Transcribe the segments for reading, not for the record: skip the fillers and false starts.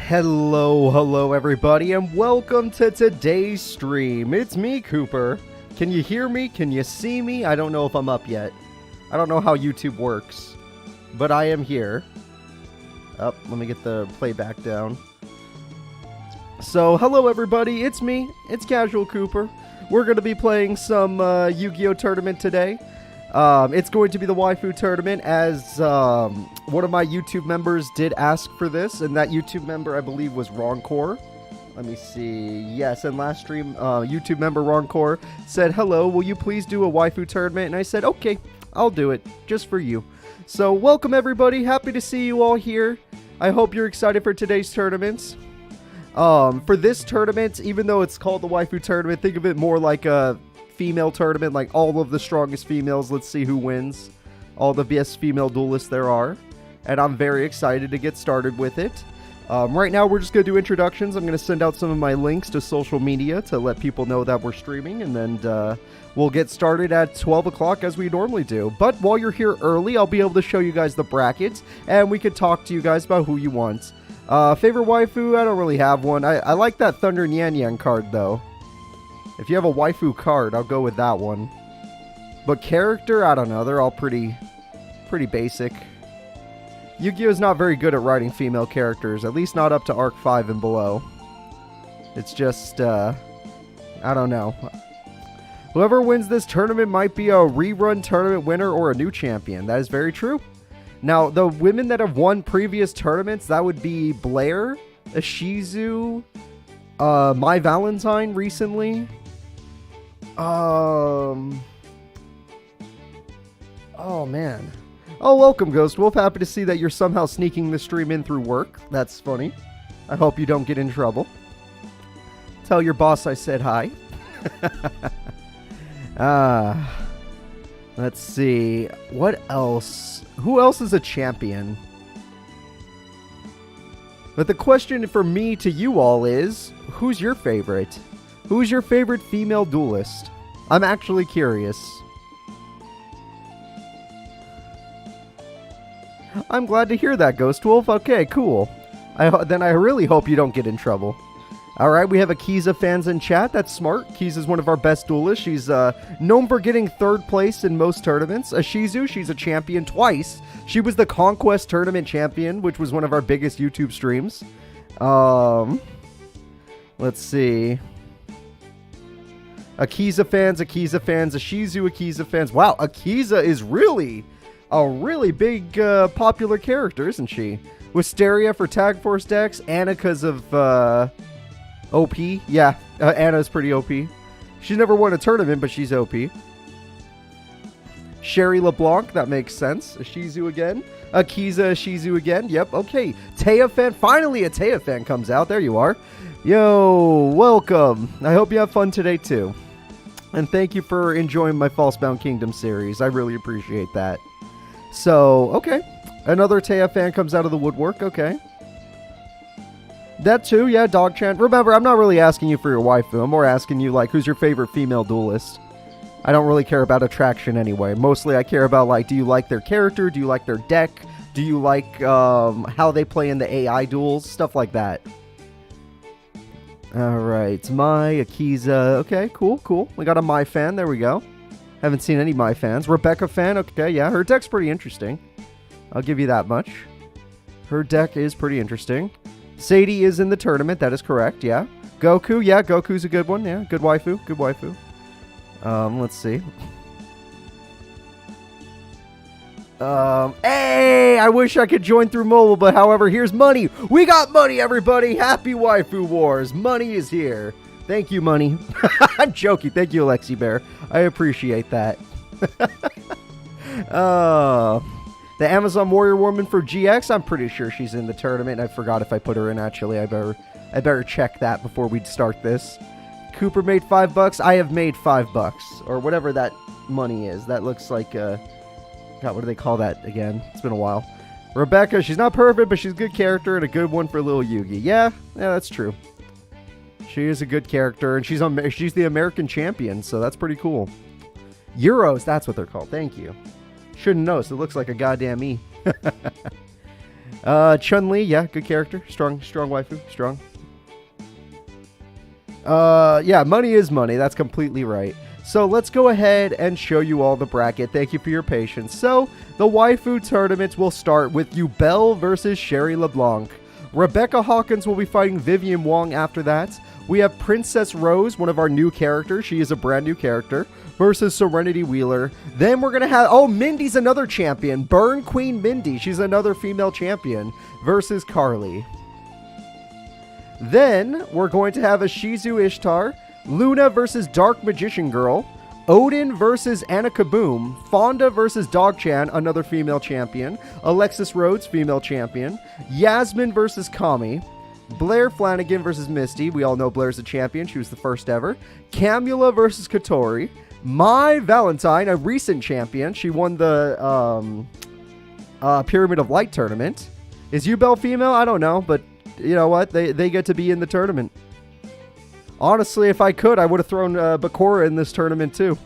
Hello everybody, and welcome to today's stream. It's me, Cooper. Can you hear me? Can you see me? I don't know if I'm up yet. I don't know how YouTube works, but I am here. Let me get the playback down. So, hello everybody, it's me. It's Casual Cooper. We're going to be playing some Yu-Gi-Oh! Tournament today. It's going to be the Waifu tournament, as one of my YouTube members did ask for this, and that YouTube member, I believe, was Roncore. Let me see. Yes, and last stream, YouTube member Roncore said, "Hello, will you please do a Waifu tournament?" And I said, "Okay, I'll do it, just for you." So, welcome everybody. Happy to see you all here. I hope you're excited for today's tournaments. For this tournament, even though it's called the Waifu tournament, think of it more like a female tournament, like all of the strongest females. Let's see who wins. All the best female duelists there are. And I'm very excited to get started with it. Right now, we're just going to do introductions. I'm going to send out some of my links to social media to let people know that we're streaming. And then we'll get started at 12 o'clock as we normally do. But while you're here early, I'll be able to show you guys the brackets. And we could talk to you guys about who you want. Favorite waifu? I don't really have one. I like that Thunder Nyan Nyan card, though. If you have a waifu card, I'll go with that one. But character, I don't know. They're all pretty basic. Yu-Gi-Oh! Is not very good at writing female characters. At least not up to Arc 5 and below. It's just, I don't know. Whoever wins this tournament might be a rerun tournament winner or a new champion. That is very true. Now, the women that have won previous tournaments, that would be Blair, Ishizu, My Valentine recently. Oh, man. Oh, welcome, Ghost Wolf. Happy to see that you're somehow sneaking the stream in through work. That's funny. I hope you don't get in trouble. Tell your boss I said hi. Let's see. What else? Who else is a champion? But the question for me to you all is, who's your favorite? Who's your favorite female duelist? I'm actually curious. I'm glad to hear that, Ghost Wolf. Okay, cool. Then I really hope you don't get in trouble. Alright, we have Akiza fans in chat. That's smart. Akiza's one of our best duelists. She's known for getting third place in most tournaments. Ishizu, she's a champion twice. She was the Conquest Tournament champion, which was one of our biggest YouTube streams. Let's see. Akiza fans, Ishizu, Akiza fans. Wow, Akiza is really a really big popular character, isn't she? Wisteria for Tag Force decks, Anna because of OP. Yeah, Anna's pretty OP. She's never won a tournament, but she's OP. Sherry LeBlanc, that makes sense. Ishizu again. Akiza, Ishizu again. Yep, okay. Taya fan. Finally a Taya fan comes out. There you are. Yo, welcome. I hope you have fun today, too. And thank you for enjoying my Falsebound Kingdom series. I really appreciate that. So, okay. Another Taya fan comes out of the woodwork. Okay. That too, yeah, Dogchan. Remember, I'm not really asking you for your waifu. I'm more asking you, like, who's your favorite female duelist? I don't really care about attraction anyway. Mostly I care about, like, do you like their character? Do you like their deck? Do you like how they play in the AI duels? Stuff like that. Alright, Mai, Akiza. Okay, cool. We got a Mai fan. There we go. Haven't seen any Mai fans. Rebecca fan. Okay, yeah, her deck's pretty interesting. I'll give you that much. Her deck is pretty interesting. Sadie is in the tournament. That is correct, yeah. Goku, yeah, Goku's a good one. Yeah, good waifu. Let's see. Hey, I wish I could join through mobile, but however, here's money. We got money, everybody. Happy Waifu Wars. Money is here. Thank you, money. I'm joking. Thank you, Alexi Bear. I appreciate that. The Amazon Warrior Woman for GX, I'm pretty sure she's in the tournament. I forgot if I put her in, actually. I better check that before we start this. Cooper made $5. I have made $5. Or whatever that money is. That looks like, God, what do they call that again? It's been a while. Rebecca, she's not perfect, but she's a good character and a good one for Lil Yugi. Yeah, that's true. She is a good character, and she's the American champion, so that's pretty cool. Euros, that's what they're called. Thank you. Shouldn't know, so it looks like a goddamn E. Chun-Li, yeah, good character. Strong waifu. Strong. Yeah, money is money. That's completely right. So let's go ahead and show you all the bracket. Thank you for your patience. So the waifu tournaments will start with Yubel versus Sherry LeBlanc. Rebecca Hawkins will be fighting Vivian Wong after that. We have Princess Rose, one of our new characters. She is a brand new character. Versus Serenity Wheeler. Then we're going to have... Oh, Mindy's another champion. Burn Queen Mindy. She's another female champion. Versus Carly. Then we're going to have Ishizu Ishtar. Luna versus Dark Magician Girl. Odin versus Anna Kaboom. Fonda versus Dog-chan, another female champion. Alexis Rhodes, female champion. Yasmin versus Kami. Blair Flanagan versus Misty. We all know Blair's a champion. She was the first ever. Camula versus Kotori. My Valentine, a recent champion. She won the Pyramid of Light tournament. Is Yubel female? I don't know, but you know what? They get to be in the tournament. Honestly, if I could, I would have thrown Bakura in this tournament too.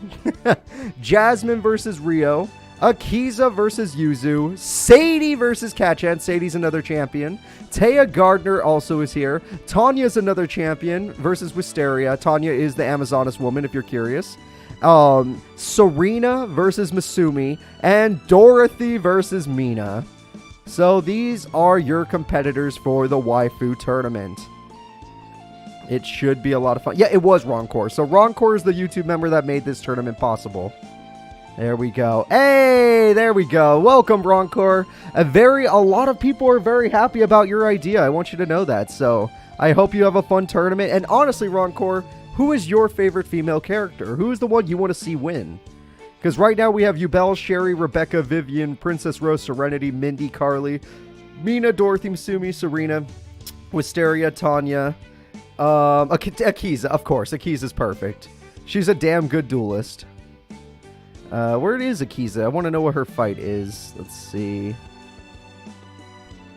Jasmine versus Rio. Akiza versus Yuzu. Sadie versus Katchan. Sadie's another champion. Taya Gardner also is here. Tanya's another champion versus Wisteria. Tanya is the Amazonas woman, if you're curious. Serena versus Misumi. And Dorothy versus Mina. So these are your competitors for the waifu tournament. It should be a lot of fun. Yeah, it was Roncore. So Roncore is the YouTube member that made this tournament possible. There we go. Hey, there we go. Welcome, Roncore. A lot of people are very happy about your idea. I want you to know that. So I hope you have a fun tournament. And honestly, Roncore, who is your favorite female character? Who is the one you want to see win? Because right now we have Yubel, Sherry, Rebecca, Vivian, Princess Rose, Serenity, Mindy, Carly, Mina, Dorothy, Misumi, Serena, Wisteria, Tanya, Akiza, of course. Akiza's perfect. She's a damn good duelist. Where is Akiza? I want to know what her fight is. Let's see.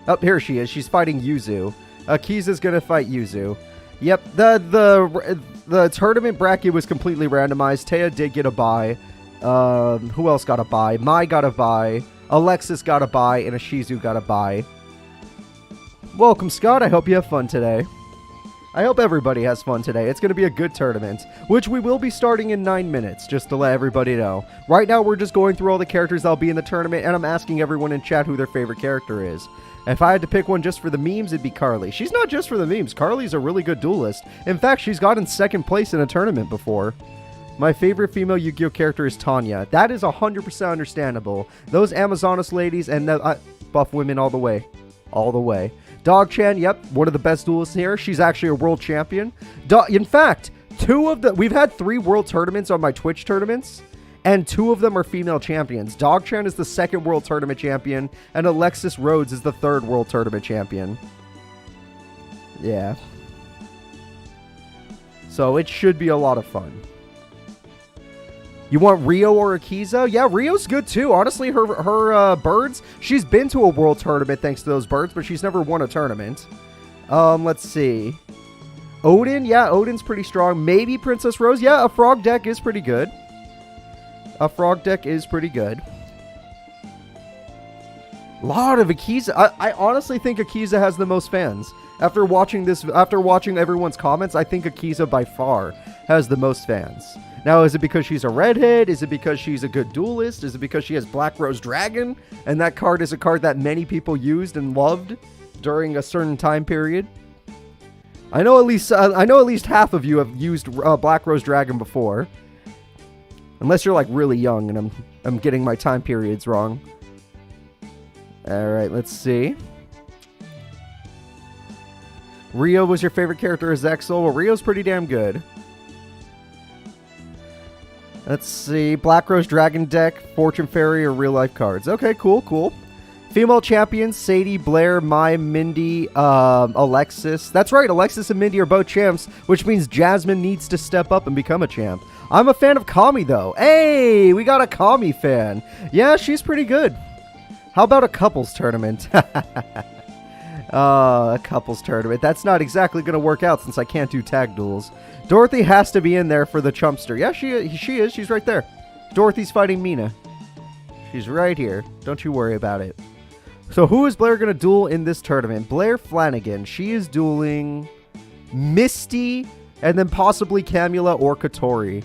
Oh, here she is. She's fighting Yuzu. Akiza's gonna fight Yuzu. Yep, the tournament bracket was completely randomized. Taya did get a bye. Who else got a bye? Mai got a bye. Alexis got a bye, and Ishizu got a bye. Welcome, Scott. I hope you have fun today. I hope everybody has fun today. It's going to be a good tournament, which we will be starting in 9 minutes, just to let everybody know. Right now, we're just going through all the characters that'll be in the tournament, and I'm asking everyone in chat who their favorite character is. If I had to pick one just for the memes, it'd be Carly. She's not just for the memes. Carly's a really good duelist. In fact, she's gotten second place in a tournament before. My favorite female Yu-Gi-Oh character is Tanya. That is 100% understandable. Those Amazonas ladies and buff women all the way. All the way. Dog-chan, yep, one of the best duelists here. She's actually a world champion. In fact, we've had 3 world tournaments on my Twitch tournaments, and 2 of them are female champions. Dog-chan is the 2nd world tournament champion, and Alexis Rhodes is the 3rd world tournament champion. Yeah. So it should be a lot of fun. You want Rio or Akiza? Yeah, Rio's good too. Honestly, her birds, she's been to a world tournament thanks to those birds, but she's never won a tournament. Let's see. Odin? Yeah, Odin's pretty strong. Maybe Princess Rose? Yeah, a frog deck is pretty good. A frog deck is pretty good. Lot of Akiza. I honestly think Akiza has the most fans. After watching everyone's comments, I think Akiza by far has the most fans. Now, is it because she's a redhead? Is it because she's a good duelist? Is it because she has Black Rose Dragon? And that card is a card that many people used and loved during a certain time period? I know at least half of you have used Black Rose Dragon before. Unless you're like really young and I'm getting my time periods wrong. Alright, let's see. Rio was your favorite character as Exel? Well, Rio's pretty damn good. Let's see. Black Rose Dragon deck, Fortune Fairy, or real life cards. Okay, cool, cool. Female champions, Sadie, Blair, Mai, Mindy, Alexis. That's right, Alexis and Mindy are both champs, which means Jasmine needs to step up and become a champ. I'm a fan of Kami, though. Hey, we got a Kami fan. Yeah, she's pretty good. How about a couples tournament? A couples tournament. That's not exactly going to work out since I can't do tag duels. Dorothy has to be in there for the Chumpster. Yeah, she is. She's right there. Dorothy's fighting Mina. She's right here. Don't you worry about it. So who is Blair going to duel in this tournament? Blair Flanagan. She is dueling Misty and then possibly Camula or Kotori.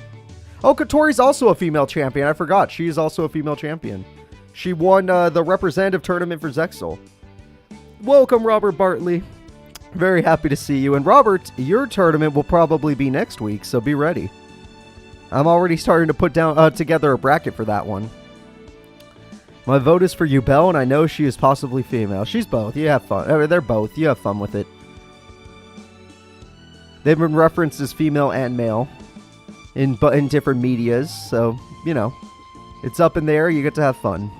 Oh, Kotori's also a female champion. I forgot. She is also a female champion. She won the representative tournament for Zexal. Welcome, Robert Bartley. Very happy to see you. And Robert, your tournament will probably be next week, so be ready. I'm already starting to put down together a bracket for that one. My vote is for Yubel, and I know she is possibly female. She's both. You have fun. They're both. You have fun with it. They've been referenced as female and male in different medias, so, you know, it's up in there. You get to have fun.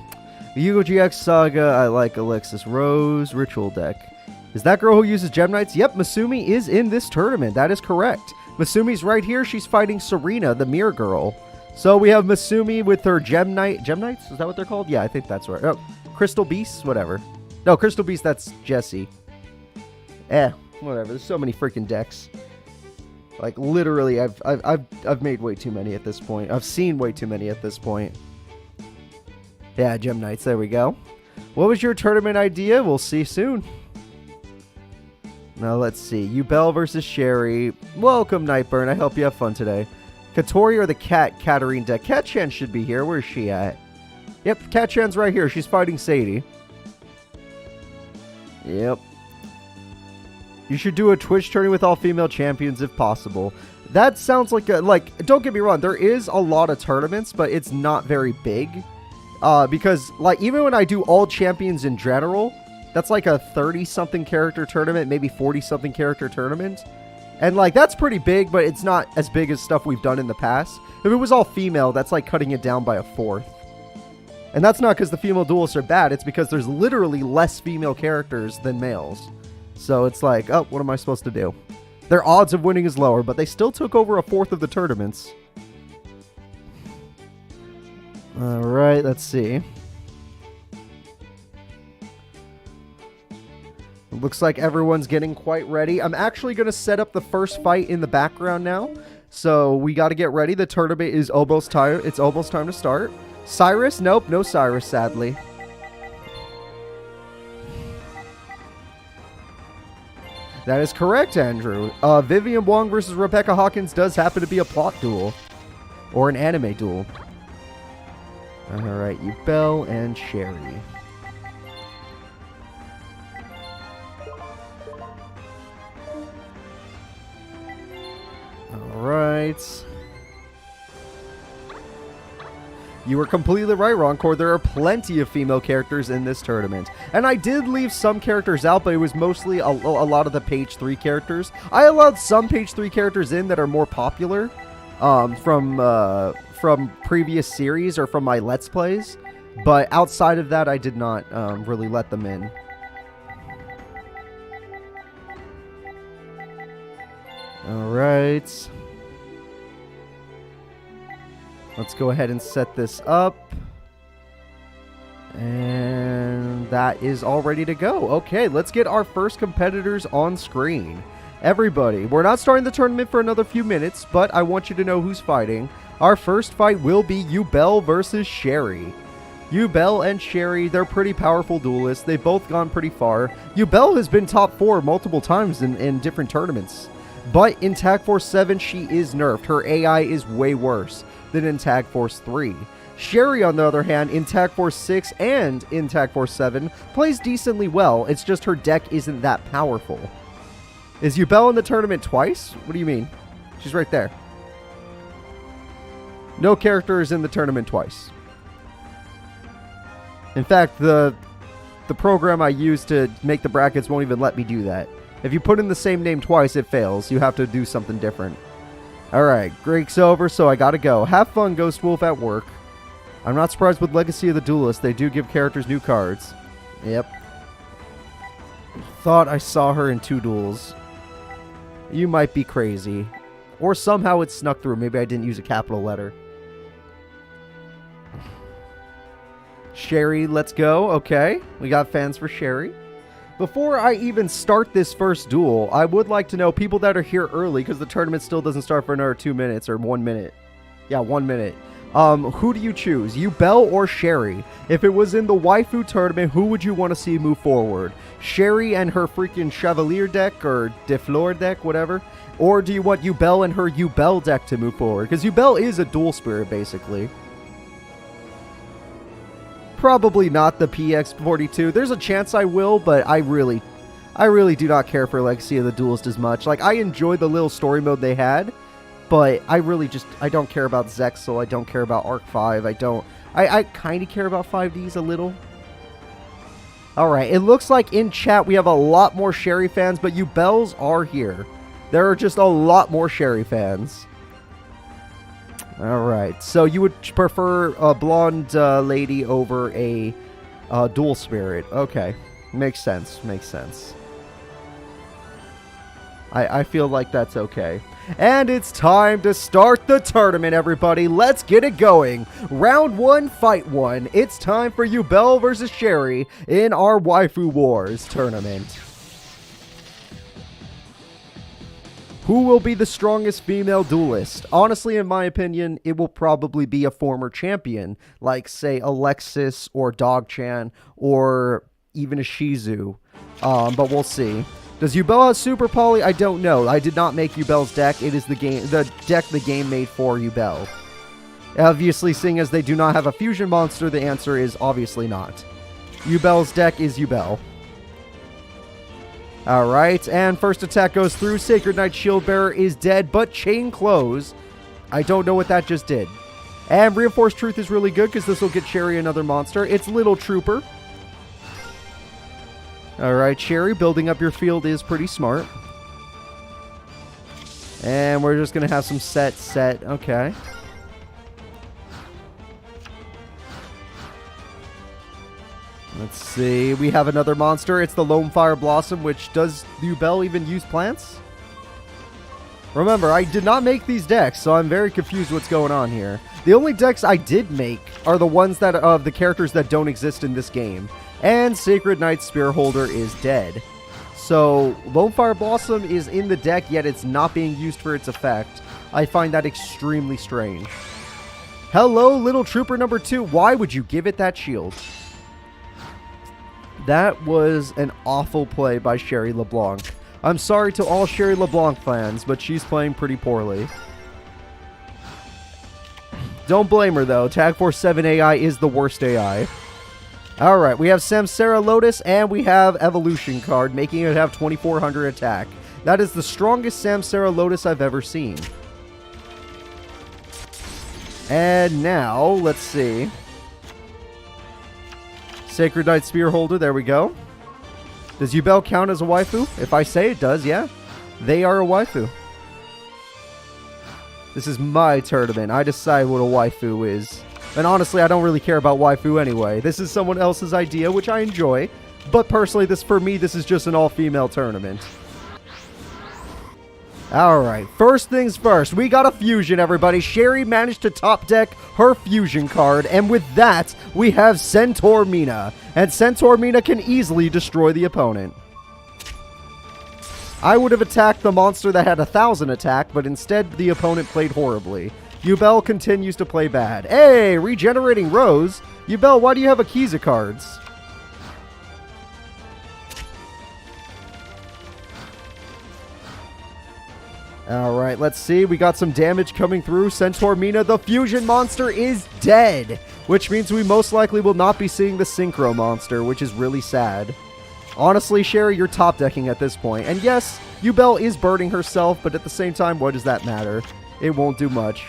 The Yugo GX Saga, I like Alexis Rose, Ritual deck. Is that girl who uses Gem Knights? Yep, Misumi is in this tournament. That is correct. Misumi's right here. She's fighting Serena, the Mirror Girl. So we have Misumi with her Gem Knights? Is that what they're called? Yeah, I think that's right. Oh, Crystal Beasts? Whatever. No, Crystal Beast, that's Jessie. Whatever. There's so many freaking decks. Like, literally, I've made way too many at this point. I've seen way too many at this point. Yeah, Gem Knights. There we go. What was your tournament idea? We'll see soon. Now, let's see. Yubel versus Sherry. Welcome, Nightburn. I hope you have fun today. Kotori or the Katarine deck? Cat-chan should be here. Where's she at? Yep, Cat-chan's right here. She's fighting Sadie. Yep. You should do a Twitch tourney with all female champions if possible. That sounds like a, don't get me wrong, there is a lot of tournaments, but it's not very big. Because, like, even when I do all champions in general, that's like a 30-something character tournament, maybe 40-something character tournament. And, like, that's pretty big, but it's not as big as stuff we've done in the past. If it was all female, that's like cutting it down by a fourth. And that's not because the female duelists are bad, it's because there's literally less female characters than males. So it's like, oh, what am I supposed to do? Their odds of winning is lower, but they still took over a fourth of the tournaments. Alright, let's see. It looks like everyone's getting quite ready. I'm actually going to set up the first fight in the background now. So we got to get ready. The tournament is almost time. It's almost time to start. Cyrus? Nope, no Cyrus, sadly. That is correct, Andrew. Vivian Wong versus Rebecca Hawkins does happen to be a plot duel. Or an anime duel. Alright, Yubel and Sherry. Alright. You were completely right, Roncore. There are plenty of female characters in this tournament. And I did leave some characters out, but it was mostly a lot of the page 3 characters. I allowed some page 3 characters in that are more popular from previous series or from my Let's Plays. But outside of that, I did not really let them in. Alright. Let's go ahead and set this up. And that is all ready to go. Okay, let's get our first competitors on screen. Everybody, we're not starting the tournament for another few minutes, but I want you to know who's fighting. Our first fight will be Yubel versus Sherry. Yubel and Sherry, they're pretty powerful duelists. They've both gone pretty far. Yubel has been top 4 multiple times in different tournaments. But in Tag Force 7, she is nerfed. Her AI is way worse than in Tag Force 3. Sherry, on the other hand, in Tag Force 6 and in Tag Force 7, plays decently well. It's just her deck isn't that powerful. Is Yubel in the tournament twice? What do you mean? She's right there. No character is in the tournament twice. In fact, the program I use to make the brackets won't even let me do that. If you put in the same name twice, it fails. You have to do something different. Alright, break's over, so I gotta go. Have fun, Ghost Wolf, at work. I'm not surprised with Legacy of the Duelist. They do give characters new cards. Yep. Thought I saw her in 2 duels. You might be crazy. Or somehow it snuck through. Maybe I didn't use a capital letter. Sherry, let's go. Okay, we got fans for Sherry. Before I even start this first duel, I would like to know people that are here early, because the tournament still doesn't start for another 2 minutes or 1 minute. Yeah, 1 minute. Who do you choose? Yubel or Sherry? If it was in the Waifu tournament, who would you want to see move forward? Sherry and her freaking Chevalier deck or Defleur deck, whatever? Or do you want Yubel and her Yubel deck to move forward? Because Yubel is a dual spirit, basically. Probably not the PX42. There's a chance I will, but I really do not care for Legacy of the Duelist as much. Like, I enjoyed the little story mode they had, but I don't care about Zexal. I don't care about Arc 5. I kind of care about 5Ds a little. Alright, it looks like in chat we have a lot more Sherry fans, but Yubels are here. There are just a lot more Sherry fans. Alright, so you would prefer a blonde lady over a dual spirit. Okay, makes sense, makes sense. I feel like that's okay. And it's time to start the tournament, everybody. Let's get it going. Round 1, fight 1. It's time for Yubel versus Sherry in our Waifu Wars tournament. Who will be the strongest female duelist? Honestly, in my opinion, it will probably be a former champion, like, say, Alexis or Dog-chan or even Ishizu. But we'll see. Does Yubel have Super Poly? I don't know. I did not make Yubel's deck. It is the deck the game made for Yubel. Obviously, seeing as they do not have a fusion monster, the answer is obviously not. Yubel's deck is Yubel. Alright, and first attack goes through. Sacred Knight Shieldbearer is dead, but Chain Close. I don't know what that just did. And Reinforced Truth is really good because this will get Sherry another monster. It's Little Trooper. Alright, Sherry, building up your field is pretty smart. And we're just going to have some set. Okay. Let's see. We have another monster. It's the Lone Fire Blossom, which does Yubel even use plants? Remember, I did not make these decks, so I'm very confused what's going on here. The only decks I did make are the ones that of the characters that don't exist in this game. And Sacred Knight Spearholder is dead. So, Lone Fire Blossom is in the deck, yet it's not being used for its effect. I find that extremely strange. Hello, Little Trooper number 2. Why would you give it that shield? That was an awful play by Sherry LeBlanc. I'm sorry to all Sherry LeBlanc fans, but she's playing pretty poorly. Don't blame her, though. Tag Force 7 AI is the worst AI. Alright, we have Samsara Lotus, and we have Evolution card, making it have 2400 attack. That is the strongest Samsara Lotus I've ever seen. And now, let's see. Sacred Knight Spearholder, there we go. Does Yubel count as a waifu? If I say it does, yeah. They are a waifu. This is my tournament. I decide what a waifu is. And honestly, I don't really care about waifu anyway. This is someone else's idea, which I enjoy. But personally, for me, this is just an all-female tournament. Alright, first things first. We got a fusion, everybody. Sherry managed to top deck her fusion card. And with that, we have Centaur Mina. And Centaur Mina can easily destroy the opponent. I would have attacked the monster that had 1000 attack, but instead the opponent played horribly. Yubel continues to play bad. Hey, Regenerating Rose. Yubel, why do you have Akiza cards? Alright, let's see. We got some damage coming through. Centaur Mina, the fusion monster, is dead. Which means we most likely will not be seeing the Synchro monster, which is really sad. Honestly, Sherry, you're top decking at this point. And yes, Yubel is burning herself, but at the same time, what does that matter? It won't do much.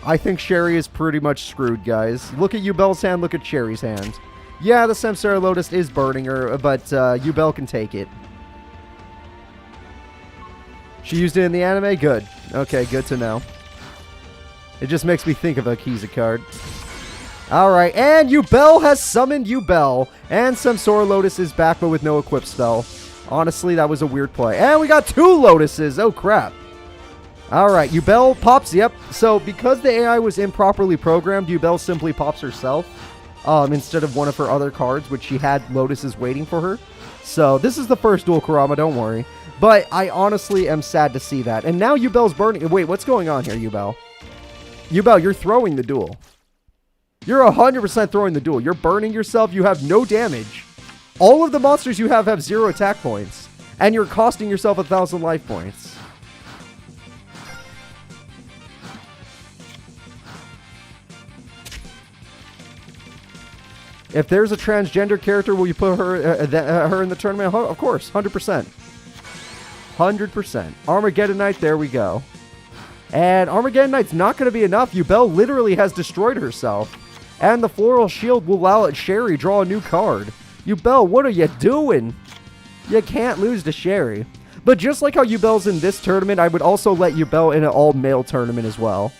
I think Sherry is pretty much screwed, guys. Look at Yubel's hand, look at Sherry's hand. Yeah, the Samsara Lotus is burning her, but Yubel can take it. She used it in the anime? Good. Okay, good to know. It just makes me think of a Akiza card. Alright, and Yubel has summoned Yubel. And Samsara Lotus is back, but with no equip spell. Honestly, that was a weird play. And we got 2 Lotuses! Oh, crap. Alright, Yubel pops, yep. So, because the AI was improperly programmed, Yubel simply pops herself. Instead of one of her other cards, which she had Lotuses waiting for her. So, this is the first dual Kurama, don't worry. But I honestly am sad to see that. And now Yubel's burning. Wait, what's going on here, Yubel? Yubel, you're throwing the duel. You're 100% throwing the duel. You're burning yourself. You have no damage. All of the monsters you have 0 attack points. And you're costing yourself 1,000 life points. If there's a transgender character, will you put her in the tournament? Of course, 100%. 100%. Armageddon Knight, there we go. And Armageddon Knight's not going to be enough. Yubel literally has destroyed herself. And the Floral Shield will allow Sherry draw a new card. Yubel, what are you doing? You can't lose to Sherry. But just like how Yubel's in this tournament, I would also let Yubel in an all-male tournament as well.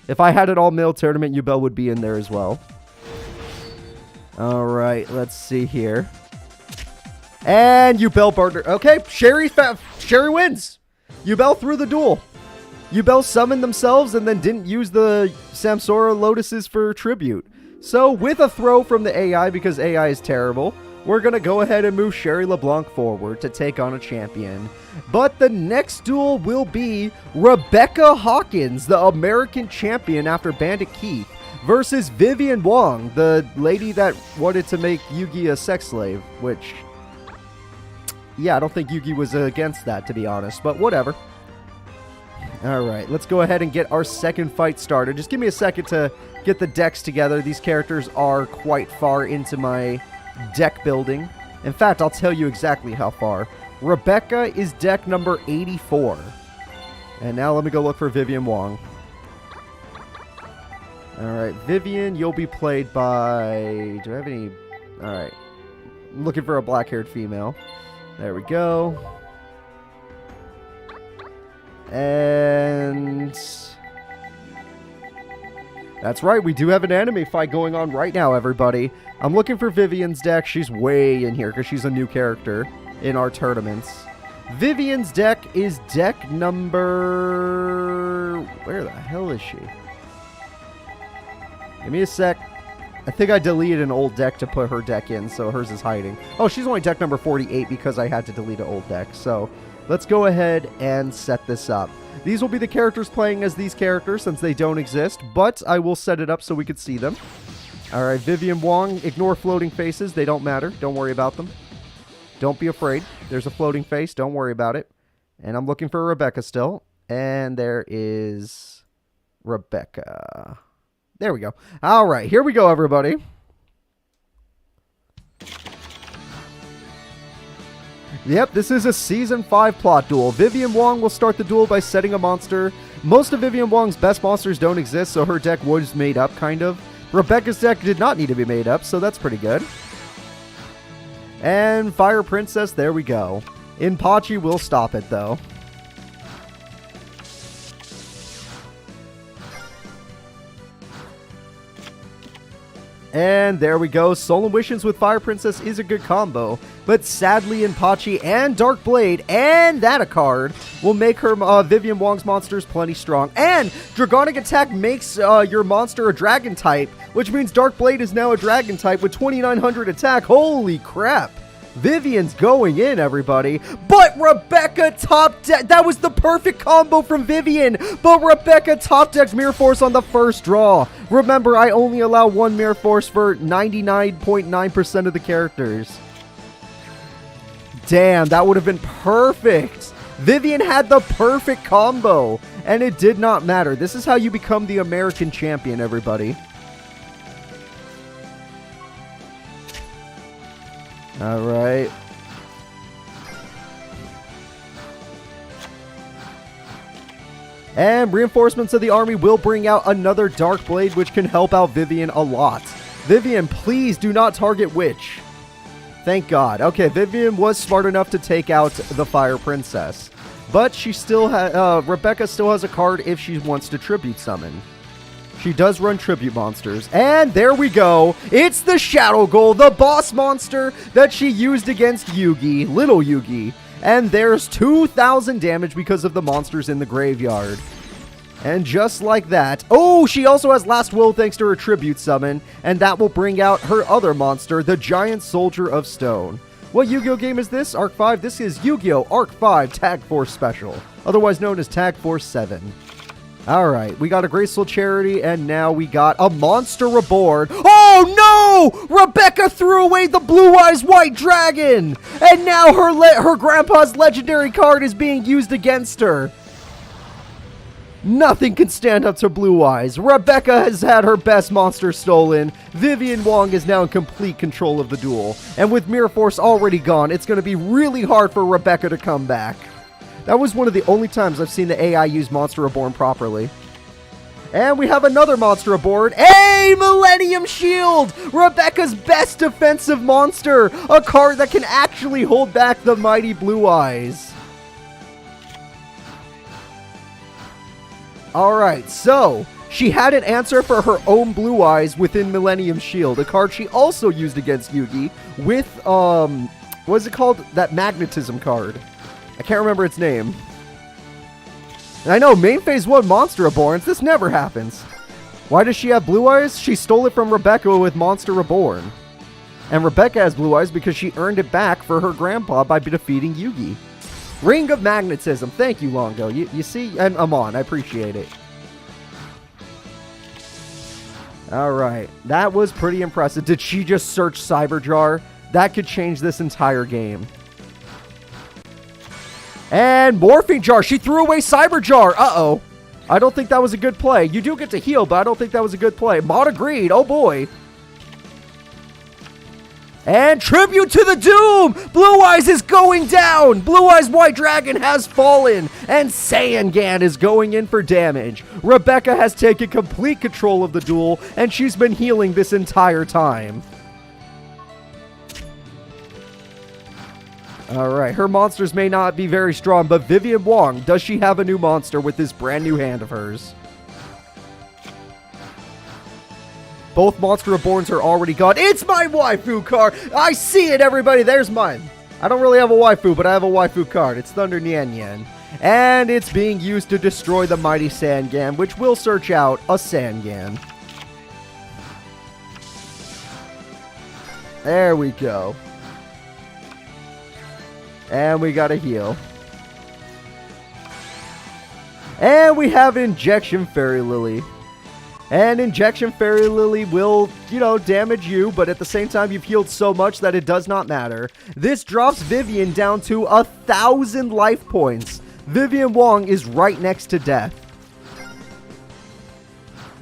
If I had an all-male tournament, Yubel would be in there as well. Alright, let's see here. And Yubel partner. Okay, Sherry wins. Yubel threw the duel. Yubel summoned themselves and then didn't use the Samsora Lotuses for tribute. So, with a throw from the AI, because AI is terrible, we're going to go ahead and move Sherry LeBlanc forward to take on a champion. But the next duel will be Rebecca Hawkins, the American champion after Bandit Keith, versus Vivian Wong, the lady that wanted to make Yugi a sex slave, which, yeah, I don't think Yugi was against that, to be honest, but whatever. Alright, let's go ahead and get our second fight started. Just give me a second to get the decks together. These characters are quite far into my deck building. In fact, I'll tell you exactly how far. Rebecca is deck number 84. And now let me go look for Vivian Wong. Alright, Vivian, you'll be played by... Do I have any... Alright. I'm looking for a black-haired female. There we go. And... That's right, we do have an anime fight going on right now, everybody. I'm looking for Vivian's deck. She's way in here because she's a new character in our tournaments. Vivian's deck is deck number... Where the hell is she? Give me a sec. I think I deleted an old deck to put her deck in, so hers is hiding. Oh, she's only deck number 48 because I had to delete an old deck. So let's go ahead and set this up. These will be the characters playing as these characters since they don't exist, but I will set it up so we can see them. Alright, Vivian Wong, ignore floating faces. They don't matter. Don't worry about them. Don't be afraid. There's a floating face. Don't worry about it. And I'm looking for Rebecca still. And there is Rebecca. There we go. All right, here we go, everybody. Yep, this is a Season 5 plot duel. Vivian Wong will start the duel by setting a monster. Most of Vivian Wong's best monsters don't exist, so her deck was made up, kind of. Rebecca's deck did not need to be made up, so that's pretty good. And Fire Princess, there we go. Inpachi will stop it, though. And there we go. Solemn Wishes with Fire Princess is a good combo. But sadly, Inpachi and Dark Blade and that a card will make her Vivian Wong's monsters plenty strong. And Dragonic Attack makes your monster a dragon type, which means Dark Blade is now a dragon type with 2900 attack. Holy crap. Vivian's going in, everybody. But Rebecca top deck. That was the perfect combo from Vivian. But Rebecca top decks Mirror Force on the first draw. Remember, I only allow one Mirror Force for 99.9% of the characters. Damn, that would have been perfect. Vivian had the perfect combo. And it did not matter. This is how you become the American champion, everybody. All right. And reinforcements of the army will bring out another Dark Blade, which can help out Vivian a lot. Vivian, please do not target Witch. Thank God. Okay, Vivian was smart enough to take out the Fire Princess. But she still has... Rebecca still has a card if she wants to tribute summon. She does run tribute monsters. And there we go. It's the Shadow Ghoul, the boss monster that she used against Yugi, little Yugi. And there's 2,000 damage because of the monsters in the graveyard. And just like that... Oh, she also has Last Will thanks to her tribute summon. And that will bring out her other monster, the Giant Soldier of Stone. What Yu-Gi-Oh game is this? Arc 5? This is Yu-Gi-Oh! Arc 5 Tag Force Special. Otherwise known as Tag Force 7. Alright, we got a Graceful Charity, and now we got a Monster Reborn. Oh no! Rebecca threw away the Blue Eyes White Dragon! And now her grandpa's legendary card is being used against her. Nothing can stand up to Blue Eyes. Rebecca has had her best monster stolen. Vivian Wong is now in complete control of the duel. And with Mirror Force already gone, it's going to be really hard for Rebecca to come back. That was one of the only times I've seen the AI use Monster Reborn properly. And we have another Monster Reborn. A Millennium Shield! Rebecca's best defensive monster! A card that can actually hold back the mighty Blue Eyes. Alright, so she had an answer for her own Blue Eyes within Millennium Shield, a card she also used against Yugi with, what is it called? That Magnetism card. I can't remember its name. And I know, main phase 1 Monster Reborns, this never happens. Why does she have Blue Eyes? She stole it from Rebecca with Monster Reborn. And Rebecca has Blue Eyes because she earned it back for her grandpa by defeating Yugi. Ring of Magnetism. Thank you, Longo. You see? And Amon, I appreciate it. Alright. That was pretty impressive. Did she just search Cyberjar? That could change this entire game. And Morphing Jar. She threw away Cyberjar. Uh-oh. I don't think that was a good play. You do get to heal, but I don't think that was a good play. Mod agreed. Oh, boy. And Tribute to the Doom! Blue Eyes is going down! Blue Eyes White Dragon has fallen! And Saiyan is going in for damage. Rebecca has taken complete control of the duel, and she's been healing this entire time. Alright, her monsters may not be very strong, but Vivian Wong, does she have a new monster with this brand new hand of hers? Both Monster Reborns are already gone. It's my waifu card! I see it, everybody! There's mine! I don't really have a waifu, but I have a waifu card. It's Thunder Nyan Yan. And it's being used to destroy the mighty Sangan, which will search out a Sangan. There we go. And we got a heal. And we have Injection Fairy Lily. And Injection Fairy Lily will, damage you, but at the same time, you've healed so much that it does not matter. This drops Vivian down to 1,000 life points. Vivian Wong is right next to death.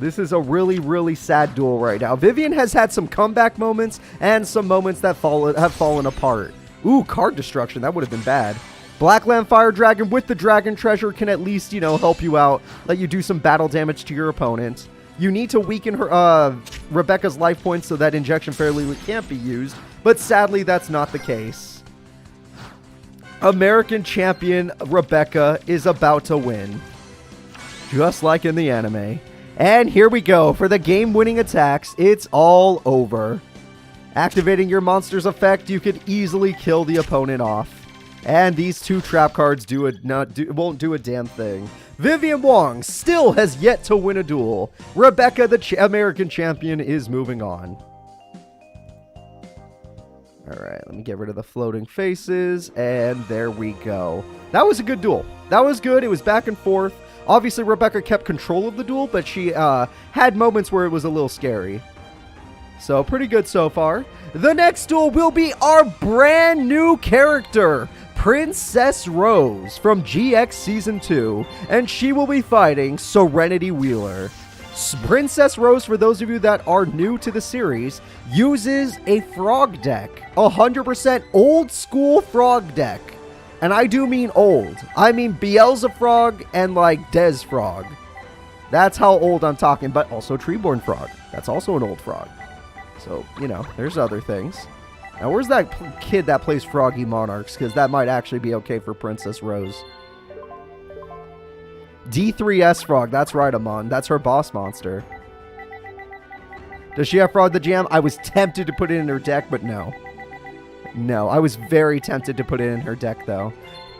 This is a really, really sad duel right now. Vivian has had some comeback moments and some moments that have fallen apart. Ooh, card destruction. That would have been bad. Blackland Fire Dragon with the Dragon Treasure can at least, help you out. Let you do some battle damage to your opponent. You need to weaken her, Rebecca's life points so that Injection Fairy Lily can't be used. But sadly, that's not the case. American champion Rebecca is about to win. Just like in the anime. And here we go. For the game-winning attacks, it's all over. Activating your monster's effect, you could easily kill the opponent off. And these two trap cards won't do a damn thing. Vivian Wong still has yet to win a duel. Rebecca, the American champion, is moving on. Alright, let me get rid of the floating faces, and there we go. That was a good duel. That was good. It was back and forth. Obviously, Rebecca kept control of the duel, but she had moments where it was a little scary. So, pretty good so far. The next duel will be our brand new character, Princess Rose from GX Season 2, and she will be fighting Serenity Wheeler. Princess Rose, for those of you that are new to the series, uses a frog deck. 100% old school frog deck. And I do mean old. I mean Beelzebub Frog and like Des Frog. That's how old I'm talking, but also Treeborn Frog. That's also an old frog. So, there's other things. Now, where's that kid that plays Froggy Monarchs? Because that might actually be okay for Princess Rose. D3S Frog. That's right, Amon. That's her boss monster. Does she have Frog the Jam? I was tempted to put it in her deck, but no. No, I was very tempted to put it in her deck, though.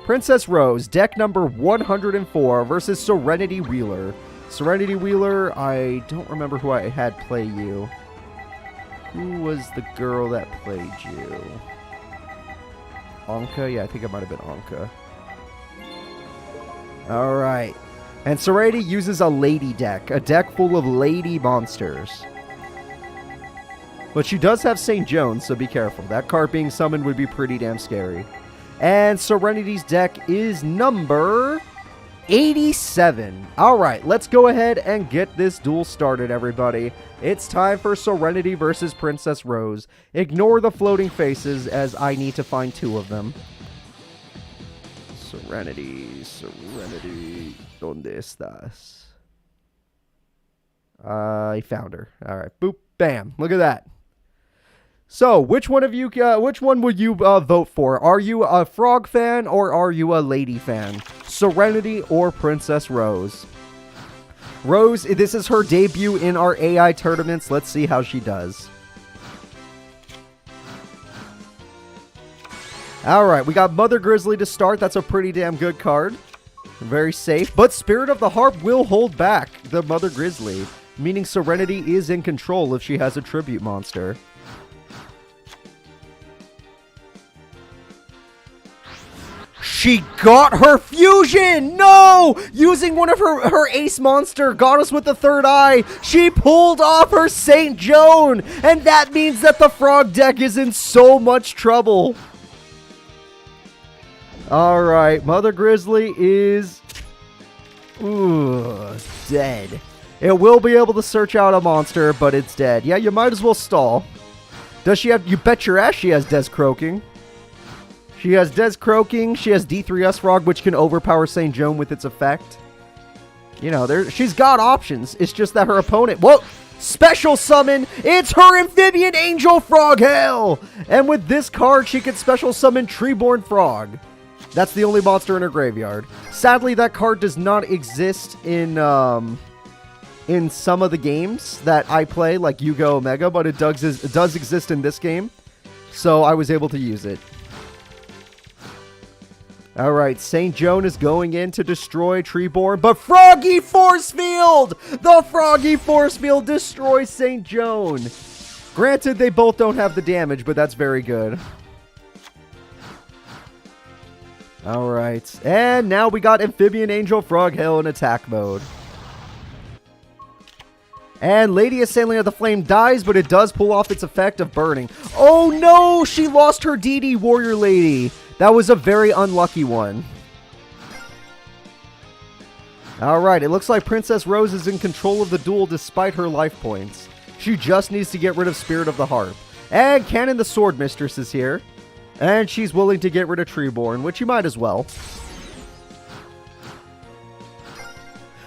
Princess Rose, deck number 104 versus Serenity Wheeler. Serenity Wheeler, I don't remember who I had play you. Who was the girl that played you? Anka? Yeah, I think it might have been Anka. Alright. And Serenity uses a lady deck, a deck full of lady monsters. But she does have St. Jones, so be careful. That card being summoned would be pretty damn scary. And Serenity's deck is number 87. Alright, let's go ahead and get this duel started, everybody. It's time for Serenity versus Princess Rose. Ignore the floating faces, as I need to find 2 of them. Serenity, ¿dónde estás? I found her. Alright, boop, bam. Look at that. So, which one would you vote for? Are you a frog fan or are you a lady fan? Serenity or Princess Rose? Rose, this is her debut in our AI tournaments. Let's see how she does. Alright, we got Mother Grizzly to start. That's a pretty damn good card. Very safe. But Spirit of the Harp will hold back the Mother Grizzly, meaning Serenity is in control if she has a tribute monster. She got her fusion! No! Using one of her ace monster, Goddess with the Third Eye, she pulled off her St. Joan! And that means that the frog deck is in so much trouble. Alright, Mother Grizzly is... dead. It will be able to search out a monster, but it's dead. Yeah, you might as well stall. Does she have... You bet your ass she has Des Croaking. She has Des Croaking. She has D3S Frog, which can overpower St. Joan with its effect. You know, she's got options. It's just that her opponent... Whoa! Special summon! It's her Amphibian Angel Frog Hell! And with this card, she can special summon Treeborn Frog. That's the only monster in her graveyard. Sadly, that card does not exist in some of the games that I play, like Yu-Gi-Oh! Omega, but it does exist in this game. So I was able to use it. Alright, St. Joan is going in to destroy Treeborn, but Froggy Force Field! The Froggy Force Field destroys St. Joan. Granted, they both don't have the damage, but that's very good. Alright, and now we got Amphibian Angel Frog Hell in attack mode. And Lady Assailing of the Flame dies, but it does pull off its effect of burning. Oh no! She lost her DD Warrior Lady! That was a very unlucky one. Alright, it looks like Princess Rose is in control of the duel despite her life points. She just needs to get rid of Spirit of the Harp. And Cannon the Sword Mistress is here. And she's willing to get rid of Treeborn, which you might as well.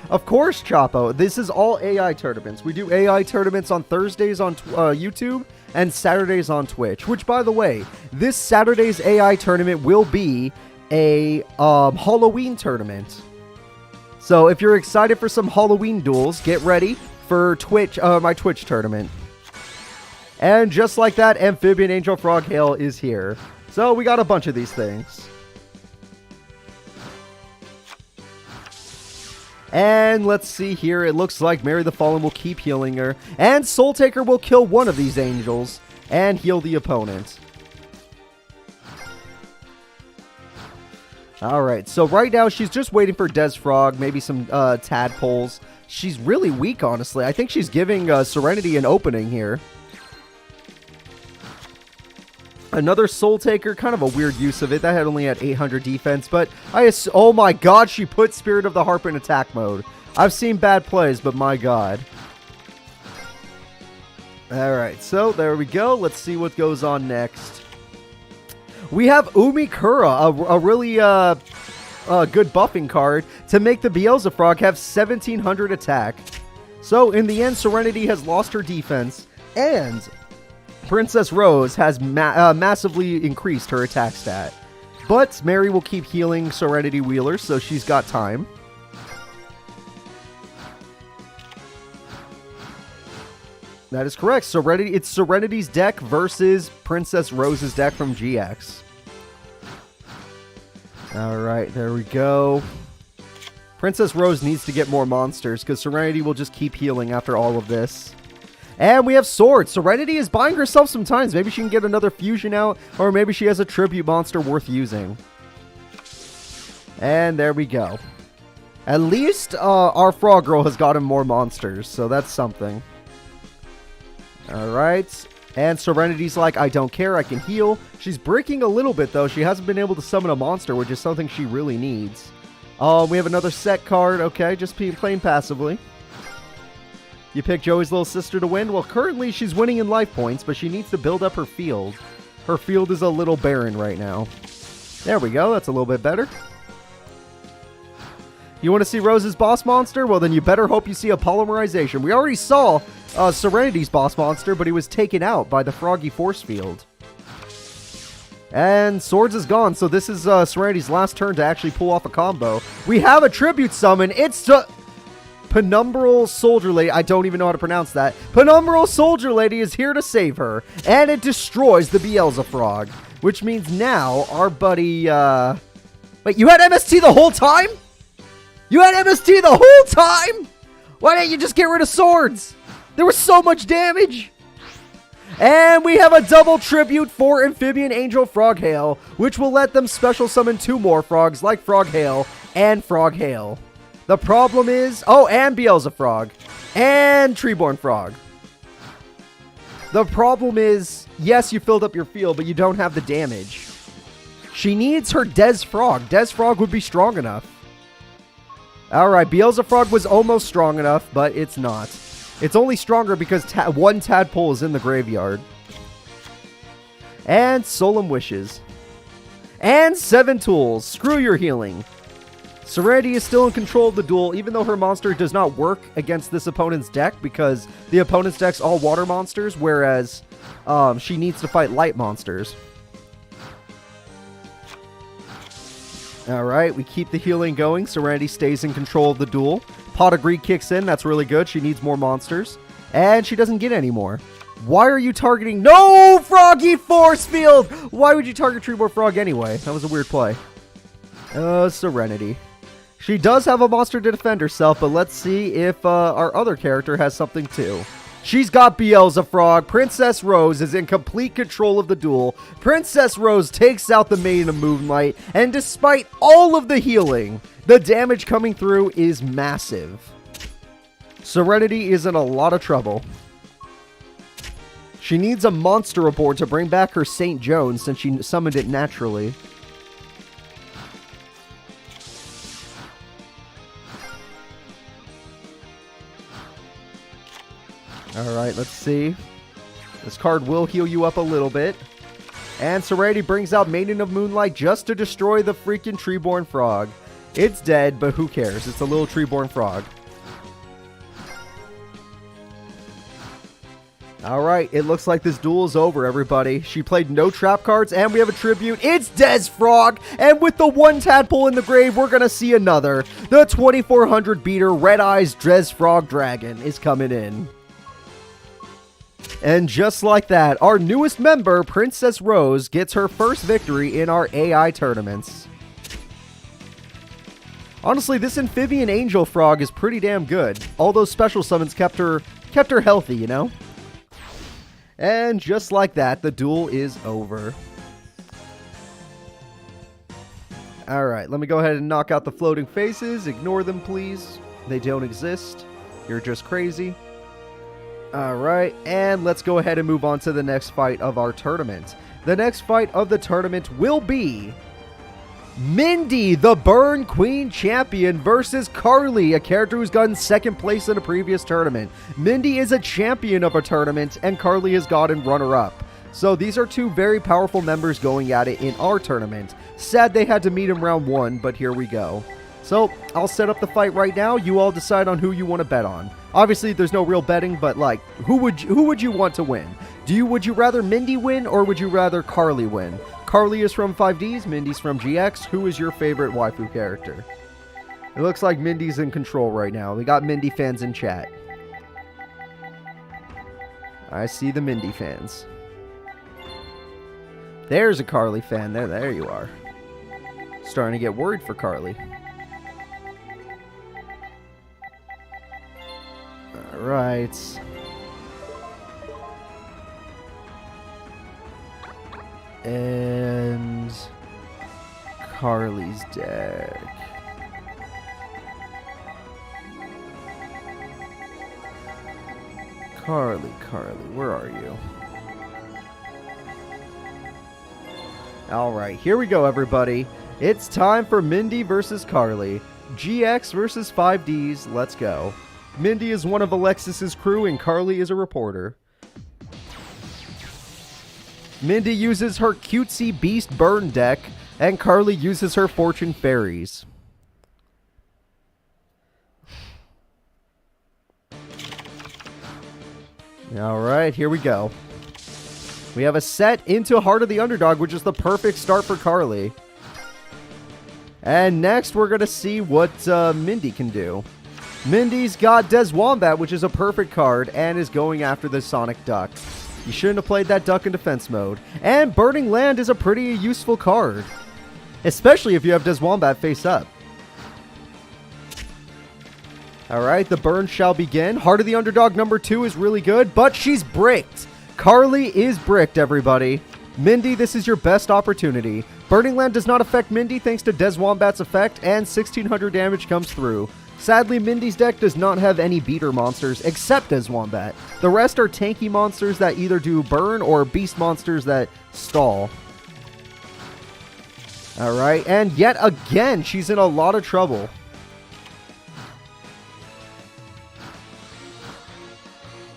Of course, Chapo. This is all AI tournaments. We do AI tournaments on Thursdays on YouTube and Saturdays on Twitch. Which, by the way, this Saturday's AI tournament will be a Halloween tournament. So if you're excited for some Halloween duels, get ready for Twitch, my Twitch tournament. And just like that, Amphibian Angel Frog Hail is here. So we got a bunch of these things. And let's see here. It looks like Mary the Fallen will keep healing her. And Soul Taker will kill one of these angels and heal the opponent. Alright, so right now she's just waiting for Des Frog, maybe some tadpoles. She's really weak, honestly. I think she's giving Serenity an opening here. Another Soul Taker, kind of a weird use of it. That had only had 800 defense, but oh my god, she put Spirit of the Harp in attack mode. I've seen bad plays, but my god. Alright, so there we go. Let's see what goes on next. We have Umikura, a really good buffing card to make the Beelzebub Frog have 1700 attack. So in the end, Serenity has lost her defense, and Princess Rose has massively increased her attack stat. But Mary will keep healing Serenity Wheeler, so she's got time. That is correct. It's Serenity's deck versus Princess Rose's deck from GX. Alright, there we go. Princess Rose needs to get more monsters, because Serenity will just keep healing after all of this. And we have Sword. Serenity is buying herself some times. Maybe she can get another fusion out, or maybe she has a tribute monster worth using. And there we go. At least our frog girl has gotten more monsters, so that's something. Alright. And Serenity's like, I don't care, I can heal. She's breaking a little bit, though. She hasn't been able to summon a monster, which is something she really needs. We have another set card. Okay, just playing passively. You pick Joey's little sister to win. Well, currently she's winning in life points, but she needs to build up her field. Her field is a little barren right now. There we go. That's a little bit better. You want to see Rose's boss monster? Well, then you better hope you see a polymerization. We already saw Serenity's boss monster, but he was taken out by the Froggy force field. And Swords is gone, so this is Serenity's last turn to actually pull off a combo. We have a tribute summon. It's Penumbral Soldier Lady. I don't even know how to pronounce that. Penumbral Soldier Lady is here to save her, and it destroys the Beelzefrog, which means now our buddy... Wait, you had MST the whole time? You had MST the whole time? Why didn't you just get rid of Swords? There was so much damage. And we have a double tribute for Amphibian Angel Froghail, which will let them special summon 2 more frogs like Froghail and Froghail. The problem is... Oh, and Beelzefrog. And Treeborn Frog. The problem is, yes, you filled up your field, but you don't have the damage. She needs her Des Frog. Des Frog would be strong enough. Alright, Beelzefrog was almost strong enough, but it's not. It's only stronger because one tadpole is in the graveyard. And Solemn Wishes. And 7 tools. Screw your healing. Serenity is still in control of the duel, even though her monster does not work against this opponent's deck, because the opponent's deck's all water monsters, whereas she needs to fight light monsters. Alright, we keep the healing going. Serenity stays in control of the duel. Pot of Greed kicks in. That's really good. She needs more monsters. And she doesn't get any more. Why are you targeting... No! Froggy Force Field! Why would you target Treeborn Frog anyway? That was a weird play. Serenity. She does have a monster to defend herself, but let's see if our other character has something too. She's got Beelzefrog. Princess Rose is in complete control of the duel. Princess Rose takes out the Maiden of Moonlight, and despite all of the healing, the damage coming through is massive. Serenity is in a lot of trouble. She needs a monster aboard to bring back her St. Joan since she summoned it naturally. Alright, let's see. This card will heal you up a little bit. And Serenity brings out Maiden of Moonlight just to destroy the freaking Treeborn Frog. It's dead, but who cares? It's a little Treeborn Frog. Alright, it looks like this duel is over, everybody. She played no trap cards, and we have a tribute. It's Des Frog! And with the 1 tadpole in the grave, we're gonna see another. The 2400 beater Red Eyes Des Frog Dragon is coming in. And just like that, our newest member, Princess Rose, gets her first victory in our AI tournaments. Honestly, this Amphibian Angel Frog is pretty damn good. All those special summons kept her healthy, you know? And just like that, the duel is over. Alright, let me go ahead and knock out the floating faces. Ignore them, please. They don't exist. You're just crazy. Alright, and let's go ahead and move on to the next fight of our tournament. The next fight of the tournament will be Mindy, the Burn Queen Champion, versus Carly, a character who's gotten 2nd place in a previous tournament. Mindy is a champion of a tournament, and Carly has gotten runner-up. So these are 2 very powerful members going at it in our tournament. Sad they had to meet in round 1, but here we go. So, I'll set up the fight right now. You all decide on who you want to bet on. Obviously, there's no real betting, but like, who would you want to win? Would you rather Mindy win, or would you rather Carly win? Carly is from 5Ds, Mindy's from GX. Who is your favorite waifu character? It looks like Mindy's in control right now. We got Mindy fans in chat. I see the Mindy fans. There's a Carly fan. There you are. Starting to get worried for Carly. Alright. And Carly's deck. Carly, where are you? Alright, here we go, everybody. It's time for Mindy versus Carly. GX versus 5Ds, let's go. Mindy is one of Alexis's crew and Carly is a reporter. Mindy uses her cutesy Beast Burn deck, and Carly uses her Fortune Fairies. Alright, here we go. We have a set into Heart of the Underdog, which is the perfect start for Carly. And next, we're going to see what Mindy can do. Mindy's got Des Wombat, which is a perfect card, and is going after the Sonic Duck. You shouldn't have played that Duck in defense mode. And Burning Land is a pretty useful card, especially if you have Des Wombat face up. Alright, the burn shall begin. Heart of the Underdog number 2 is really good, but she's bricked. Carly is bricked, everybody. Mindy, this is your best opportunity. Burning Land does not affect Mindy thanks to Des Wombat's effect, and 1600 damage comes through. Sadly, Mindy's deck does not have any beater monsters except Des Wombat. The rest are tanky monsters that either do burn or beast monsters that stall. Alright, and yet again, she's in a lot of trouble.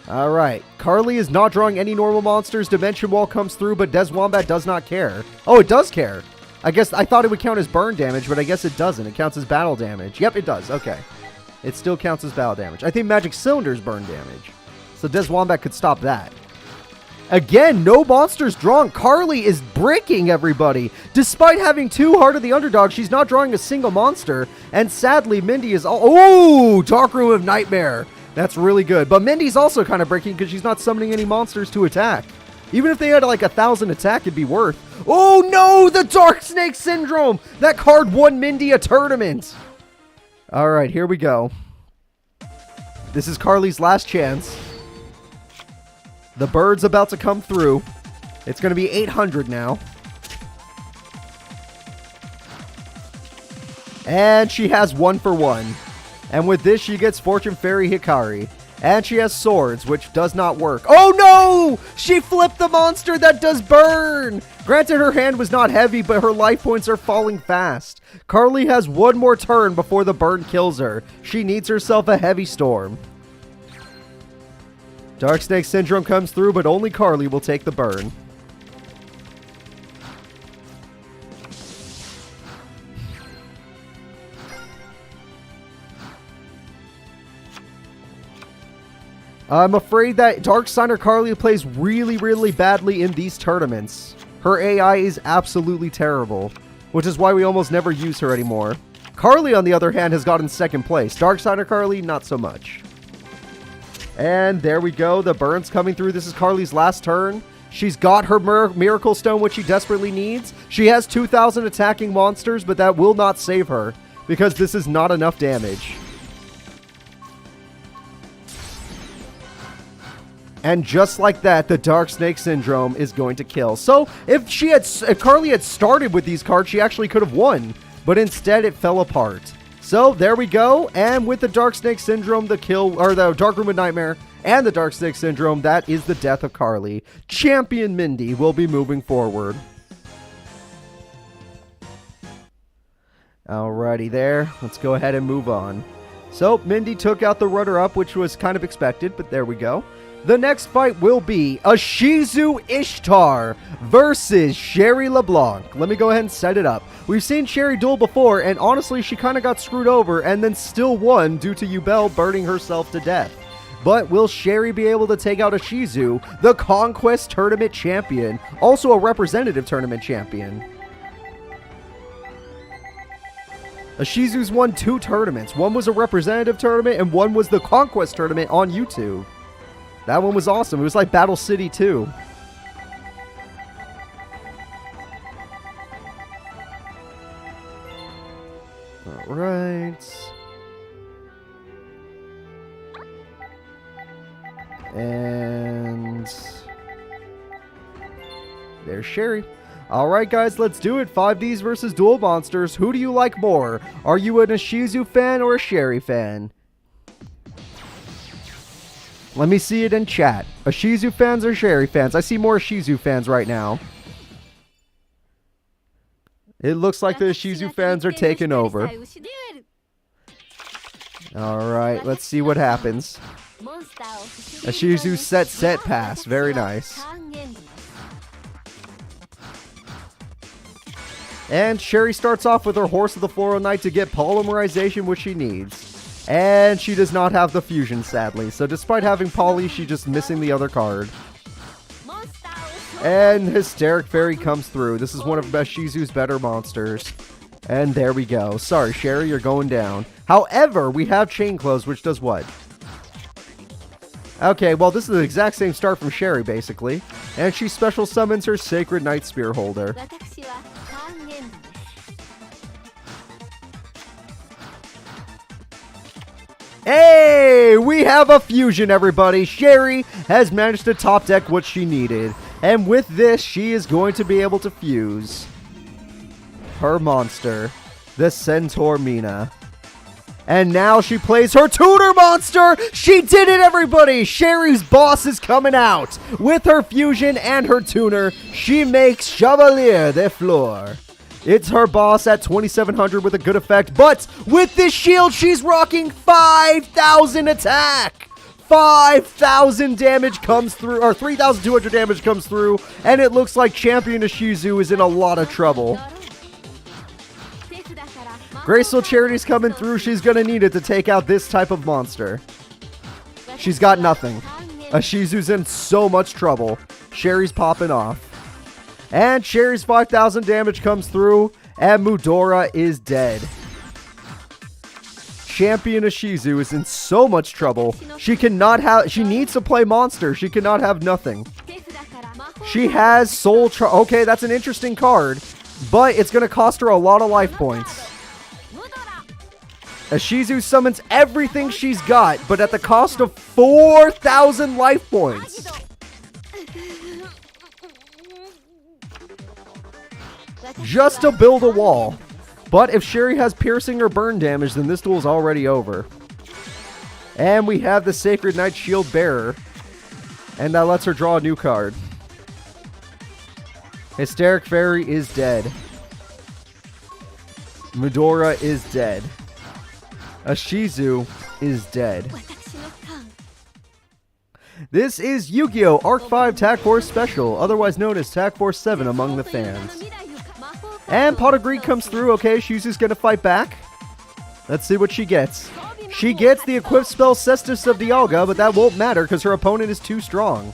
Alright, Carly is not drawing any normal monsters. Dimension Wall comes through, but Des Wombat does not care. Oh, it does care. I guess I thought it would count as burn damage, but I guess it doesn't. It counts as battle damage. Yep, it does. Okay. It still counts as battle damage. I think Magic Cylinder's burn damage. So Des Wombat could stop that. Again, no monsters drawn. Carly is bricking everybody. Despite having 2 Heart of the Underdog, she's not drawing a single monster. And sadly, Mindy is... Oh, Dark Room of Nightmare. That's really good. But Mindy's also kind of breaking because she's not summoning any monsters to attack. Even if they had like 1,000 attack, it'd be worth. Oh no, the Dark Snake Syndrome! That card won Mindy a tournament. Alright, here we go. This is Carly's last chance. The bird's about to come through. It's going to be 800 now. And she has 1 for 1. And with this, she gets Fortune Fairy Hikari. And she has swords, which does not work. Oh no! She flipped the monster that does burn! Granted, her hand was not heavy, but her life points are falling fast. Carly has 1 more turn before the burn kills her. She needs herself a heavy storm. Dark Snake Syndrome comes through, but only Carly will take the burn. I'm afraid that Dark Signer Carly plays really, really badly in these tournaments. Her AI is absolutely terrible, which is why we almost never use her anymore. Carly, on the other hand, has gotten 2nd place. Dark Signer Carly, not so much. And there we go. The burn's coming through. This is Carly's last turn. She's got her Miracle Stone, which she desperately needs. She has 2,000 attacking monsters, but that will not save her because this is not enough damage. And just like that, the Dark Snake Syndrome is going to kill. So if Carly had started with these cards, she actually could have won. But instead, it fell apart. So there we go. And with the Dark Snake Syndrome, the Dark Room of Nightmare, and the Dark Snake Syndrome, that is the death of Carly. Champion Mindy will be moving forward. Alrighty there. Let's go ahead and move on. So Mindy took out the runner-up, which was kind of expected, but there we go. The next fight will be Ishizu Ishtar versus Sherry LeBlanc. Let me go ahead and set it up. We've seen Sherry duel before, and honestly, she kind of got screwed over and then still won due to Yubel burning herself to death. But will Sherry be able to take out Ishizu, the Conquest Tournament champion, also a representative tournament champion? Ishizu's won 2 tournaments. One was a representative tournament, and one was the Conquest Tournament on YouTube. That one was awesome. It was like Battle City 2. Alright. And there's Sherry. Alright guys, let's do it. 5Ds versus Duel Monsters. Who do you like more? Are you an Ishizu fan or a Sherry fan? Let me see it in chat. Ishizu fans or Sherry fans? I see more Ishizu fans right now. It looks like the Ishizu fans are taking over. Alright, let's see what happens. Ishizu set pass. Very nice. And Sherry starts off with her Horse of the Floral Knight to get polymerization, which she needs. And she does not have the fusion, sadly. So despite having poly, she's just missing the other card. And Hysteric Fairy comes through. This is one of Ishizu's better monsters. And there we go. Sorry, Sherry, you're going down. However, we have Chain Close, which does what? Okay, well, this is the exact same start from Sherry, basically. And she special summons her Sacred Knight Spear Holder. Hey, we have a fusion, everybody. Sherry has managed to top deck what she needed. And with this, she is going to be able to fuse her monster, the Centaur Mina. And now she plays her tutor monster. She did it, everybody. Sherry's boss is coming out. With her fusion and her tuner, she makes Chevalier de Fleur. It's her boss at 2700 with a good effect, but with this shield, she's rocking 5,000 attack. 5,000 damage comes through, or 3,200 damage comes through, and it looks like Champion Ishizu is in a lot of trouble. Graceful Charity's coming through. She's going to need it to take out this type of monster. She's got nothing. Ishizu's in so much trouble. Sherry's popping off. And Sherry's 5,000 damage comes through, and Mudora is dead. Champion Ishizu is in so much trouble. She needs to play monster. She cannot have nothing. She has Soul Okay, that's an interesting card, but it's going to cost her a lot of life points. Ishizu summons everything she's got, but at the cost of 4,000 life points. Just to build a wall. But if Sherry has piercing or burn damage, then this duel is already over. And we have the Sacred Knight Shield Bearer. And that lets her draw a new card. Hysteric Fairy is dead. Mudora is dead. Ishizu is dead. This is Yu-Gi-Oh! Arc 5 Tag Force Special, otherwise known as Tag Force 7 among the fans. And Pot of Greed comes through. Okay, Ishizu's gonna fight back. Let's see what she gets. She gets the equipped spell Cestus of Dialga, but that won't matter because her opponent is too strong.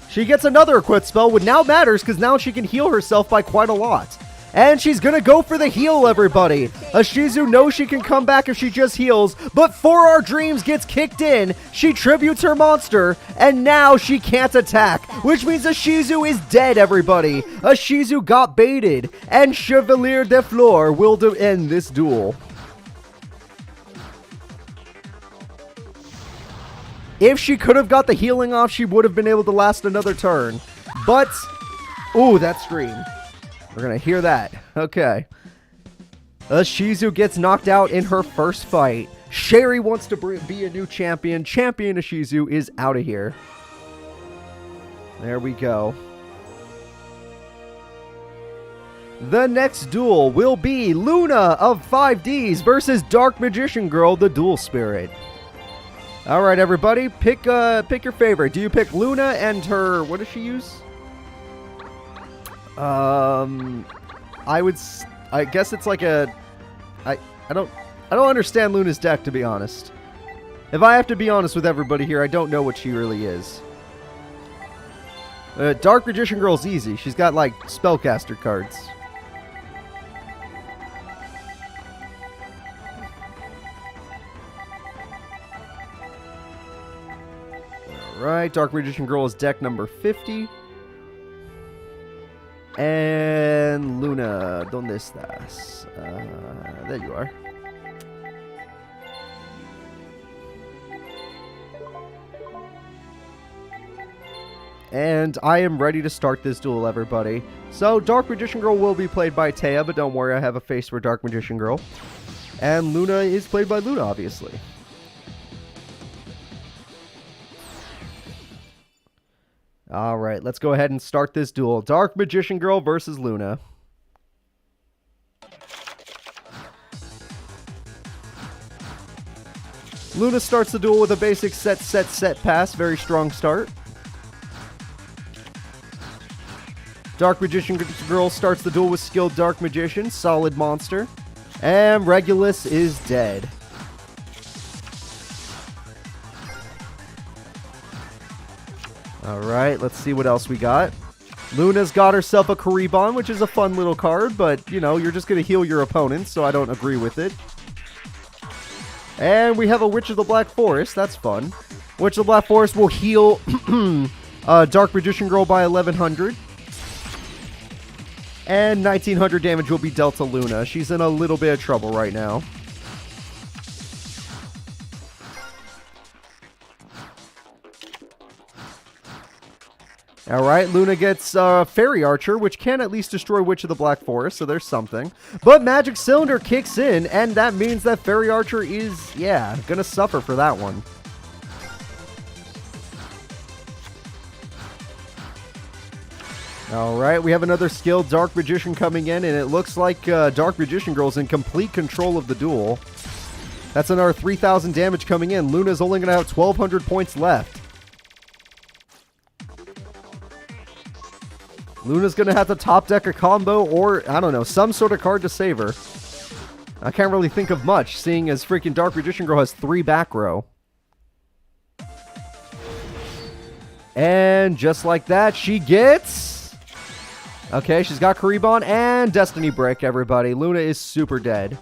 She gets another equipped spell, which now matters because now she can heal herself by quite a lot. And she's gonna go for the heal, everybody. Ishizu knows she can come back if she just heals, but For Our Dreams gets kicked in. She tributes her monster, and now she can't attack, which means Ishizu is dead, everybody. Ishizu got baited, and Chevalier de Fleur will end this duel. If she could have got the healing off, she would have been able to last another turn. But, ooh, that scream. We're going to hear that. Okay. Ishizu gets knocked out in her first fight. Sherry wants to be a new champion. Champion Ishizu is out of here. There we go. The next duel will be Luna of 5Ds versus Dark Magician Girl, the Dual Spirit. All right, everybody, pick your favorite. Do you pick Luna and her? What does she use? I guess it's like a. I don't understand Luna's deck, to be honest. If I have to be honest with everybody here, I don't know what she really is. Dark Magician Girl's easy. She's got like spellcaster cards. Alright, Dark Magician Girl is deck number 50. And Luna, ¿dónde estás? There you are. And I am ready to start this duel, everybody. So, Dark Magician Girl will be played by Taya, but don't worry, I have a face for Dark Magician Girl. And Luna is played by Luna, obviously. Alright, let's go ahead and start this duel. Dark Magician Girl versus Luna. Luna starts the duel with a basic set pass. Very strong start. Dark Magician Girl starts the duel with skilled Dark Magician. Solid monster. And Regulus is dead. Alright, let's see what else we got. Luna's got herself a Karibon, which is a fun little card, but, you know, you're just going to heal your opponents, so I don't agree with it. And we have a Witch of the Black Forest. That's fun. Witch of the Black Forest will heal Dark Magician Girl by 1100. And 1900 damage will be dealt to Luna. She's in a little bit of trouble right now. Alright, Luna gets Fairy Archer, which can at least destroy Witch of the Black Forest, so there's something. But Magic Cylinder kicks in, and that means that Fairy Archer is, yeah, gonna suffer for that one. Alright, we have another skilled Dark Magician coming in, and it looks like Dark Magician Girl's in complete control of the duel. That's another 3,000 damage coming in. Luna's only gonna have 1,200 points left. Luna's going to have to top deck a combo or, I don't know, some sort of card to save her. I can't really think of much, seeing as freaking Dark Magician Girl has 3 back row. And just like that, she gets... Okay, she's got Karibon and Destiny Break, everybody. Luna is super dead.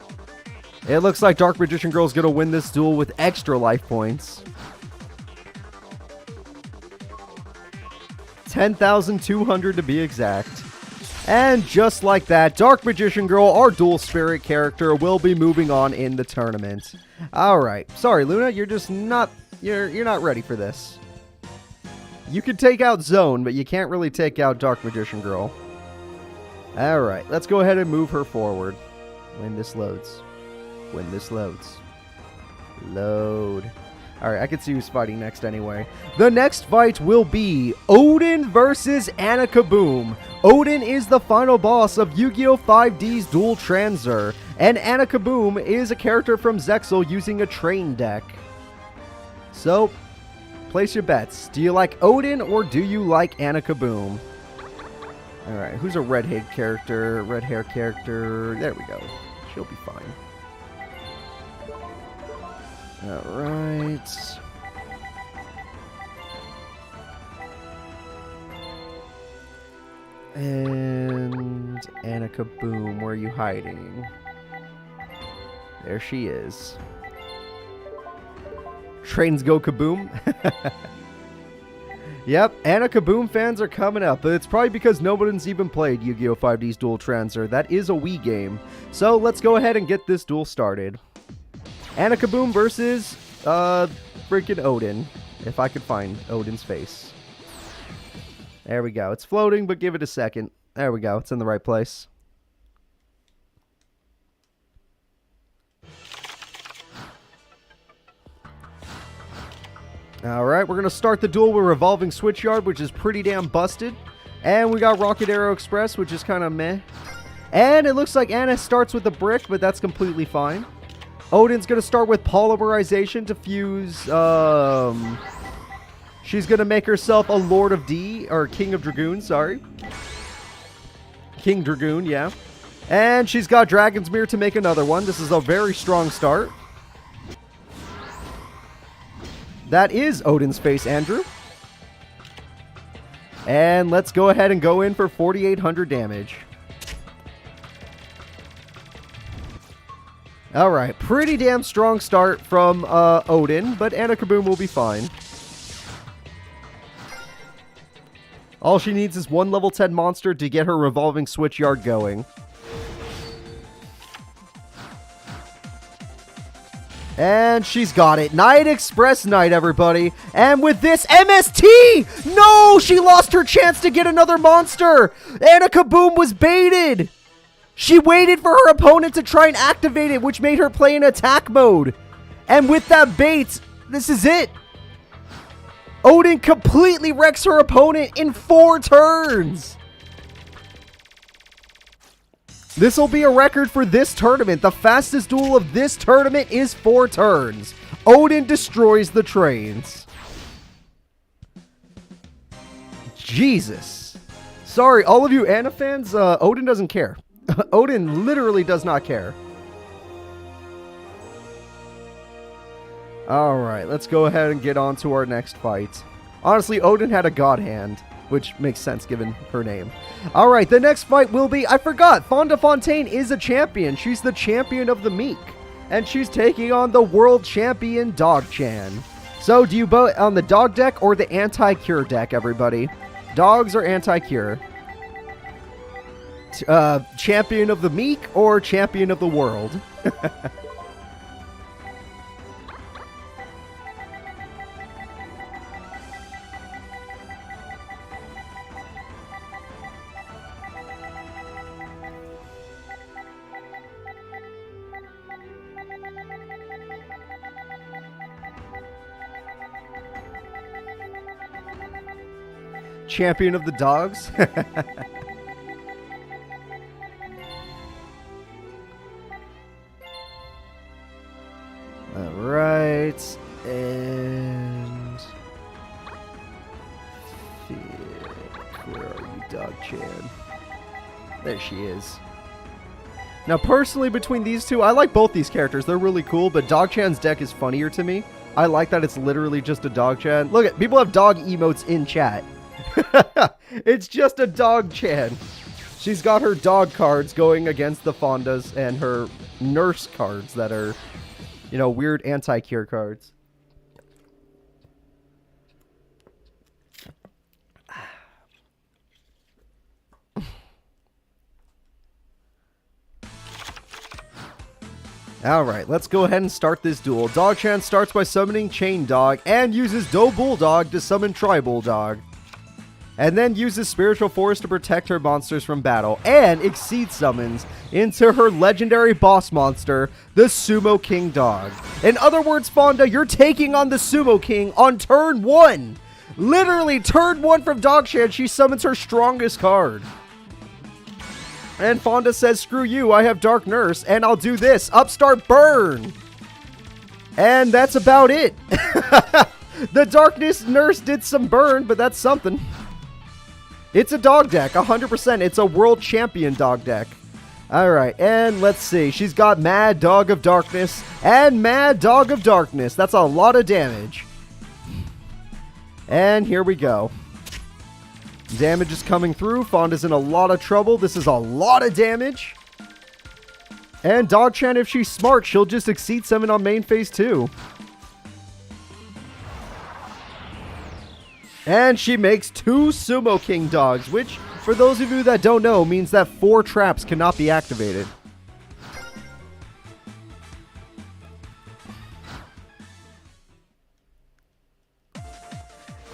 It looks like Dark Magician Girl is going to win this duel with extra life points. 10,200 to be exact. And just like that, Dark Magician Girl, our dual spirit character, will be moving on in the tournament. Alright. Sorry, Luna, you're just not... You're not ready for this. You can take out Zone, but you can't really take out Dark Magician Girl. Alright, let's go ahead and move her forward. When this loads. When this loads. Load. Alright, I can see who's fighting next anyway. The next fight will be Odin versus Anna Kaboom. Odin is the final boss of Yu-Gi-Oh! 5D's Dual Transer, and Anna Kaboom is a character from Zexal using a train deck. So, place your bets. Do you like Odin or do you like Anna Kaboom? Alright, who's a red hair character? Red hair character. There we go. She'll be fine. Alright. And Anna Kaboom, where are you hiding? There she is. Trains go kaboom. Yep, Anna Kaboom fans are coming up, but it's probably because nobody's even played Yu-Gi-Oh! 5D's Dual Transer. That is a Wii game. So let's go ahead and get this duel started. Anna Kaboom versus freaking Odin. If I could find Odin's face. There we go. It's floating, but give it a second. There we go. It's in the right place. Alright, we're going to start the duel with Revolving Switchyard, which is pretty damn busted. And we got Rocket Arrow Express, which is kind of meh. And it looks like Anna starts with a brick, but that's completely fine. Odin's going to start with Polymerization to fuse, she's going to make herself a Lord of D, or King of Dragoon, sorry. King Dragoon, yeah. And she's got Dragon's Mirror to make another one. This is a very strong start. That is Odin's face, Andrew. And let's go ahead and go in for 4,800 damage. Alright, pretty damn strong start from Odin, but Anna Kaboom will be fine. All she needs is one level 10 monster to get her Revolving Switchyard going. And she's got it. Night Express Night, everybody. And with this, MST! No! She lost her chance to get another monster! Anna Kaboom was baited! She waited for her opponent to try and activate it, which made her play in attack mode. And with that bait, this is it. Odin completely wrecks her opponent in 4 turns. This will be a record for this tournament. The fastest duel of this tournament is 4 turns. Odin destroys the trains. Jesus. Sorry, all of you Anna fans, Odin doesn't care. Odin literally does not care. Alright, let's go ahead and get on to our next fight. Honestly, Odin had a god hand, which makes sense given her name. Alright, the next fight will be, I forgot, Fonda Fontaine is a champion. She's the champion of the meek. And she's taking on the world champion Dog-chan. So, do you vote on the dog deck or the anti-cure deck, everybody? Dogs or anti-cure? Champion of the meek or champion of the world? Champion of the dogs? Alright, and... Where are you, Dog-chan? There she is. Now, personally, between these two, I like both these characters. They're really cool, but Dog-chan's deck is funnier to me. I like that it's literally just a Dog-chan. Look at, people have dog emotes in chat. It's just a Dog-chan. She's got her dog cards going against the Fondas and her nurse cards that are, you know, weird anti-cure cards. Alright, let's go ahead and start this duel. Dog-chan starts by summoning Chain Dog and uses Do Bulldog to summon Tri-Bulldog. And then uses Spiritual Force to protect her monsters from battle. And Exceed summons into her legendary boss monster, the Sumo King Dog. In other words, Fonda, you're taking on the Sumo King on turn 1. Literally, turn 1 from Dog-chan, she summons her strongest card. And Fonda says, screw you, I have Dark Nurse, and I'll do this, Upstart Burn. And that's about it. The Darkness Nurse did some burn, but that's something. It's a dog deck, 100%. It's a world champion dog deck. Alright, and let's see. She's got Mad Dog of Darkness and Mad Dog of Darkness. That's a lot of damage. And here we go. Damage is coming through. Fonda's in a lot of trouble. This is a lot of damage. And Dog-chan, if she's smart, she'll just Exceed summon on main phase 2. And she makes 2 Sumo King Dogs, which, for those of you that don't know, means that 4 traps cannot be activated.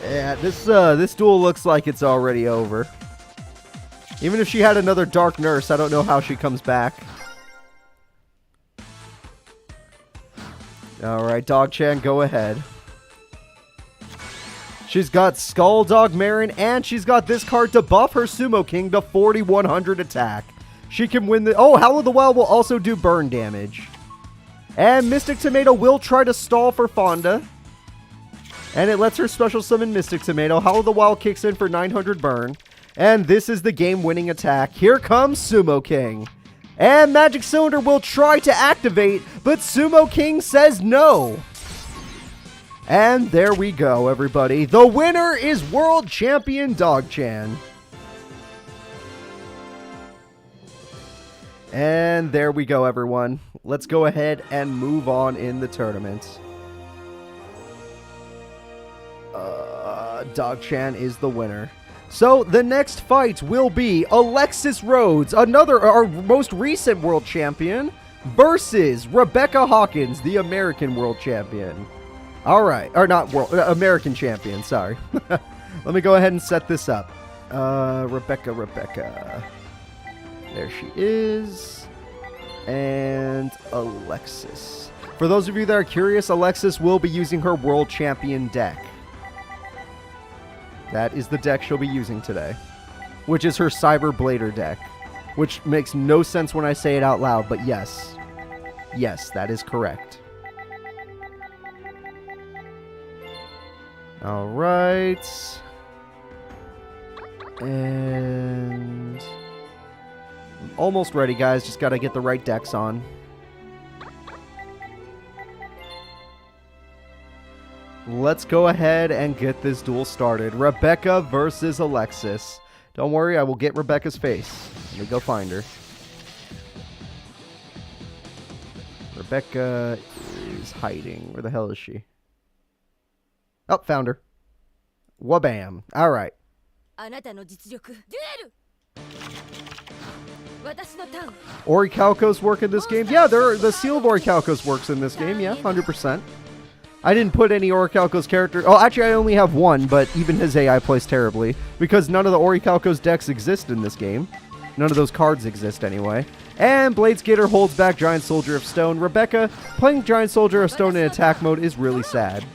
Yeah, this duel looks like it's already over. Even if she had another Dark Nurse, I don't know how she comes back. Alright, Dog-chan, go ahead. She's got Skull Dog Marin, and she's got this card to buff her Sumo King to 4100 attack. She can win the... Oh, Howl of the Well will also do burn damage. And Mystic Tomato will try to stall for Fonda. And it lets her special summon Mystic Tomato. Howl of the Wild kicks in for 900 burn. And this is the game-winning attack. Here comes Sumo King. And Magic Cylinder will try to activate, but Sumo King says no. And there we go, everybody. The winner is World Champion Dog-chan. And there we go, everyone. Let's go ahead and move on in the tournament. Dog-chan is the winner. So the next fight will be Alexis Rhodes, our most recent world champion, versus Rebecca Hawkins, the American world champion. All right, or not world, American champion, sorry. Let me go ahead and set this up. Rebecca. There she is. And Alexis. For those of you that are curious, Alexis will be using her world champion deck. That is the deck she'll be using today, which is her Cyber Blader deck, which makes no sense when I say it out loud, but yes. Yes, that is correct. All right. And I'm almost ready, guys. Just got to get the right decks on. Let's go ahead and get this duel started. Rebecca versus Alexis. Don't worry, I will get Rebecca's face. Let me go find her. Rebecca is hiding. Where the hell is she? Oh, found her. Wabam. All right. Orichalcos work in this game? Yeah, the Seal of Orichalcos works in this game. Yeah, 100%. I didn't put any Orichalcos character. Oh, actually, I only have one, but even his AI plays terribly because none of the Orichalcos decks exist in this game. None of those cards exist anyway. And Bladeskater holds back Giant Soldier of Stone. Rebecca playing Giant Soldier of Stone in attack mode is really sad.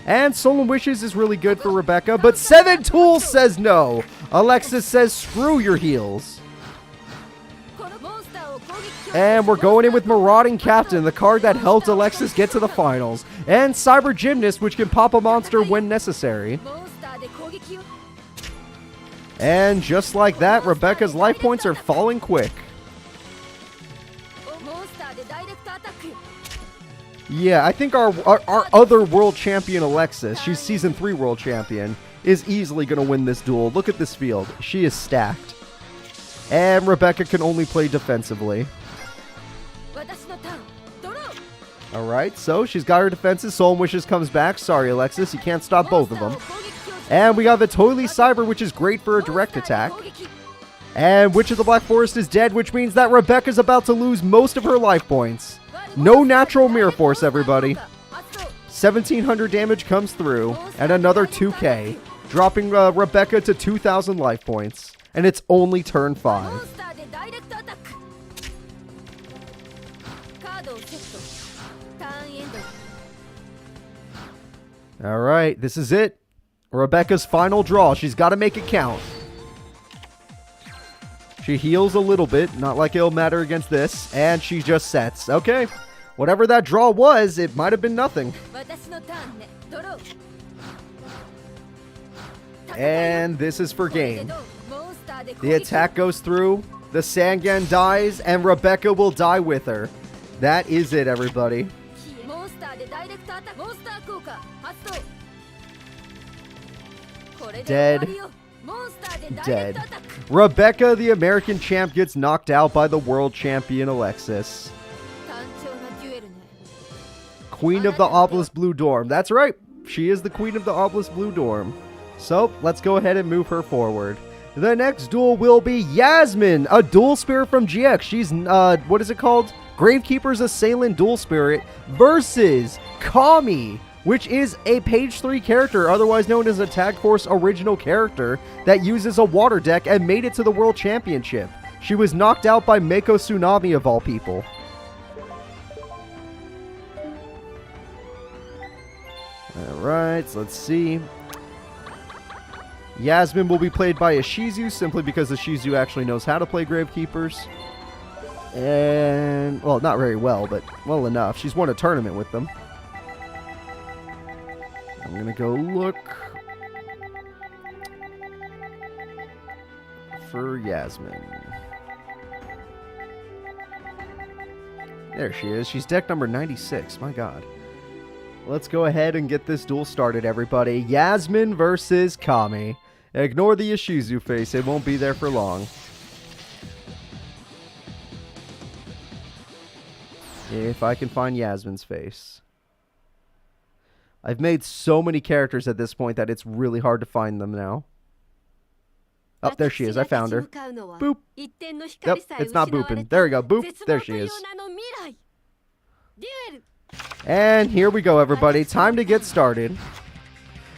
And Solemn Wishes is really good for Rebecca, but Seven Tools says no. Alexis says screw your heals. And we're going in with Marauding Captain, the card that helped Alexis get to the finals. And Cyber Gymnast, which can pop a monster when necessary. And just like that, Rebecca's life points are falling quick. Yeah, I think our other world champion, Alexis, she's Season 3 world champion, is easily going to win this duel. Look at this field. She is stacked. And Rebecca can only play defensively. Alright, so she's got her defenses. Solemn Wishes comes back. Sorry, Alexis, you can't stop both of them. And we got the Toilet Cyber, which is great for a direct attack. And Witch of the Black Forest is dead, which means that Rebecca's about to lose most of her life points. No natural Mirror Force, everybody. 1,700 damage comes through, and another 2k, dropping Rebecca to 2,000 life points. And it's only turn 5. Alright, this is it. Rebecca's final draw. She's got to make it count. She heals a little bit, not like it'll matter against this, and she just sets. Okay, whatever that draw was, it might have been nothing. And this is for game. The attack goes through, the Sangan dies, and Rebecca will die with her. That is it, everybody. Dead. Dead. Rebecca, the American champ, gets knocked out by the world champion Alexis. Queen of the Obelisk Blue Dorm. That's right. She is the Queen of the Obelisk Blue Dorm. So, let's go ahead and move her forward. The next duel will be Yasmin, a dual spirit from GX. She's, what is it called? Gravekeeper's Assailant Dual Spirit versus Kami, which is a page 3 character, otherwise known as a Tag Force original character, that uses a water deck and made it to the World Championship. She was knocked out by Mako Tsunami of all people. Alright, so let's see. Yasmin will be played by Ishizu, simply because Ishizu actually knows how to play Gravekeepers. And, well, not very well, but well enough. She's won a tournament with them. I'm gonna go look for Yasmin. There she is. She's deck number 96. My god. Let's go ahead and get this duel started, everybody. Yasmin versus Kami. Ignore the Ishizu face. It won't be there for long. If I can find Yasmin's face. I've made so many characters at this point that it's really hard to find them now. Oh, there she is. I found her. Boop. Yep, it's not booping. There we go. Boop. There she is. And here we go, everybody. Time to get started.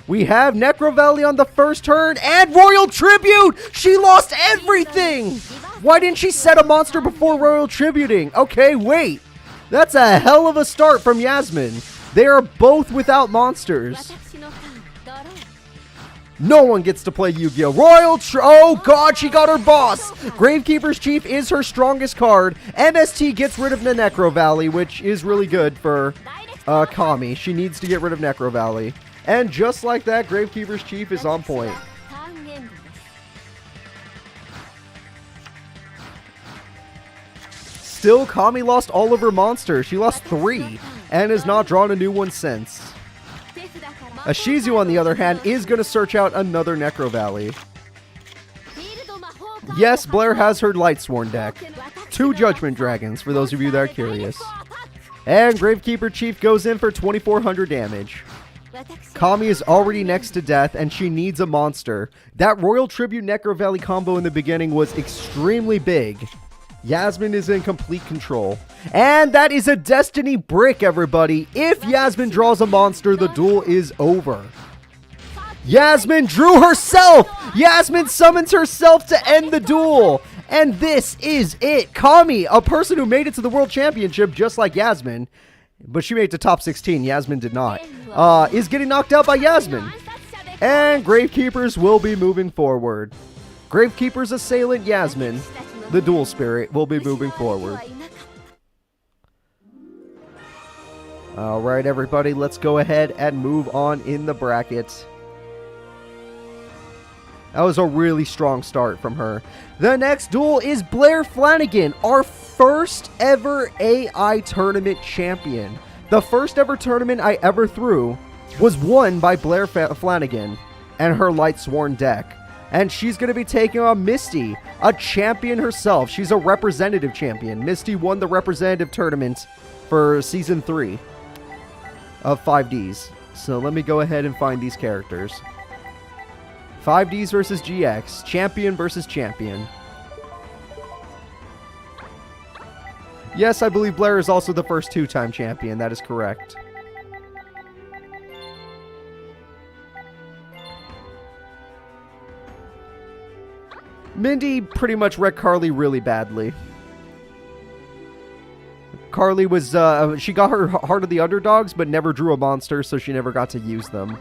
We have Necrovalley on the first turn and Royal Tribute! She lost everything! Why didn't she set a monster before Royal Tributing? Okay, wait. That's a hell of a start from Yasmin. They are both without monsters. No one gets to play Yu-Gi-Oh! Oh god, she got her boss! Gravekeeper's Chief is her strongest card. MST gets rid of the Necro Valley, which is really good for Kami. She needs to get rid of Necro Valley. And just like that, Gravekeeper's Chief is on point. Still, Kami lost all of her monsters. She lost 3 and has not drawn a new one since. Ishizu, on the other hand, is going to search out another Necro Valley. Yes, Blair has her Lightsworn deck. 2 Judgment Dragons, for those of you that are curious. And Gravekeeper Chief goes in for 2,400 damage. Kami is already next to death, and she needs a monster. That Royal Tribute Necro Valley combo in the beginning was extremely big. Yasmin is in complete control. And that is a Destiny Brick, everybody. If Yasmin draws a monster, the duel is over. Yasmin drew herself! Yasmin summons herself to end the duel! And this is it. Kami, a person who made it to the World Championship just like Yasmin, but she made it to top 16, Yasmin did not, is getting knocked out by Yasmin. And Gravekeepers will be moving forward. Gravekeeper's assailant, Yasmin, the Duel Spirit, will be moving forward. Alright, everybody, let's go ahead and move on in the bracket. That was a really strong start from her. The next duel is Blair Flanagan, our first ever AI tournament champion. The first ever tournament I ever threw was won by Blair Flanagan and her Lightsworn deck. And she's going to be taking on Misty, a champion herself. She's a representative champion. Misty won the representative tournament for Season 3 of 5Ds. So let me go ahead and find these characters. 5Ds versus GX. Champion versus champion. Yes, I believe Blair is also the first 2-time champion. That is correct. Mindy pretty much wrecked Carly really badly. Carly was, she got her Heart of the Underdogs, but never drew a monster, so she never got to use them.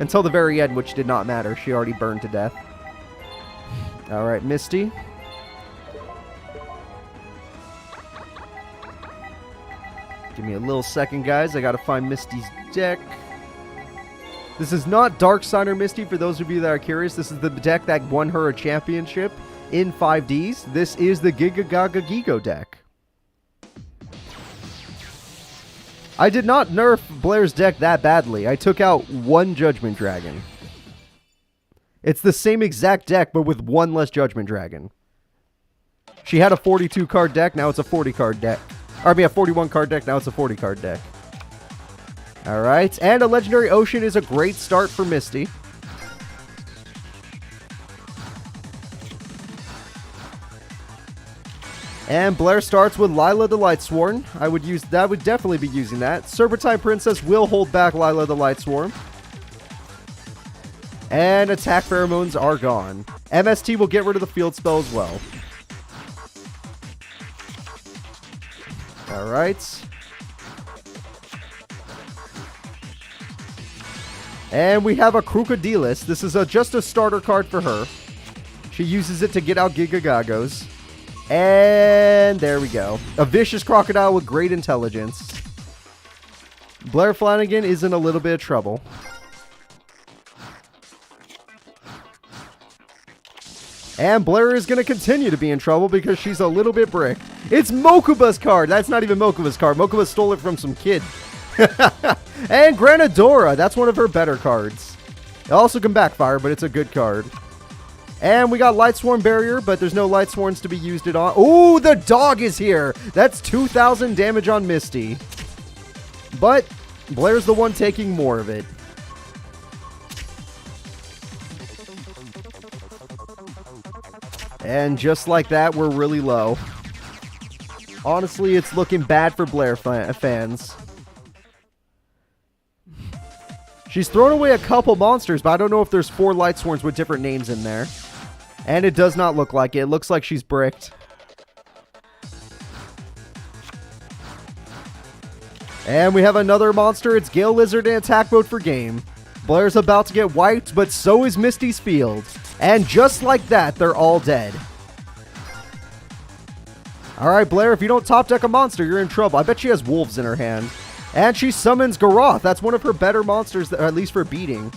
Until the very end, which did not matter. She already burned to death. Alright, Misty. Give me a little second, guys. I gotta find Misty's deck. This is not Darksider Misty, for those of you that are curious. This is the deck that won her a championship in 5Ds. This is the Giga Gaga Gigo deck. I did not nerf Blair's deck that badly. I took out 1 Judgment Dragon. It's the same exact deck, but with 1 less Judgment Dragon. She had a 42 card deck, now it's a 40 card deck. Or, I mean, a 41 card deck, now it's a 40 card deck. Alright, and a Legendary Ocean is a great start for Misty. And Blair starts with Lila the Lightsworn. I would definitely be using that. Serpentine Princess will hold back Lila the Lightsworn. And attack pheromones are gone. MST will get rid of the field spell as well. Alright. And we have a Crocodilus. This is just a starter card for her. She uses it to get out Giga Gagos. And there we go. A vicious crocodile with great intelligence. Blair Flanagan is in a little bit of trouble. And Blair is going to continue to be in trouble because she's a little bit bricked. It's Mokuba's card. That's not even Mokuba's card. Mokuba stole it from some kid. And Granadora. That's one of her better cards. It also can backfire, but it's a good card. And we got Lightsworn Barrier, but there's no Lightsworns to be used it on. Ooh, the dog is here. That's 2,000 damage on Misty. But Blair's the one taking more of it. And just like that, we're really low. Honestly, it's looking bad for Blair fans. She's thrown away a couple monsters, but I don't know if there's 4 Lightsworns with different names in there. And it does not look like it. It looks like she's bricked. And we have another monster. It's Gale Lizard in attack mode for game. Blair's about to get wiped, but so is Misty's field. And just like that, they're all dead. Alright, Blair, if you don't top deck a monster, you're in trouble. I bet she has wolves in her hand. And she summons Garoth. That's one of her better monsters, at least for beating.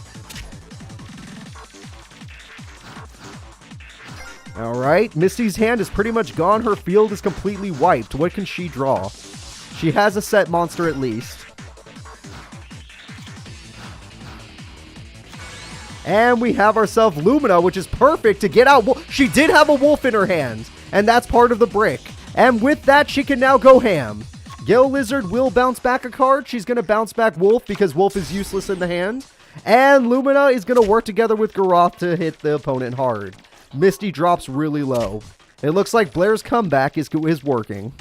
Alright, Misty's hand is pretty much gone. Her field is completely wiped. What can she draw? She has a set monster at least. And we have ourselves Lumina, which is perfect to get out. She did have a wolf in her hand, and that's part of the brick. And with that, she can now go ham. Gale Lizard will bounce back a card. She's going to bounce back Wolf because Wolf is useless in the hand. And Lumina is going to work together with Garoth to hit the opponent hard. Misty drops really low. It looks like Blair's comeback is working.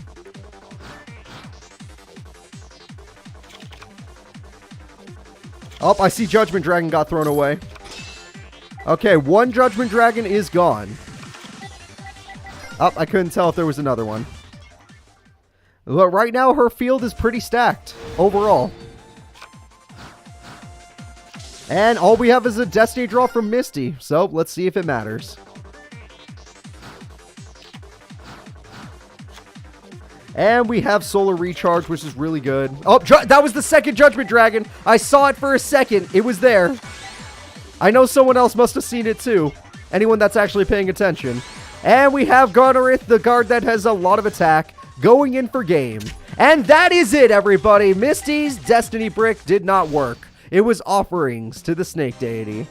Oh, I see Judgment Dragon got thrown away. Okay, one Judgment Dragon is gone. Oh, I couldn't tell if there was another one. But right now, her field is pretty stacked overall. And all we have is a Destiny draw from Misty. So, let's see if it matters. And we have Solar Recharge, which is really good. Oh, that was the second Judgment Dragon. I saw it for a second. It was there. I know someone else must have seen it too. Anyone that's actually paying attention. And we have Garnerith, the guard that has a lot of attack, going in for game. And that is it, everybody. Misty's Destiny Brick did not work. It was offerings to the Snake Deity.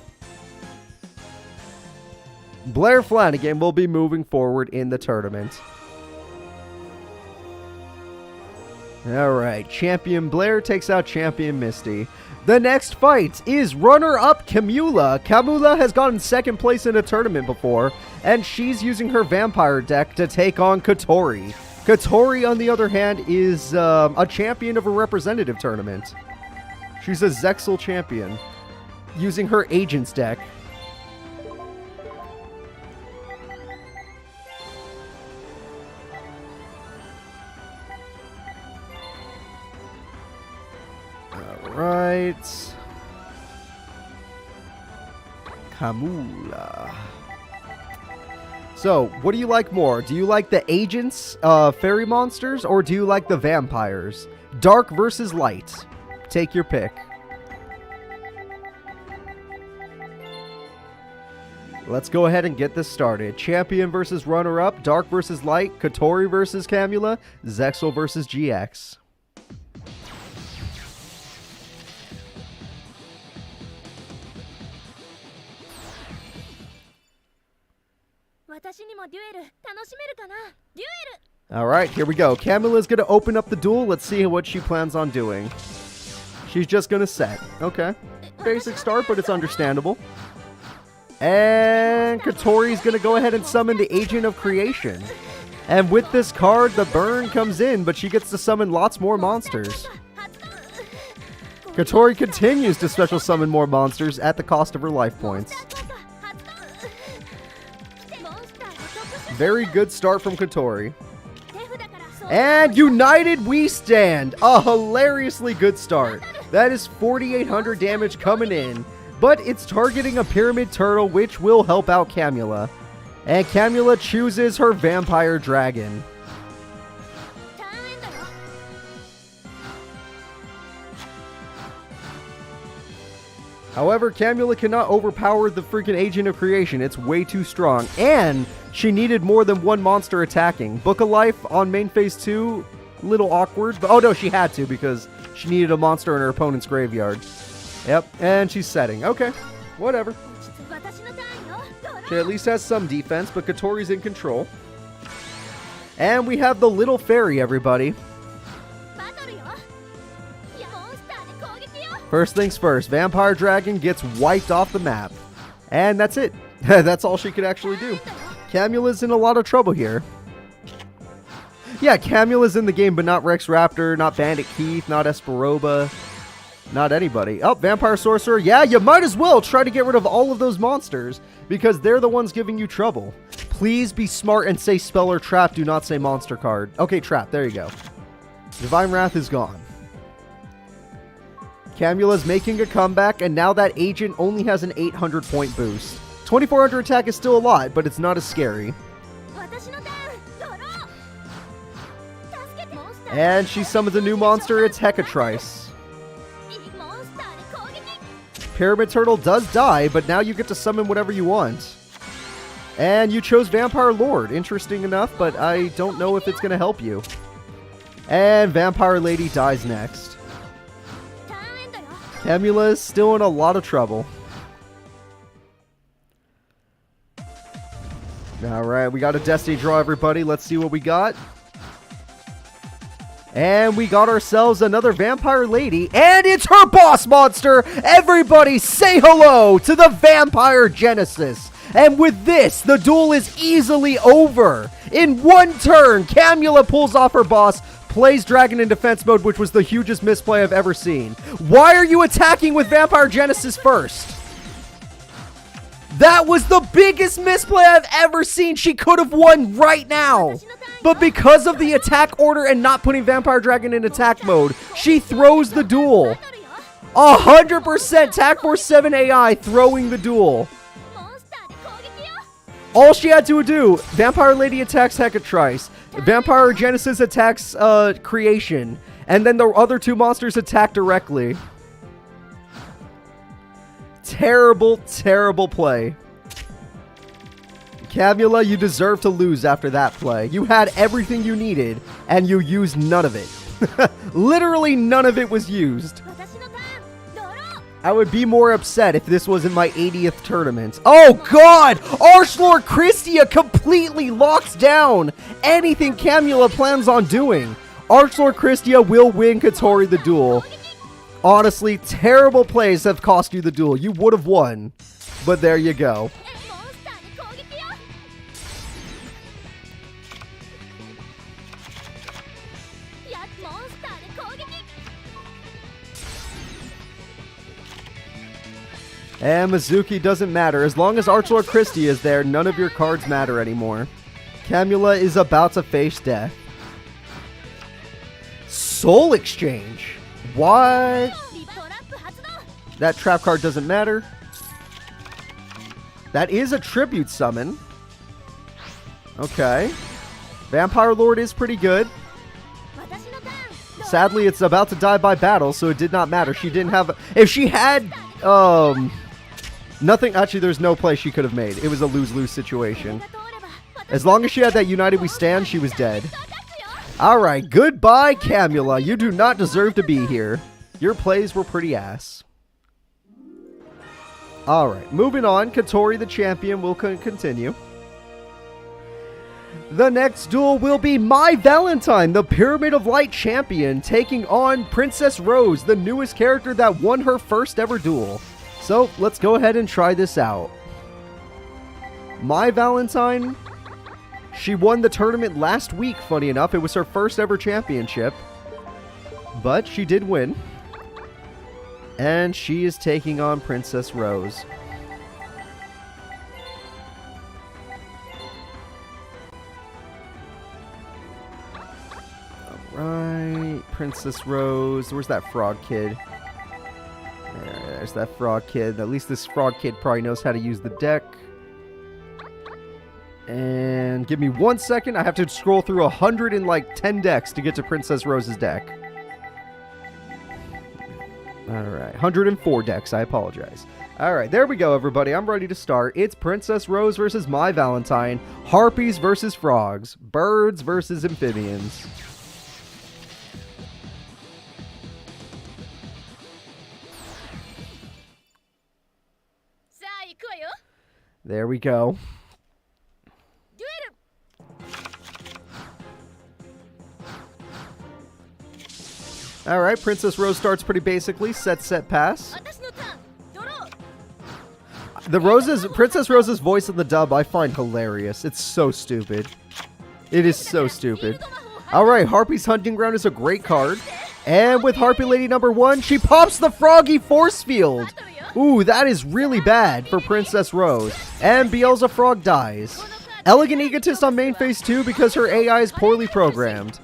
Blair Flanagan will be moving forward in the tournament. Alright, Champion Blair takes out Champion Misty. The next fight is runner-up Camula. Camula has gotten second place in a tournament before, and she's using her vampire deck to take on Kotori. Kotori, on the other hand, is a champion of a representative tournament. She's a Zexal champion, using her agent's deck. Alright. Camula. So, what do you like more? Do you like the agents, fairy monsters, or do you like the vampires? Dark versus light. Take your pick. Let's go ahead and get this started. Champion versus runner-up, Dark versus light, Kotori versus Camula, Zexal versus GX. Alright, here we go. Camula's going to open up the duel. Let's see what she plans on doing. She's just going to set. Okay. Basic start, but it's understandable. And Kotori's going to go ahead and summon the Agent of Creation. And with this card, the burn comes in, but she gets to summon lots more monsters. Kotori continues to special summon more monsters at the cost of her life points. Very good start from Kotori. And United We Stand. A hilariously good start. That is 4,800 damage coming in. But it's targeting a Pyramid Turtle, which will help out Camula. And Camula chooses her Vampire Dragon. However, Camula cannot overpower the freaking Agent of Creation. It's way too strong. And she needed more than one monster attacking. Book of Life on main phase 2, little awkward. But, oh no, she had to because she needed a monster in her opponent's graveyard. Yep, and she's setting. Okay, whatever. She at least has some defense, but Kotori's in control. And we have the little fairy, everybody. First things first, Vampire Dragon gets wiped off the map. And that's it. That's all she could actually do. Camula's in a lot of trouble here. Yeah, Camula's in the game, but not Rex Raptor, not Bandit Keith, not Esperoba, not anybody. Oh, Vampire Sorcerer. Yeah, you might as well try to get rid of all of those monsters because they're the ones giving you trouble. Please be smart and say spell or trap. Do not say monster card. Okay, trap. There you go. Divine Wrath is gone. Camula's making a comeback, and now that agent only has an 800 point boost. 2400 attack is still a lot, but it's not as scary. And she summons a new monster, it's Hecatrice. Pyramid Turtle does die, but now you get to summon whatever you want. And you chose Vampire Lord, interesting enough, but I don't know if it's going to help you. And Vampire Lady dies next. Camula is still in a lot of trouble. Alright, we got a Destiny draw, everybody. Let's see what we got. And we got ourselves another Vampire Lady, and it's her boss monster! Everybody say hello to the Vampire Genesis! And with this, the duel is easily over! In one turn, Camula pulls off her boss, plays Dragon in defense mode, which was the hugest misplay I've ever seen. Why are you attacking with Vampire Genesis first? That was the biggest misplay I've ever seen! She could have won right now! But because of the attack order and not putting Vampire Dragon in attack mode, she throws the duel. 100% TAC Force 7 AI throwing the duel. All she had to do, Vampire Lady attacks Hecatrice, Vampire Genesis attacks Creation, and then the other two monsters attack directly. Terrible, terrible play. Camula, you deserve to lose after that play. You had everything you needed, and you used none of it. Literally none of it was used. I would be more upset if this wasn't my 80th tournament. Oh god! Archlord Christia completely locks down anything Camula plans on doing. Archlord Christia will win Kotori the duel. Honestly, terrible plays have cost you the duel. You would have won, but there you go. And Mizuki doesn't matter. As long as Archlord Christie is there, none of your cards matter anymore. Camula is about to face death. Soul Exchange. What? That trap card doesn't matter. That is a tribute summon. Okay. Vampire Lord is pretty good. Sadly, it's about to die by battle, so it did not matter. She didn't have... If she had... Nothing... Actually, there's no play she could have made. It was a lose-lose situation. As long as she had that United We Stand, she was dead. Alright, goodbye, Camula. You do not deserve to be here. Your plays were pretty ass. Alright, moving on. Kotori, the champion, will continue. The next duel will be My Valentine, the Pyramid of Light champion, taking on Princess Rose, the newest character that won her first ever duel. So, let's go ahead and try this out. My Valentine, she won the tournament last week, funny enough. It was her first ever championship. But she did win. And she is taking on Princess Rose. Alright, Princess Rose. Where's that frog kid? There's that frog kid. At least this frog kid probably knows how to use the deck. And give me 1 second. I have to scroll through 110 decks to get to Princess Rose's deck. Alright, 104 decks. I apologize. Alright, there we go, everybody. I'm ready to start. It's Princess Rose versus My Valentine. Harpies versus frogs. Birds versus amphibians. There we go. Alright, Princess Rose starts pretty basically. Set, pass. Princess Rose's voice in the dub I find hilarious. It's so stupid. It is so stupid. Alright, Harpy's Hunting Ground is a great card. And with Harpy Lady number 1, she pops the Froggy Force Field. Ooh, that is really bad for Princess Rose. And Beelza Frog dies. Elegant Egotist on main phase 2 because her AI is poorly programmed.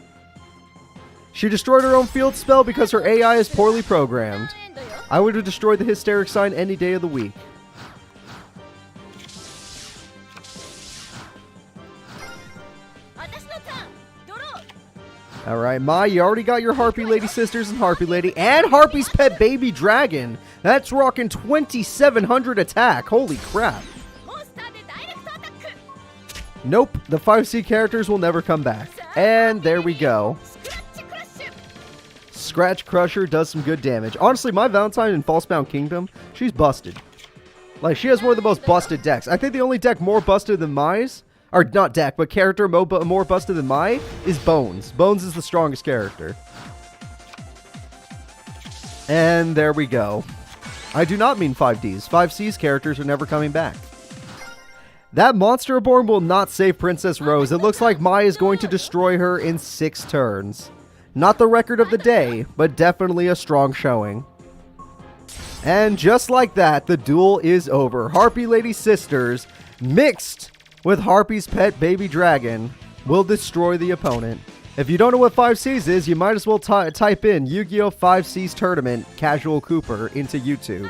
She destroyed her own field spell because her AI is poorly programmed. I would have destroyed the hysteric sign any day of the week. Alright, Ma, you already got your Harpy Lady sisters and Harpy Lady, and Harpy's pet baby dragon. That's rocking 2700 attack. Holy crap. Nope, the 5C characters will never come back. And there we go. Scratch Crusher does some good damage. Honestly, my Valentine in Falsebound Kingdom, she's busted. Like, she has one of the most busted decks. I think the only deck more busted than Mai's, or not deck, but character more busted than Mai is Bones. Bones is the strongest character. And there we go. I do not mean 5Ds. 5C's characters are never coming back. That Monster Reborn will not save Princess Rose. It looks like Mai is going to destroy her in 6 turns. Not the record of the day, but definitely a strong showing. And just like that, the duel is over. Harpy Lady Sisters, mixed with Harpy's pet baby dragon, will destroy the opponent. If you don't know what 5Cs is, you might as well type in Yu-Gi-Oh! 5Cs Tournament Casual Cooper into YouTube.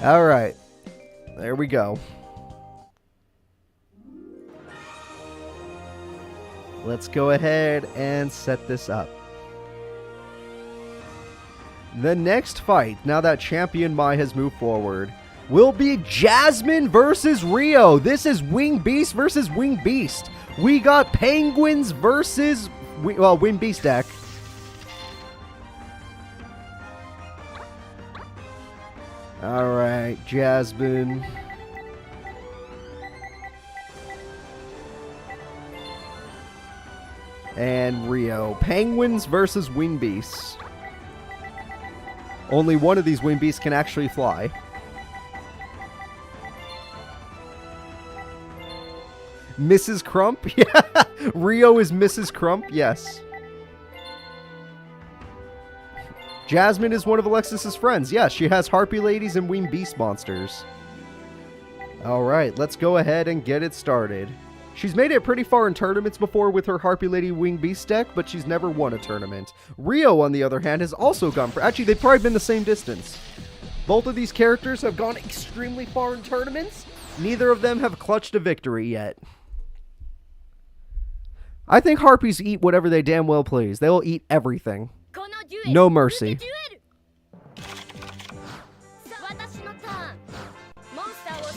Alright, there we go. Let's go ahead and set this up. The next fight, now that Champion Mai has moved forward, will be Jasmine versus Rio. This is Wing Beast versus Wing Beast. We got Penguins versus, well, Wing Beast deck. Alright, Jasmine. And Rio. Penguins versus Wing Beasts. Only one of these Wing Beasts can actually fly. Mrs. Crump? Yeah. Rio is Mrs. Crump? Yes. Jasmine is one of Alexis's friends. Yes, she has Harpy Ladies and Wing Beast monsters. Alright, let's go ahead and get it started. She's made it pretty far in tournaments before with her Harpy Lady Wing Beast deck, but she's never won a tournament. Rio, on the other hand, has also gone for... Actually, they've probably been the same distance. Both of these characters have gone extremely far in tournaments. Neither of them have clutched a victory yet. I think Harpies eat whatever they damn well please. They'll eat everything. No mercy.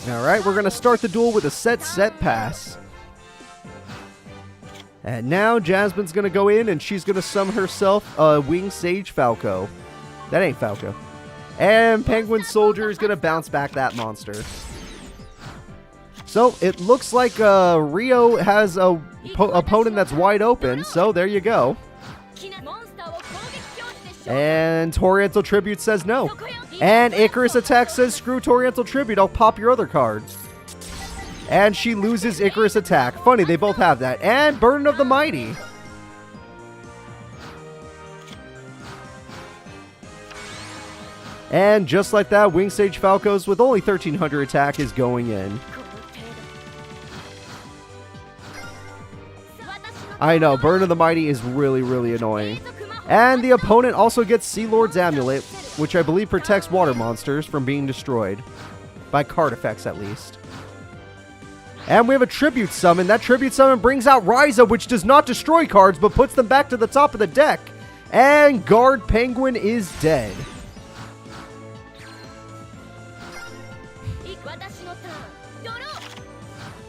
Alright, we're going to start the duel with a set pass. And now Jasmine's going to go in and she's going to summon herself a Wing Sage Falco. That ain't Falco. And Penguin Soldier is going to bounce back that monster. So it looks like Rio has a opponent that's wide open. So there you go. And Oriental Tribute says no. And Icarus Attack says screw Oriental Tribute. I'll pop your other cards. And she loses Icarus Attack. Funny, they both have that. And Burden of the Mighty. And just like that, Wing Sage Falcos with only 1300 attack is going in. I know, Burden of the Mighty is really, really annoying. And the opponent also gets Sea Lord's Amulet, which I believe protects water monsters from being destroyed. By card effects, at least. And we have a Tribute Summon. That Tribute Summon brings out Ryza, which does not destroy cards, but puts them back to the top of the deck. And Guard Penguin is dead.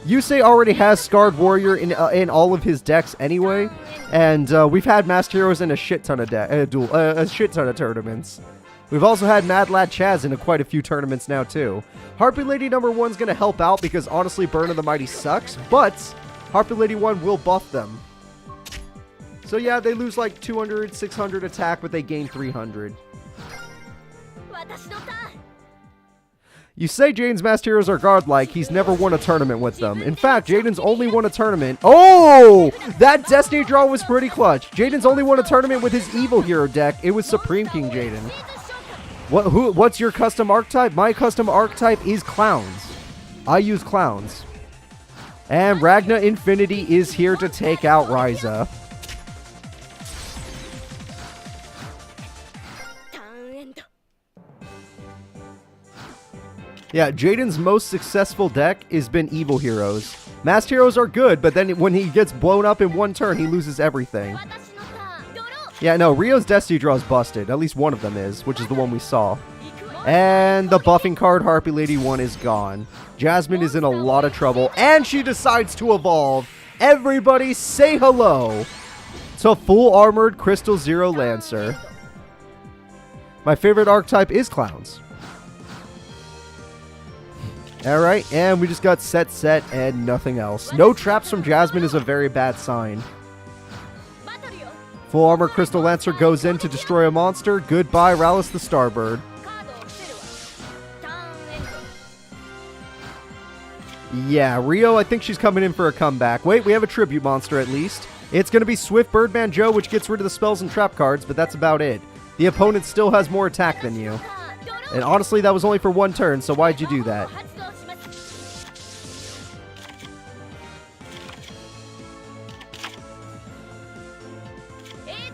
Yusei already has Scarred Warrior in all of his decks anyway, and we've had Master Heroes in a shit ton of a shit ton of tournaments. We've also had Mad Lad Chaz in quite a few tournaments now too. Harpy Lady number 1's gonna help out because honestly Burn of the Mighty sucks, but Harpy Lady 1 will buff them. So yeah, they lose like 200, 600 attack, but they gain 300. You say Jaden's Master Heroes are godlike, he's never won a tournament with them. In fact, Jaden's only won a tournament... Oh! That Destiny draw was pretty clutch. Jaden's only won a tournament with his Evil Hero deck. It was Supreme King Jaden. What's your custom archetype? My custom archetype is Clowns. I use Clowns. And Ragna Infinity is here to take out Ryza. Yeah, Jaden's most successful deck has been evil heroes. Masked heroes are good, but then when he gets blown up in one turn, he loses everything. Yeah, no, Rio's Destiny Draw is busted. At least one of them is, which is the one we saw. And the buffing card Harpy Lady 1 is gone. Jasmine is in a lot of trouble, and she decides to evolve. Everybody say hello to full armored Crystal Zero Lancer. My favorite archetype is clowns. Alright, and we just got set, and nothing else. No traps from Jasmine is a very bad sign. Full armor Crystal Lancer goes in to destroy a monster. Goodbye, Rallis the Starbird. Yeah, Rio, I think she's coming in for a comeback. Wait, we have a tribute monster at least. It's going to be Swift Birdman Joe, which gets rid of the spells and trap cards, but that's about it. The opponent still has more attack than you. And honestly, that was only for one turn, so why'd you do that?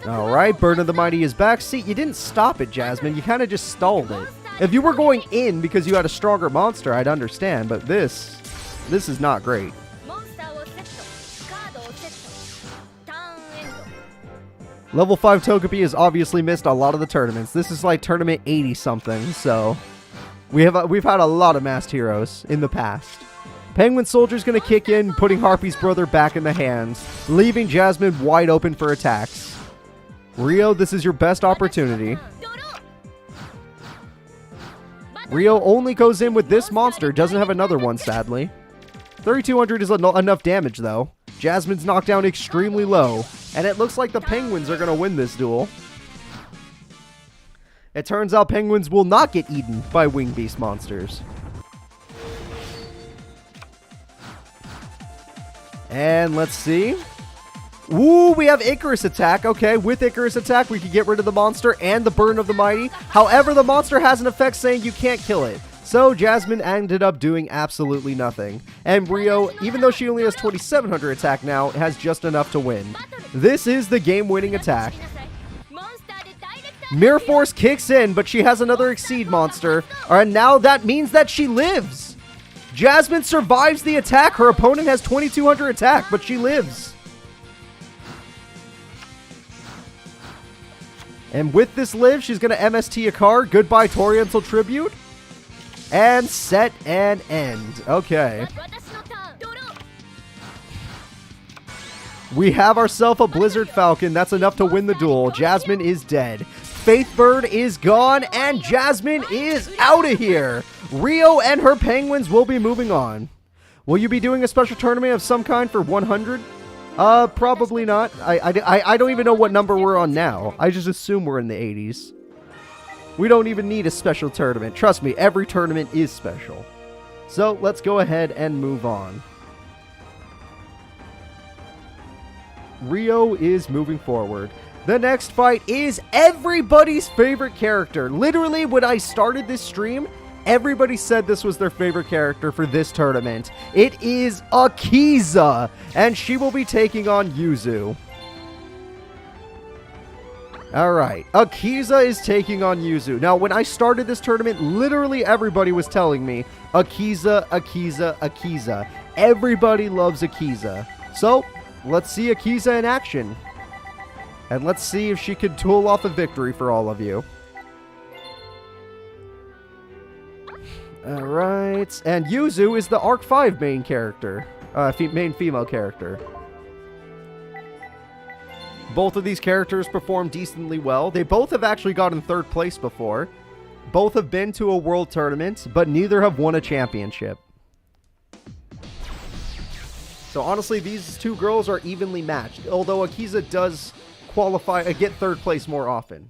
Alright, Burn of the Mighty is back. See, you didn't stop it, Jasmine. You kind of just stalled it. If you were going in because you had a stronger monster, I'd understand, but this is not great. Level 5 Togepi has obviously missed a lot of the tournaments. This is like tournament 80-something, so we've had a lot of masked heroes in the past. Penguin Soldier's going to kick in, putting Harpy's brother back in the hands, leaving Jasmine wide open for attacks. Rio, this is your best opportunity. Rio only goes in with this monster, doesn't have another one, sadly. 3,200 is enough damage, though. Jasmine's knocked down extremely low, and it looks like the Penguins are going to win this duel. It turns out Penguins will not get eaten by Wing Beast monsters. And let's see. Ooh, we have Icarus attack. Okay, with Icarus attack, we can get rid of the monster and the Burn of the Mighty. However, the monster has an effect saying you can't kill it. So Jasmine ended up doing absolutely nothing. And Rio, even though she only has 2,700 attack now, has just enough to win. This is the game-winning attack. Mirror Force kicks in, but she has another Exceed monster. And now that means that she lives. Jasmine survives the attack. Her opponent has 2,200 attack, but she lives. And with this live, she's going to MST a card. Goodbye, Toriental Tribute. And set and end. Okay. We have ourselves a Blizzard Falcon. That's enough to win the duel. Jasmine is dead. Faithbird is gone. And Jasmine is out of here. Rio and her Penguins will be moving on. Will you be doing a special tournament of some kind for 100? Probably not. I don't even know what number we're on now. I just assume we're in the 80s. We don't even need a special tournament. Trust me, every tournament is special. So, let's go ahead and move on. Rio is moving forward. The next fight is everybody's favorite character. Literally, when I started this stream, everybody said this was their favorite character for this tournament. It is Akiza, and she will be taking on Yuzu. Alright, Akiza is taking on Yuzu. Now, when I started this tournament, literally everybody was telling me, Akiza, Akiza, Akiza. Everybody loves Akiza. So, let's see Akiza in action. And let's see if she can pull off a victory for all of you. Alright, and Yuzu is the Arc 5 main character. Main female character. Both of these characters perform decently well. They both have actually gotten third place before. Both have been to a world tournament, but neither have won a championship. So honestly, these two girls are evenly matched, although Akiza does qualify, get third place more often.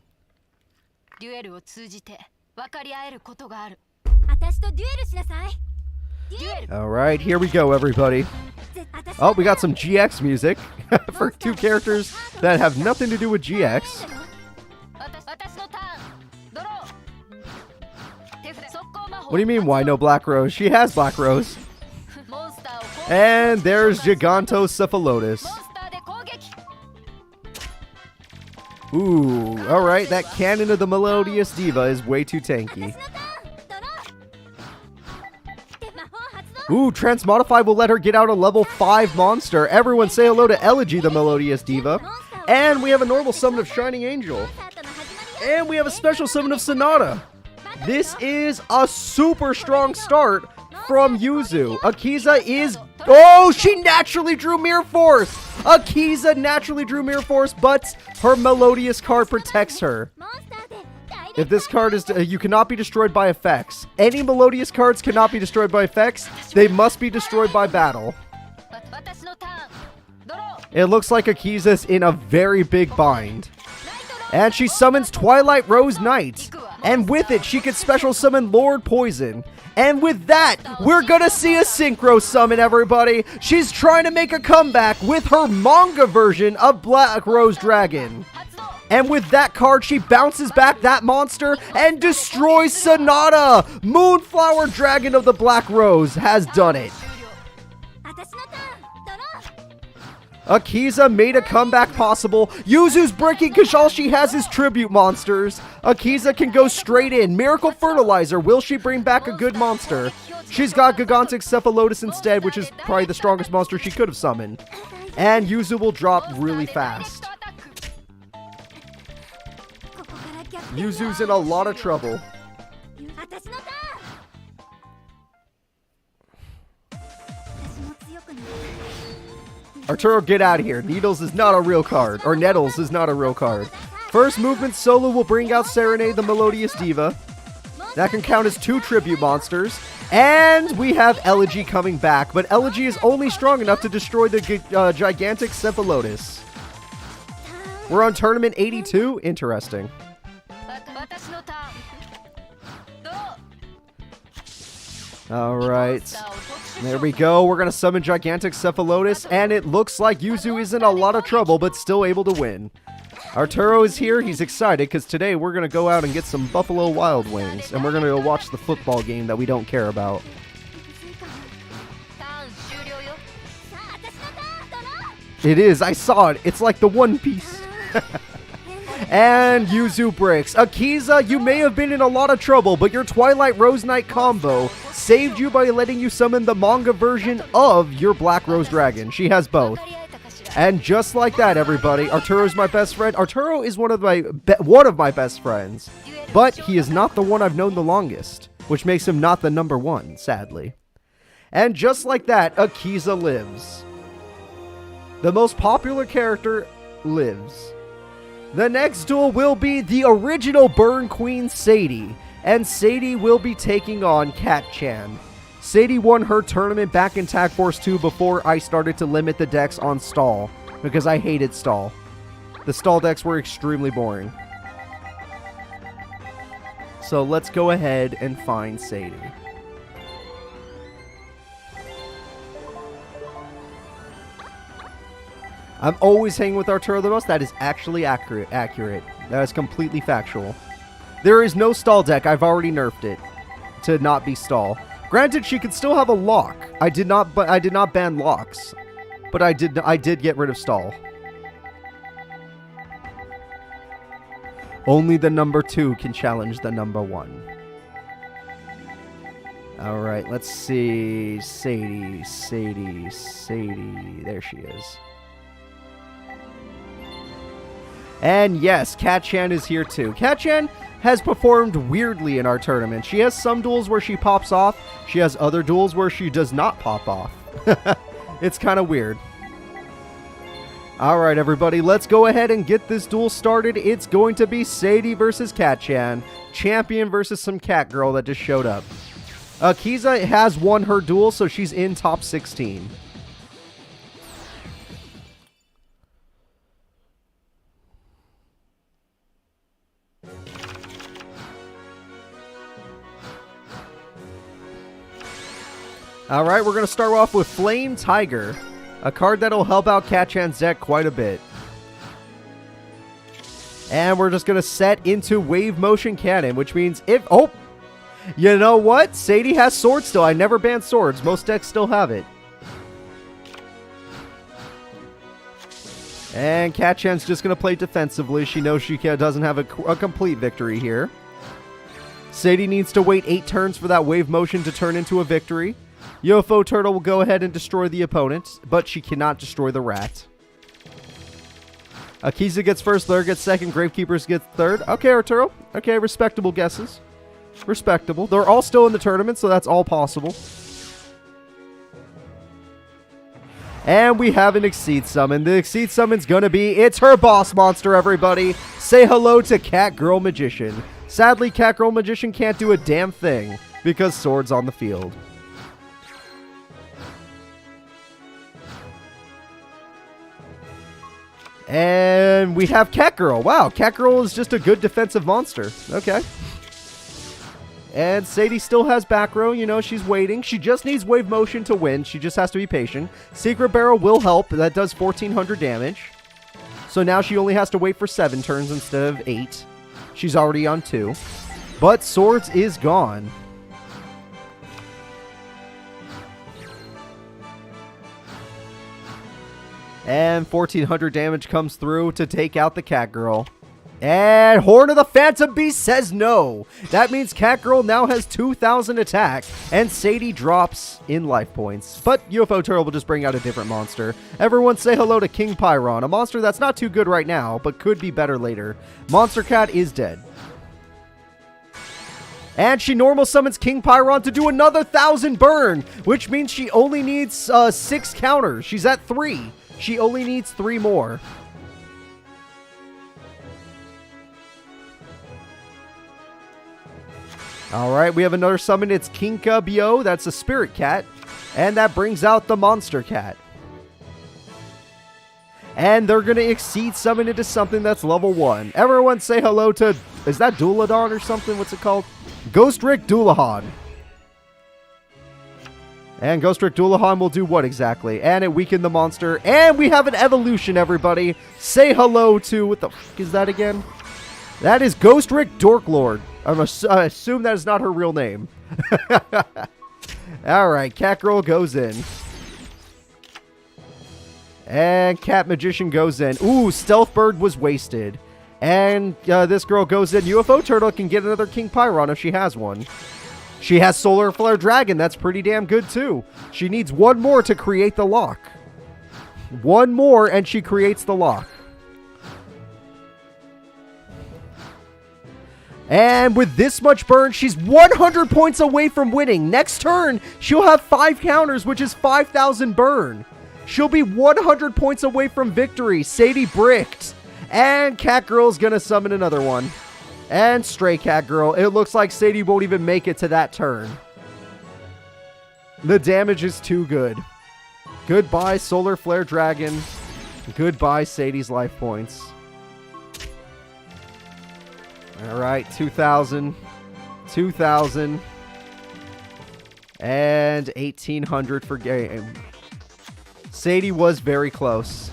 Alright, here we go, everybody. Oh, we got some GX music for two characters that have nothing to do with GX. What do you mean, why no Black Rose? She has Black Rose. And there's Gigantocephalotus. Ooh, alright, that Cannon of the Melodious Diva is way too tanky. Ooh, Transmodify will let her get out a level 5 monster. Everyone say hello to Elegy, the Melodious Diva. And we have a normal summon of Shining Angel. And we have a special summon of Sonata. This is a super strong start from Yuzu. Akiza is... Oh, she naturally drew Mirror Force! Akiza naturally drew Mirror Force, but her Melodious card protects her. If this card is... you cannot be destroyed by effects. Any Melodious cards cannot be destroyed by effects. They must be destroyed by battle. It looks like Akiza's in a very big bind. And she summons Twilight Rose Knight. And with it, she could special summon Lord Poison. And with that, we're gonna see a Synchro Summon, everybody. She's trying to make a comeback with her manga version of Black Rose Dragon. And with that card, she bounces back that monster and destroys Sonata. Moonflower Dragon of the Black Rose has done it. Akiza made a comeback possible. Yuzu's breaking because all she has is tribute monsters. Akiza can go straight in. Miracle Fertilizer. Will she bring back a good monster? She's got Gigantic Cephalotus instead, which is probably the strongest monster she could have summoned. And Yuzu will drop really fast. Yuzu's in a lot of trouble. Arturo, get out of here. Needles is not a real card. Or Nettles is not a real card. First movement solo will bring out Serenity, the Melodious Diva. That can count as 2 tribute monsters. And we have Elegy coming back. But Elegy is only strong enough to destroy the Gigantic Cephalotus. We're on Tournament 82. Interesting. Alright. There we go. We're going to summon Gigantic Cephalotus. And it looks like Yuzu is in a lot of trouble, but still able to win. Arturo is here. He's excited because today we're going to go out and get some Buffalo Wild Wings. And we're going to go watch the football game that we don't care about. It is. I saw it. It's like the One Piece. And Yuzu breaks. Akiza, you may have been in a lot of trouble, but your Twilight Rose Knight combo saved you by letting you summon the manga version of your Black Rose Dragon. She has both. And just like that, everybody, Arturo's my best friend. Arturo is one of my best friends, but he is not the one I've known the longest, which makes him not the number 1, sadly. And just like that, Akiza lives. The most popular character lives. The next duel will be the original Burn Queen, Sadie. And Sadie will be taking on Cat-chan. Sadie won her tournament back in Tag Force 2 before I started to limit the decks on stall. Because I hated stall. The stall decks were extremely boring. So let's go ahead and find Sadie. I'm always hanging with Arturo the most. That is actually accurate. That is completely factual. There is no stall deck. I've already nerfed it to not be stall. Granted, she could still have a lock. I did not ban locks, but I did get rid of stall. Only the number 2 can challenge the number 1. All right, let's see. Sadie. There she is. And yes, Cat-chan is here too. Cat-chan has performed weirdly in our tournament. She has some duels where she pops off. She has other duels where she does not pop off. It's kind of weird. Alright, everybody, let's go ahead and get this duel started. It's going to be Sadie versus Cat-chan. Champion versus some cat girl that just showed up. Akiza has won her duel, so she's in top 16. Alright, we're going to start off with Flame Tiger, a card that'll help out Cat-chan's deck quite a bit. And we're just going to set into Wave Motion Cannon, which means if... Oh! You know what? Sadie has swords still. I never banned swords. Most decks still have it. And Cat-chan's just going to play defensively. She knows she doesn't have a complete victory here. Sadie needs to wait 8 turns for that Wave Motion to turn into a victory. UFO Turtle will go ahead and destroy the opponent, but she cannot destroy the rat. Akiza gets first, Blair gets second, Gravekeepers gets third. Okay, Arturo. Okay, respectable guesses. Respectable. They're all still in the tournament, so that's all possible. And we have an Exceed Summon. The Exceed Summon's gonna be, it's her boss monster, everybody. Say hello to Catgirl Magician. Sadly, Catgirl Magician can't do a damn thing because Sword's on the field. And we have Catgirl. Wow, Catgirl is just a good defensive monster. Okay. And Sadie still has back row. You know, she's waiting. She just needs wave motion to win. She just has to be patient. Secret Barrel will help. That does 1,400 damage. So now she only has to wait for 7 turns instead of 8. She's already on 2. But Swords is gone. And 1,400 damage comes through to take out the Catgirl. And Horn of the Phantom Beast says no. That means Catgirl now has 2,000 attack, and Sadie drops in life points. But UFO Turtle will just bring out a different monster. Everyone say hello to King Pyron, a monster that's not too good right now, but could be better later. Monster Cat is dead. And she normal summons King Pyron to do another 1,000 burn, which means she only needs 6 counters. She's at 3. She only needs 3 more. Alright, we have another summon. It's Kinkabyo. That's a spirit cat. And that brings out the monster cat. And they're going to exceed summon into something that's level 1. Everyone say hello to... Is that Douladon or something? What's it called? Ghost Rick Doulahan. And Ghost Rick Doulahan will do what exactly? And it weakened the monster. And we have an evolution, everybody. Say hello to... What the fuck is that again? That is Ghost Rick Dorklord. I assume that is not her real name. Alright, Catgirl goes in. And Cat Magician goes in. Ooh, Stealth Bird was wasted. And this girl goes in. UFO Turtle can get another King Pyron if she has one. She has Solar Flare Dragon. That's pretty damn good, too. She needs one more to create the lock. One more, and she creates the lock. And with this much burn, she's 100 points away from winning. Next turn, she'll have 5 counters, which is 5,000 burn. She'll be 100 points away from victory. Sadie bricked. And Catgirl's gonna summon another one. And Stray Catgirl. It looks like Sadie won't even make it to that turn. The damage is too good. Goodbye, Solar Flare Dragon. Goodbye, Sadie's life points. Alright, 2,000. 2,000. And 1,800 for game. Sadie was very close.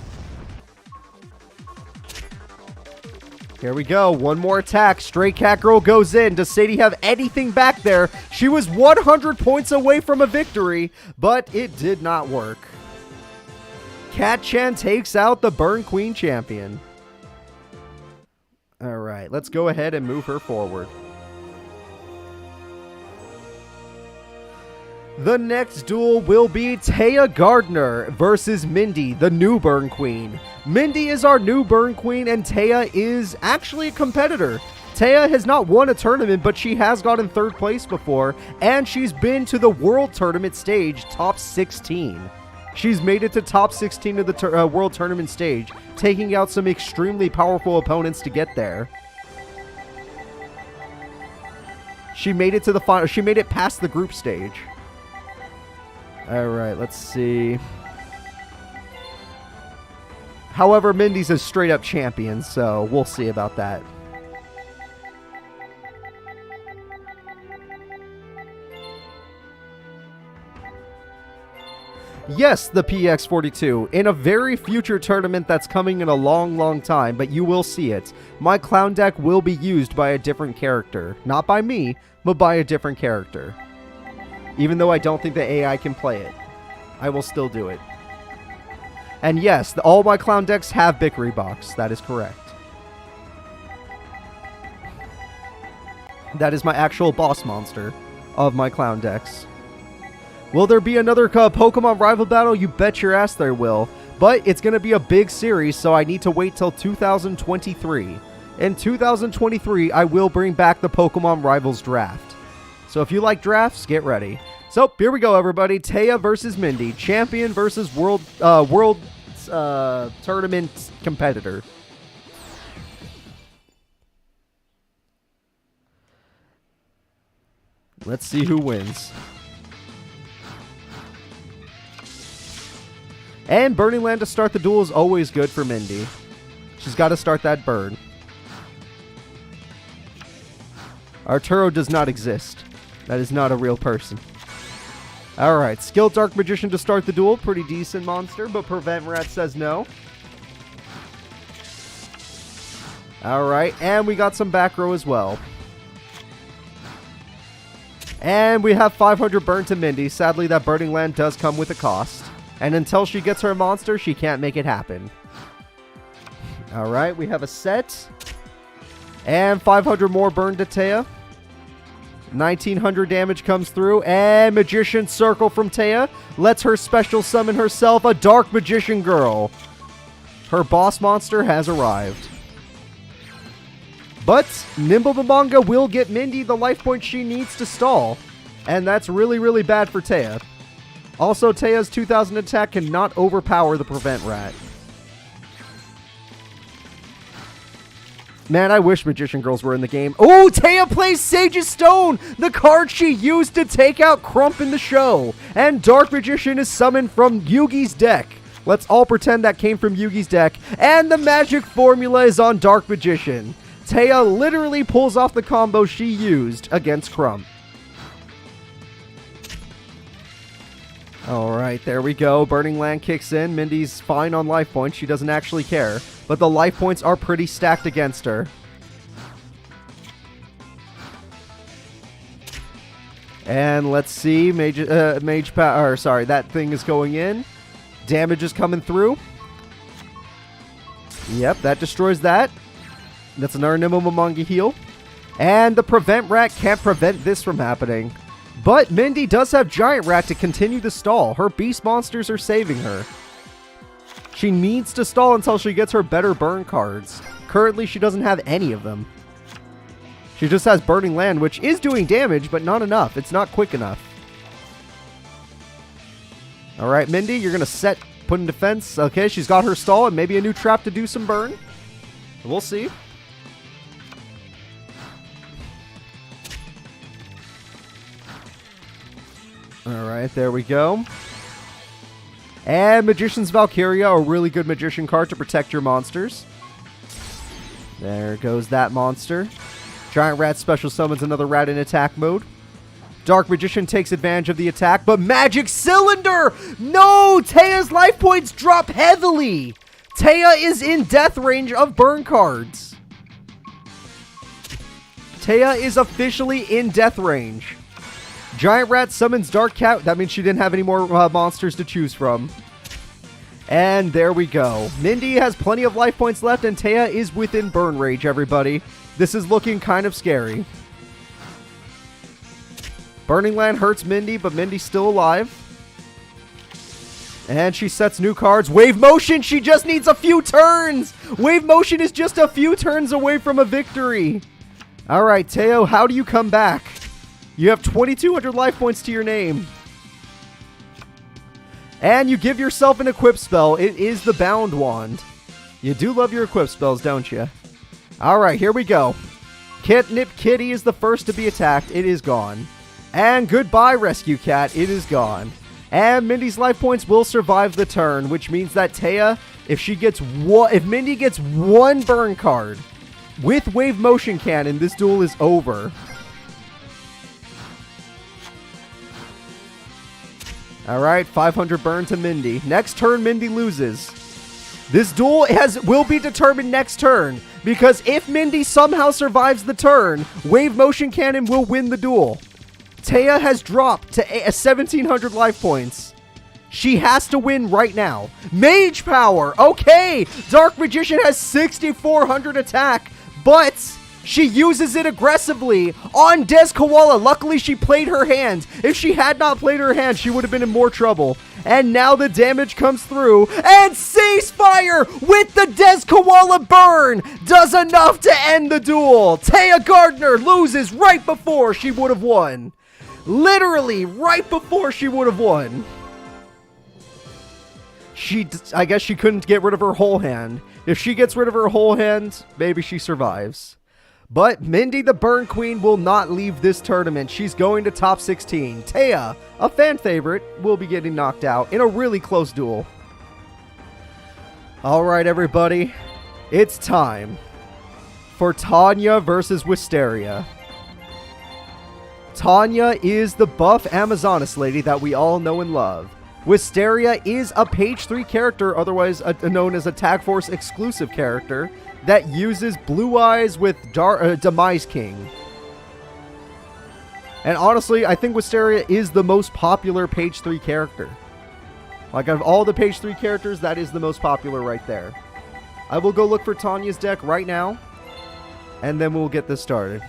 Here we go. One more attack. Stray Catgirl goes in. Does Sadie have anything back there? She was 100 points away from a victory, but it did not work. Cat-chan takes out the Burn Queen champion. Alright, let's go ahead and move her forward. The next duel will be Taya Gardner versus Mindy, the new Burn Queen. Mindy is our new Burn Queen, and Taya is actually a competitor. Taya has not won a tournament, but she has gotten 3rd place before, and she's been to the World Tournament stage, top 16. She's made it to top 16 of the World Tournament stage, taking out some extremely powerful opponents to get there. She made it to the final. She made it past the group stage. Alright, let's see. However, Mindy's a straight up champion, so we'll see about that. Yes, the PX42, in a very future tournament that's coming in a long time, but you will see it. My clown deck will be used by a different character. Not by me, but by a different character. Even though I don't think the AI can play it, I will still do it. And yes, all my clown decks have Bickery Box. That is correct. That is my actual boss monster of my clown decks. Will there be another Pokemon rival battle? You bet your ass there will. But it's going to be a big series, so I need to wait till 2023. In 2023, I will bring back the Pokemon Rivals Draft. So if you like drafts, get ready. So here we go, everybody. Taya versus Mindy. Champion versus World Tournament competitor. Let's see who wins. And Burning Land to start the duel is always good for Mindy. She's got to start that burn. Arturo does not exist. That is not a real person. Alright, Skill Dark Magician to start the duel. Pretty decent monster, but Prevent Rat says no. Alright, and we got some back row as well. And we have 500 burn to Mindy. Sadly, that Burning Land does come with a cost. And until she gets her monster, she can't make it happen. Alright, we have a set. And 500 more burn to Taya. 1900 damage comes through. And Magician Circle from Taya lets her special summon herself a Dark Magician Girl. Her boss monster has arrived. But Nimble Mamanga will get Mindy the life point she needs to stall. And that's really, really bad for Taya. Also, Taya's 2000 attack cannot overpower the Prevent Rat. Man, I wish Magician Girls were in the game. Oh, Taya plays Sage's Stone, the card she used to take out Crump in the show. And Dark Magician is summoned from Yugi's deck. Let's all pretend that came from Yugi's deck. And the magic formula is on Dark Magician. Taya literally pulls off the combo she used against Crump. Alright, there we go. Burning Land kicks in. Mindy's fine on life points. She doesn't actually care. But the life points are pretty stacked against her. And let's see. Mage power. Sorry, that thing is going in. Damage is coming through. Yep, that destroys that. That's another Nimble Mamanga heal. And the Prevent Rat can't prevent this from happening. But Mindy does have Giant Rat to continue the stall. Her beast monsters are saving her. She needs to stall until she gets her better burn cards. Currently, she doesn't have any of them. She just has Burning Land, which is doing damage, but not enough. It's not quick enough. Alright, Mindy, you're going to set, put in defense. Okay, she's got her stall and maybe a new trap to do some burn. We'll see. Alright, there we go. And Magician's Valkyria, a really good Magician card to protect your monsters. There goes that monster. Giant Rat special summons another rat in attack mode. Dark Magician takes advantage of the attack, but Magic Cylinder! No! Taya's life points drop heavily! Taya is in death range of burn cards. Taya is officially in death range. Giant Rat summons Dark Cat. That means she didn't have any more monsters to choose from. And there we go. Mindy has plenty of life points left, and Taya is within burn rage, everybody. This is looking kind of scary. Burning Land hurts Mindy, but Mindy's still alive. And she sets new cards. Wave Motion, she just needs a few turns. Wave Motion is just a few turns away from a victory. All right, Teo, how do you come back? You have 2,200 life points to your name. And you give yourself an equip spell. It is the Bound Wand. You do love your equip spells, don't you? Alright, here we go. Catnip Kitty is the first to be attacked. It is gone. And goodbye, Rescue Cat. It is gone. And Mindy's life points will survive the turn, which means that Taya, if Mindy gets one burn card with Wave Motion Cannon, this duel is over. Alright, 500 burn to Mindy. Next turn, Mindy loses. This duel will be determined next turn, because if Mindy somehow survives the turn, Wave Motion Cannon will win the duel. Taya has dropped to 1,700 life points. She has to win right now. Mage Power! Okay! Dark Magician has 6,400 attack, but She uses it aggressively on Des Koala. Luckily, she played her hand. If she had not played her hand, she would have been in more trouble. And now the damage comes through. And Ceasefire with the Des Koala burn does enough to end the duel. Taya Gardner loses right before she would have won. Literally right before she would have won. I guess she couldn't get rid of her whole hand. If she gets rid of her whole hand, maybe she survives. But Mindy the Burn Queen will not leave this tournament. She's going to top 16. Taya, a fan favorite, will be getting knocked out in a really close duel. Alright, everybody. It's time for Tanya versus Wisteria. Tanya is the buff Amazoness lady that we all know and love. Wisteria is a page 3 character, otherwise known as a Tag Force exclusive character, that uses Blue Eyes with Demise King. And honestly, I think Wisteria is the most popular page 3 character. Like, of all the page 3 characters, that is the most popular right there. I will go look for Tanya's deck right now, and then we'll get this started.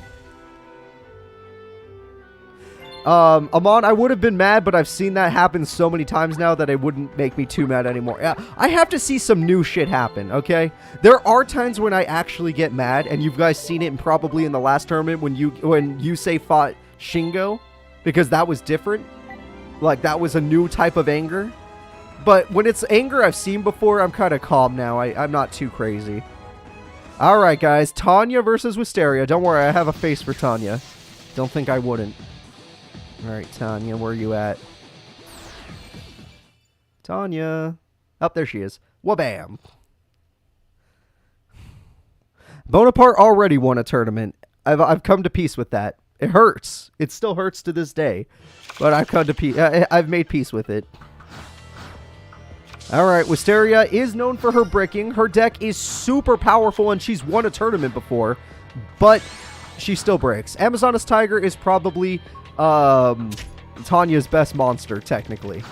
Amon, I would have been mad, but I've seen that happen so many times now that it wouldn't make me too mad anymore. I have to see some new shit happen, okay? There are times when I actually get mad, and you guys seen it probably in the last tournament when Yusei fought Shingo, because that was different. Like, that was a new type of anger. But when it's anger I've seen before, I'm kind of calm now. I'm not too crazy. Alright, guys. Tanya versus Wisteria. Don't worry, I have a face for Tanya. Don't think I wouldn't. Alright, Tanya, where are you at? Tanya. Oh, there she is. Wabam. Bonaparte already won a tournament. I've come to peace with that. It hurts. It still hurts to this day. But I've come to peace. I've made peace with it. Alright, Wisteria is known for her bricking. Her deck is super powerful and she's won a tournament before. But she still breaks. Amazoness Tiger is probably Tanya's best monster, technically.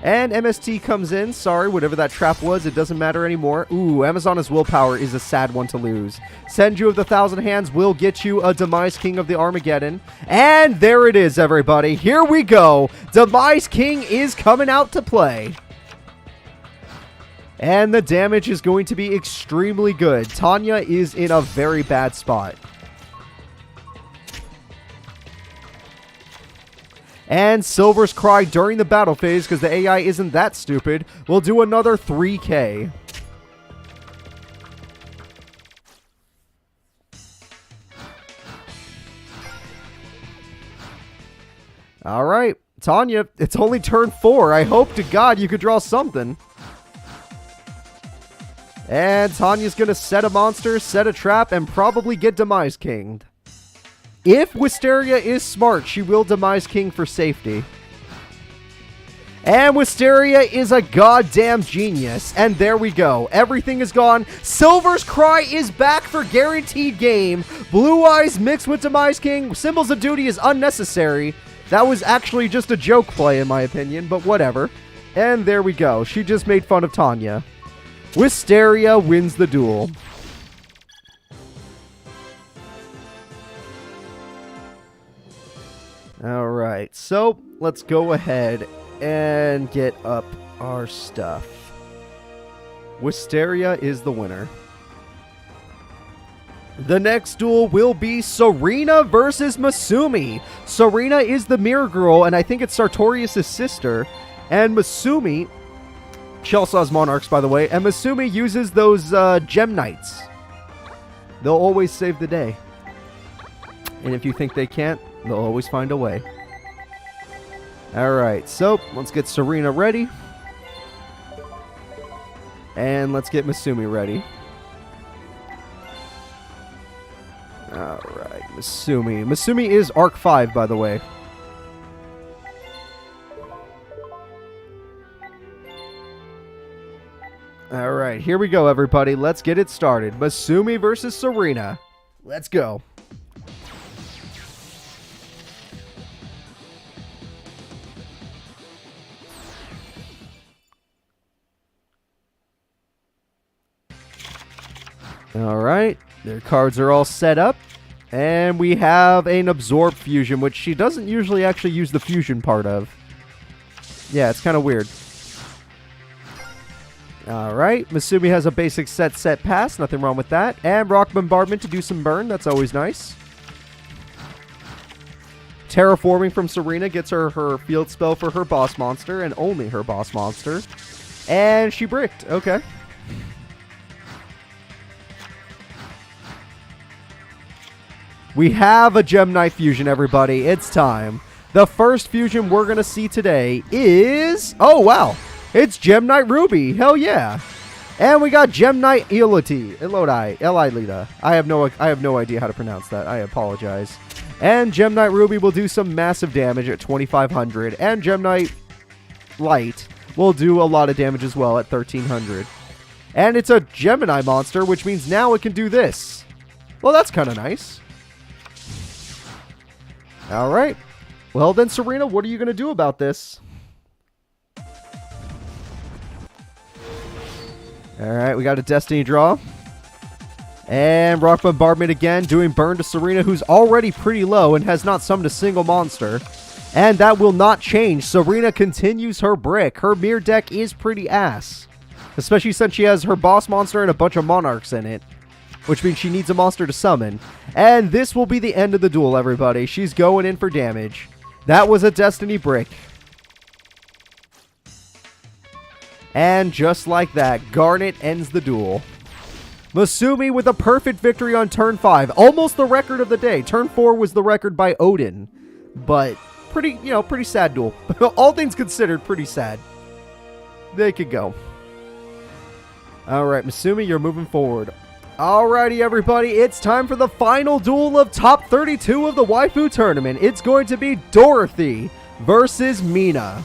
And MST comes in. Sorry, whatever that trap was, it doesn't matter anymore. Ooh, Amazoness Willpower is a sad one to lose. Senju of the Thousand Hands will get you a Demise King of the Armageddon. And there it is, everybody. Here we go. Demise King is coming out to play. And the damage is going to be extremely good. Tanya is in a very bad spot. And Silver's Cry during the battle phase, because the AI isn't that stupid, will do another 3k. Alright, Tanya, it's only turn 4. I hope to God you could draw something. And Tanya's going to set a monster, set a trap, and probably get Demise Kinged. If Wisteria is smart, she will Demise King for safety. And Wisteria is a goddamn genius. And there we go. Everything is gone. Silver's Cry is back for guaranteed game. Blue Eyes mixed with Demise King. Symbols of Duty is unnecessary. That was actually just a joke play in my opinion, but whatever. And there we go. She just made fun of Tanya. Wisteria wins the duel. Alright, so let's go ahead and get up our stuff. Wisteria is the winner. The next duel will be Serena versus Misumi. Serena is the Mirror Girl, and I think it's Sartorius' sister. And Misumi... She also has Monarchs, by the way. And Misumi uses those Gem Knights. They'll always save the day. And if you think they can't, they'll always find a way. Alright, so let's get Serena ready. And let's get Misumi ready. Alright, Misumi. Misumi is Arc 5, by the way. Alright, here we go, everybody. Let's get it started. Misumi versus Serena. Let's go. Alright, their cards are all set up. And we have an Absorb Fusion, which she doesn't usually actually use the fusion part of. Yeah, it's kind of weird. Alright, Misumi has a basic set pass, nothing wrong with that. And Rock Bombardment to do some burn, that's always nice. Terraforming from Serena gets her field spell for her boss monster, and only her boss monster. And she bricked, okay. We have a Gem Knight fusion, everybody. It's time. The first fusion we're going to see today is... Oh, wow. It's Gem Knight Ruby. Hell yeah. And we got Gem Knight Elodie. I have no idea how to pronounce that. I apologize. And Gem Knight Ruby will do some massive damage at 2,500. And Gem Knight Light will do a lot of damage as well at 1,300. And it's a Gemini monster, which means now it can do this. Well, that's kind of nice. Alright. Well then, Serena, what are you going to do about this? Alright, we got a Destiny draw. And Rock Bombardment again, doing burn to Serena, who's already pretty low and has not summoned a single monster. And that will not change. Serena continues her brick. Her mirror deck is pretty ass. Especially since she has her boss monster and a bunch of monarchs in it. Which means she needs a monster to summon. And this will be the end of the duel, everybody. She's going in for damage. That was a Destiny brick. And just like that, Garnet ends the duel. Misumi with a perfect victory on turn 5. Almost the record of the day. Turn 4 was the record by Odin. But pretty sad duel. All things considered, pretty sad. They could go. Alright, Misumi, you're moving forward. Alrighty, everybody, it's time for the final duel of top 32 of the Waifu tournament. It's going to be Dorothy versus Mina.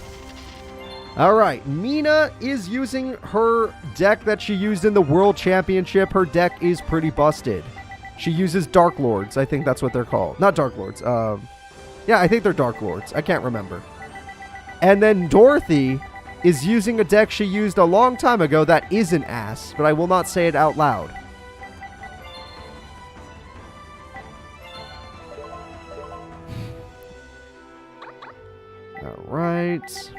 Alright, Mina is using her deck that she used in the World Championship. Her deck is pretty busted. She uses Dark Lords. I think that's what they're called. Not Dark Lords. Yeah, I think they're Dark Lords. I can't remember. And then Dorothy is using a deck she used a long time ago that isn't ass, but I will not say it out loud. Alright.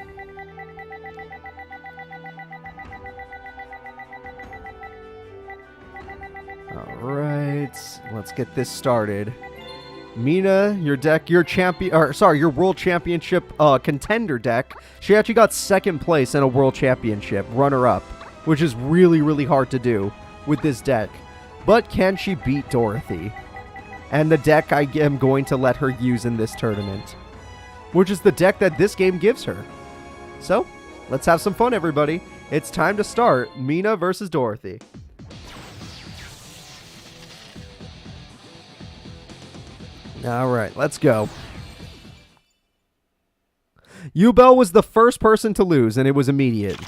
Alright. Let's get this started. Mina, your deck, your World Championship contender deck. She actually got second place in a World Championship, runner-up, which is really, really hard to do with this deck. But can she beat Dorothy? And the deck I am going to let her use in this tournament, which is the deck that this game gives her. So, let's have some fun, everybody. It's time to start Mina versus Dorothy. Alright, let's go. Yubel was the first person to lose, and it was immediate.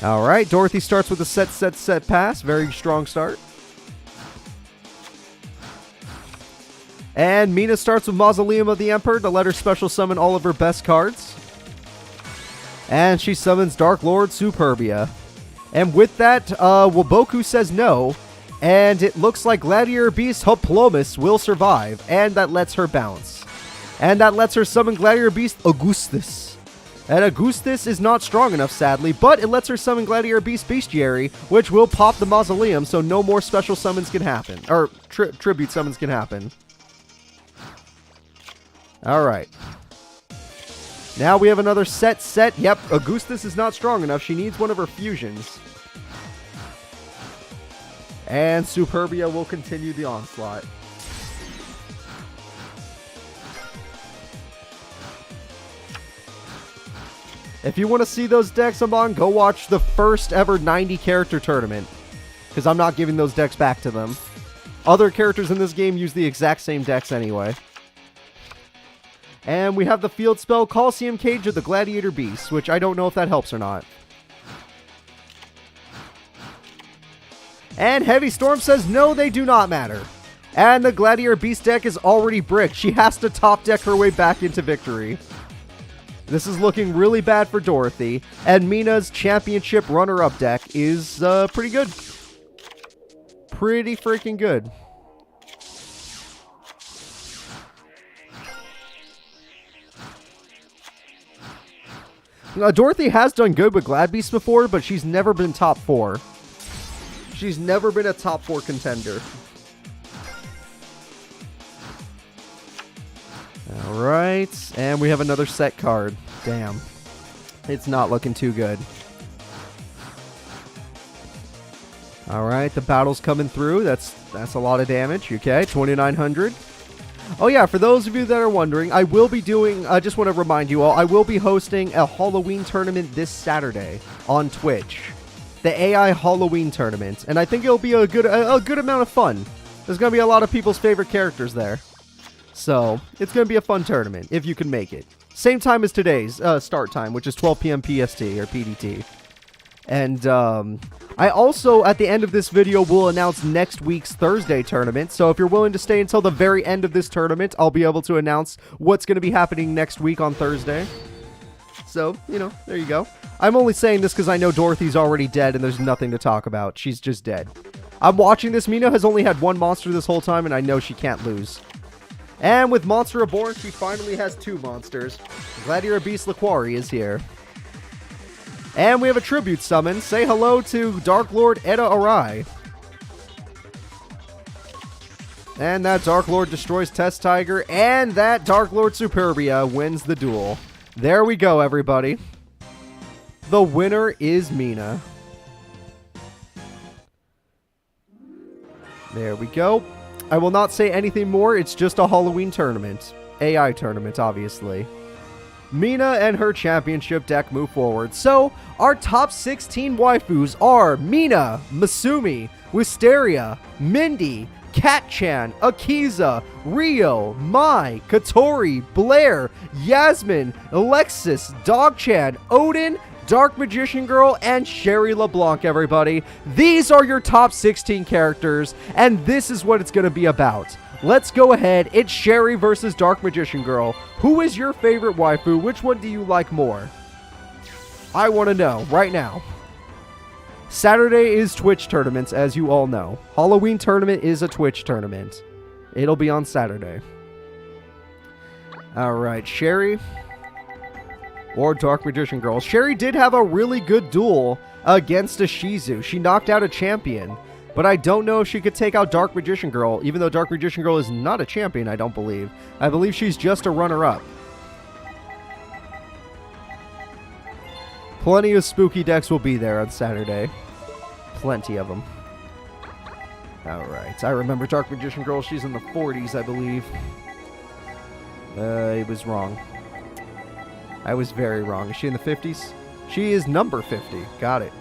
Alright, Dorothy starts with a set pass. Very strong start. And Mina starts with Mausoleum of the Emperor to let her special summon all of her best cards. And she summons Dark Lord Superbia. And with that, Waboku says no. And it looks like Gladiator Beast Hoplomus will survive. And that lets her bounce. And that lets her summon Gladiator Beast Augustus. And Augustus is not strong enough, sadly. But it lets her summon Gladiator Beast Bestiary, which will pop the Mausoleum so no more special summons can happen. Or tribute summons can happen. Alright. Now we have another set. Yep, Augustus is not strong enough. She needs one of her fusions. And Superbia will continue the onslaught. If you want to see those decks, Amon, go watch the first ever 90 character tournament. Because I'm not giving those decks back to them. Other characters in this game use the exact same decks anyway. And we have the field spell Coliseum Cage of the Gladiator Beast, which I don't know if that helps or not. And Heavy Storm says no, they do not matter. And the Gladiator Beast deck is already bricked. She has to top deck her way back into victory. This is looking really bad for Dorothy. And Mina's championship runner-up deck is pretty good. Pretty freaking good. Dorothy has done good with Glad Beasts before, but she's never been top 4. She's never been a top 4 contender. Alright, and we have another set card. Damn. It's not looking too good. Alright, the battle's coming through. That's a lot of damage. Okay, 2,900. Oh yeah, for those of you that are wondering, I will be doing, I just want to remind you all, I will be hosting a Halloween tournament this Saturday on Twitch. The AI Halloween tournament. And I think it'll be a good amount of fun. There's going to be a lot of people's favorite characters there. So, it's going to be a fun tournament, if you can make it. Same time as today's start time, which is 12 p.m. PST, or PDT. And, I also, at the end of this video, will announce next week's Thursday tournament. So if you're willing to stay until the very end of this tournament, I'll be able to announce what's going to be happening next week on Thursday. So, you know, there you go. I'm only saying this because I know Dorothy's already dead and there's nothing to talk about. She's just dead. I'm watching this. Mina has only had one monster this whole time, and I know she can't lose. And with Monster Reborn, she finally has 2 monsters. Gladiator Beast Laquari is here. And we have a tribute summon. Say hello to Dark Lord Eda Arai. And that Dark Lord destroys Test Tiger. And that Dark Lord Superbia wins the duel. There we go, everybody. The winner is Mina. There we go. I will not say anything more. It's just a Halloween tournament. AI tournament, obviously. Mina and her championship deck move forward. So, our top 16 waifus are Mina, Misumi, Wisteria, Mindy, Cat-chan, Akiza, Rio, Mai, Kotori, Blair, Yasmin, Alexis, Dog-chan, Odin, Dark Magician Girl, and Sherry LeBlanc, everybody. These are your top 16 characters, and this is what it's going to be about. Let's go ahead. It's Sherry versus Dark Magician Girl. Who is your favorite waifu? Which one do you like more? I want to know right now. Saturday is Twitch tournaments, as you all know. Halloween tournament is a Twitch tournament. It'll be on Saturday. Alright, Sherry or Dark Magician Girl. Sherry did have a really good duel against Ishizu. She knocked out a champion. But I don't know if she could take out Dark Magician Girl, even though Dark Magician Girl is not a champion, I don't believe. I believe she's just a runner-up. Plenty of spooky decks will be there on Saturday. Plenty of them. Alright, I remember Dark Magician Girl. She's in the 40s, I believe. I was wrong. I was very wrong. Is she in the 50s? She is number 50. Got it.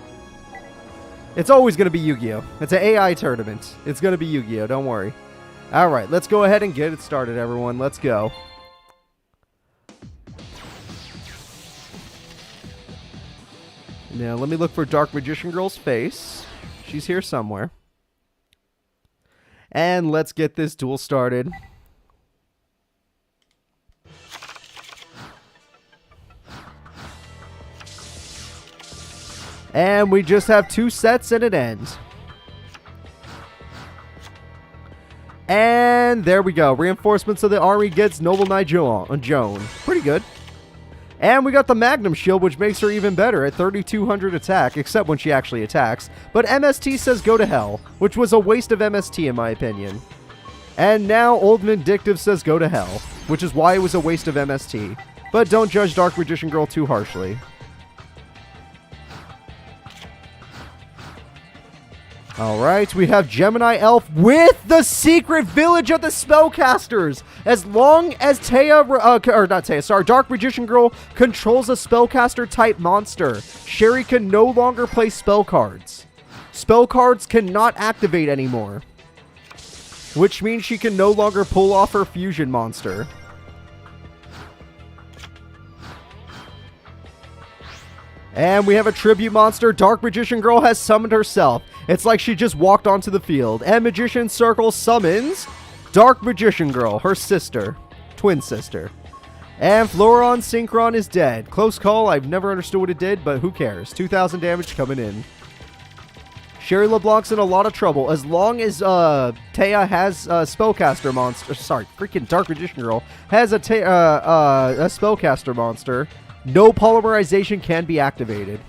It's always going to be Yu-Gi-Oh! It's an AI tournament. It's going to be Yu-Gi-Oh! Don't worry. Alright, let's go ahead and get it started, everyone. Let's go. Now, let me look for Dark Magician Girl's face. She's here somewhere. And let's get this duel started. And we just have 2 sets and it ends. And there we go. Reinforcements of the army gets Noble Knight Joan. Pretty good. And we got the Magnum Shield, which makes her even better at 3,200 attack, except when she actually attacks. But MST says go to hell, which was a waste of MST in my opinion. And now Old Vindictive says go to hell, which is why it was a waste of MST. But don't judge Dark Magician Girl too harshly. Alright, we have Gemini Elf with the Secret Village of the Spellcasters. As long as Dark Magician Girl controls a Spellcaster type monster, Sherry can no longer play spell cards. Spell cards cannot activate anymore, which means she can no longer pull off her fusion monster. And we have a tribute monster. Dark Magician Girl has summoned herself. It's like she just walked onto the field. And Magician Circle summons Dark Magician Girl, her sister. Twin sister. And Floron Synchron is dead. Close call. I've never understood what it did, but who cares? 2,000 damage coming in. Sherry LeBlanc's in a lot of trouble. As long as Taya has a spellcaster monster, sorry, freaking Dark Magician Girl has a spellcaster monster, no polymerization can be activated.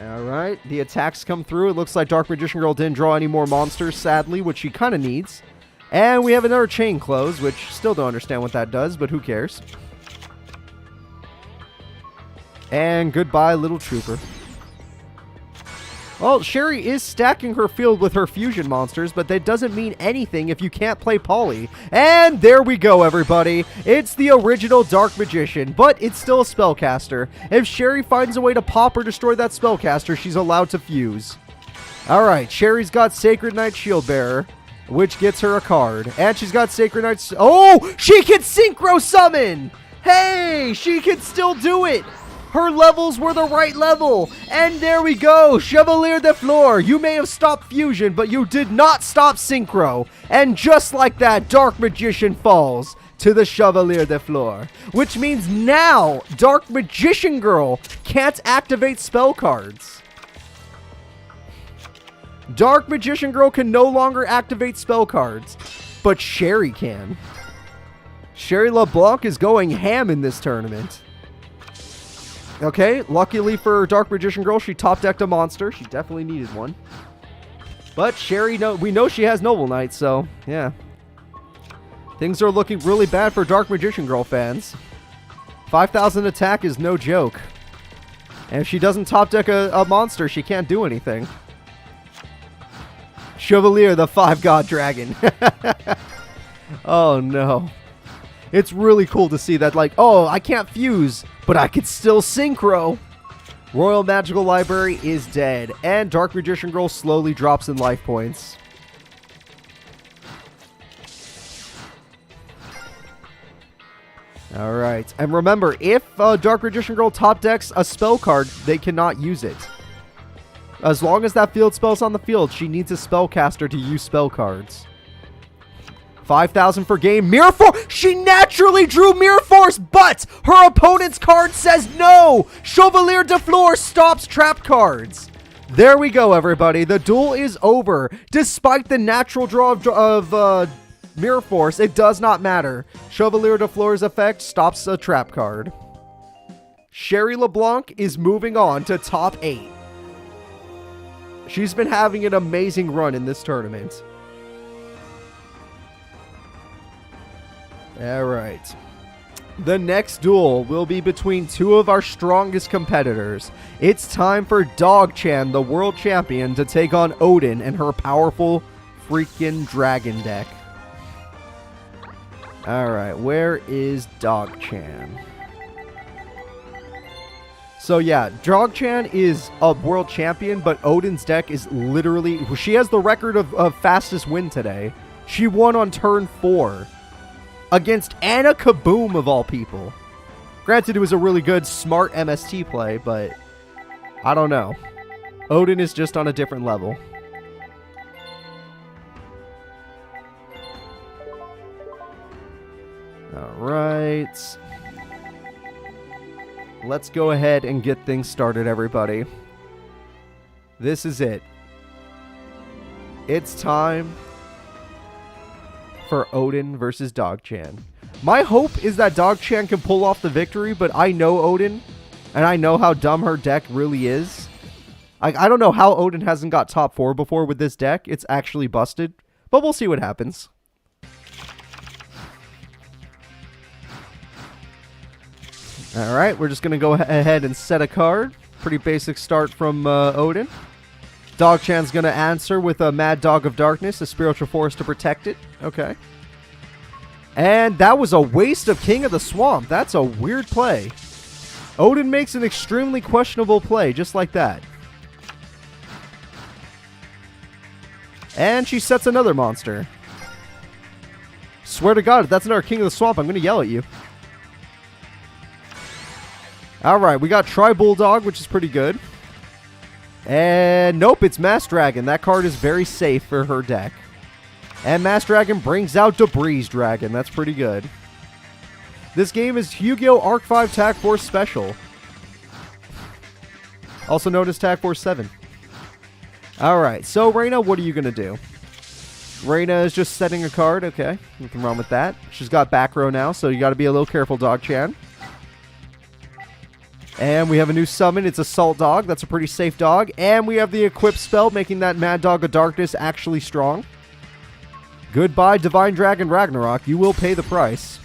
Alright, the attacks come through. It looks like Dark Magician Girl didn't draw any more monsters, sadly, which she kind of needs. And we have another chain close, which still don't understand what that does, but who cares. And goodbye, little trooper. Well, Sherry is stacking her field with her fusion monsters, but that doesn't mean anything if you can't play Poly. And there we go, everybody. It's the original Dark Magician, but it's still a spellcaster. If Sherry finds a way to pop or destroy that spellcaster, she's allowed to fuse. Alright, Sherry's got Sacred Knight Shield Bearer, which gets her a card. And she's got Sacred Knight... Oh! She can Synchro Summon! Hey! She can still do it! Her levels were the right level. And there we go. Chevalier de Fleur. You may have stopped fusion, but you did not stop synchro. And just like that, Dark Magician falls to the Chevalier de Fleur. Which means now, Dark Magician Girl can't activate spell cards. Dark Magician Girl can no longer activate spell cards. But Sherry can. Sherry LeBlanc is going ham in this tournament. Okay, luckily for Dark Magician Girl, she top-decked a monster. She definitely needed one. But Sherry, we know she has Noble Knight, so, yeah. Things are looking really bad for Dark Magician Girl fans. 5,000 attack is no joke. And if she doesn't top-deck a monster, she can't do anything. Chevalier, the 5-God Dragon. Oh, no. It's really cool to see that, like, oh, I can't fuse, but I could still synchro. Royal Magical Library is dead, and Dark Magician Girl slowly drops in life points. Alright, and remember, if Dark Magician Girl top decks a spell card, they cannot use it. As long as that field spell's on the field, she needs a spellcaster to use spell cards. 5,000 for game. Mirror Force! She naturally drew Mirror Force, but her opponent's card says no! Chevalier de Fleur stops trap cards. There we go, everybody. The duel is over. Despite the natural draw of Mirror Force, it does not matter. Chevalier de Fleur's effect stops a trap card. Sherry LeBlanc is moving on to top 8. She's been having an amazing run in this tournament. Alright. The next duel will be between two of our strongest competitors. It's time for Dog-chan, the world champion, to take on Odin and her powerful freaking dragon deck. Alright, where is Dog-chan? So yeah, Dog-chan is a world champion, but Odin's deck is literally... She has the record of fastest win today. She won on turn 4. Against Anna Kaboom, of all people. Granted, it was a really good, smart MST play, but I don't know. Odin is just on a different level. Alright. Let's go ahead and get things started, everybody. This is it. It's time for Odin versus Dog-chan. My hope is that Dog-chan can pull off the victory, but I know Odin, and I know how dumb her deck really is. I don't know how Odin hasn't got top 4 before with this deck. It's actually busted, but we'll see what happens. Alright, we're just going to go ahead and set a card. Pretty basic start from Odin. Dog-chan's going to answer with a Mad Dog of Darkness, a spiritual force to protect it. Okay. And that was a waste of King of the Swamp. That's a weird play. Odin makes an extremely questionable play, just like that. And she sets another monster. Swear to God, if that's another King of the Swamp, I'm going to yell at you. Alright, we got Tri-Bulldog, which is pretty good. And nope, it's Mass Dragon. That card is very safe for her deck. And Mass Dragon brings out Debris Dragon. That's pretty good. This game is Yu-Gi-Oh! Arc 5 Tag Force Special. Also known as Tag Force 7. Alright, so Reina, what are you going to do? Reina is just setting a card. Okay, nothing wrong with that. She's got back row now, so you got to be a little careful, Dog-chan. And we have a new summon. It's Assault Dog. That's a pretty safe dog. And we have the Equip spell, making that Mad Dog of Darkness actually strong. Goodbye, Divine Dragon Ragnarok. You will pay the price.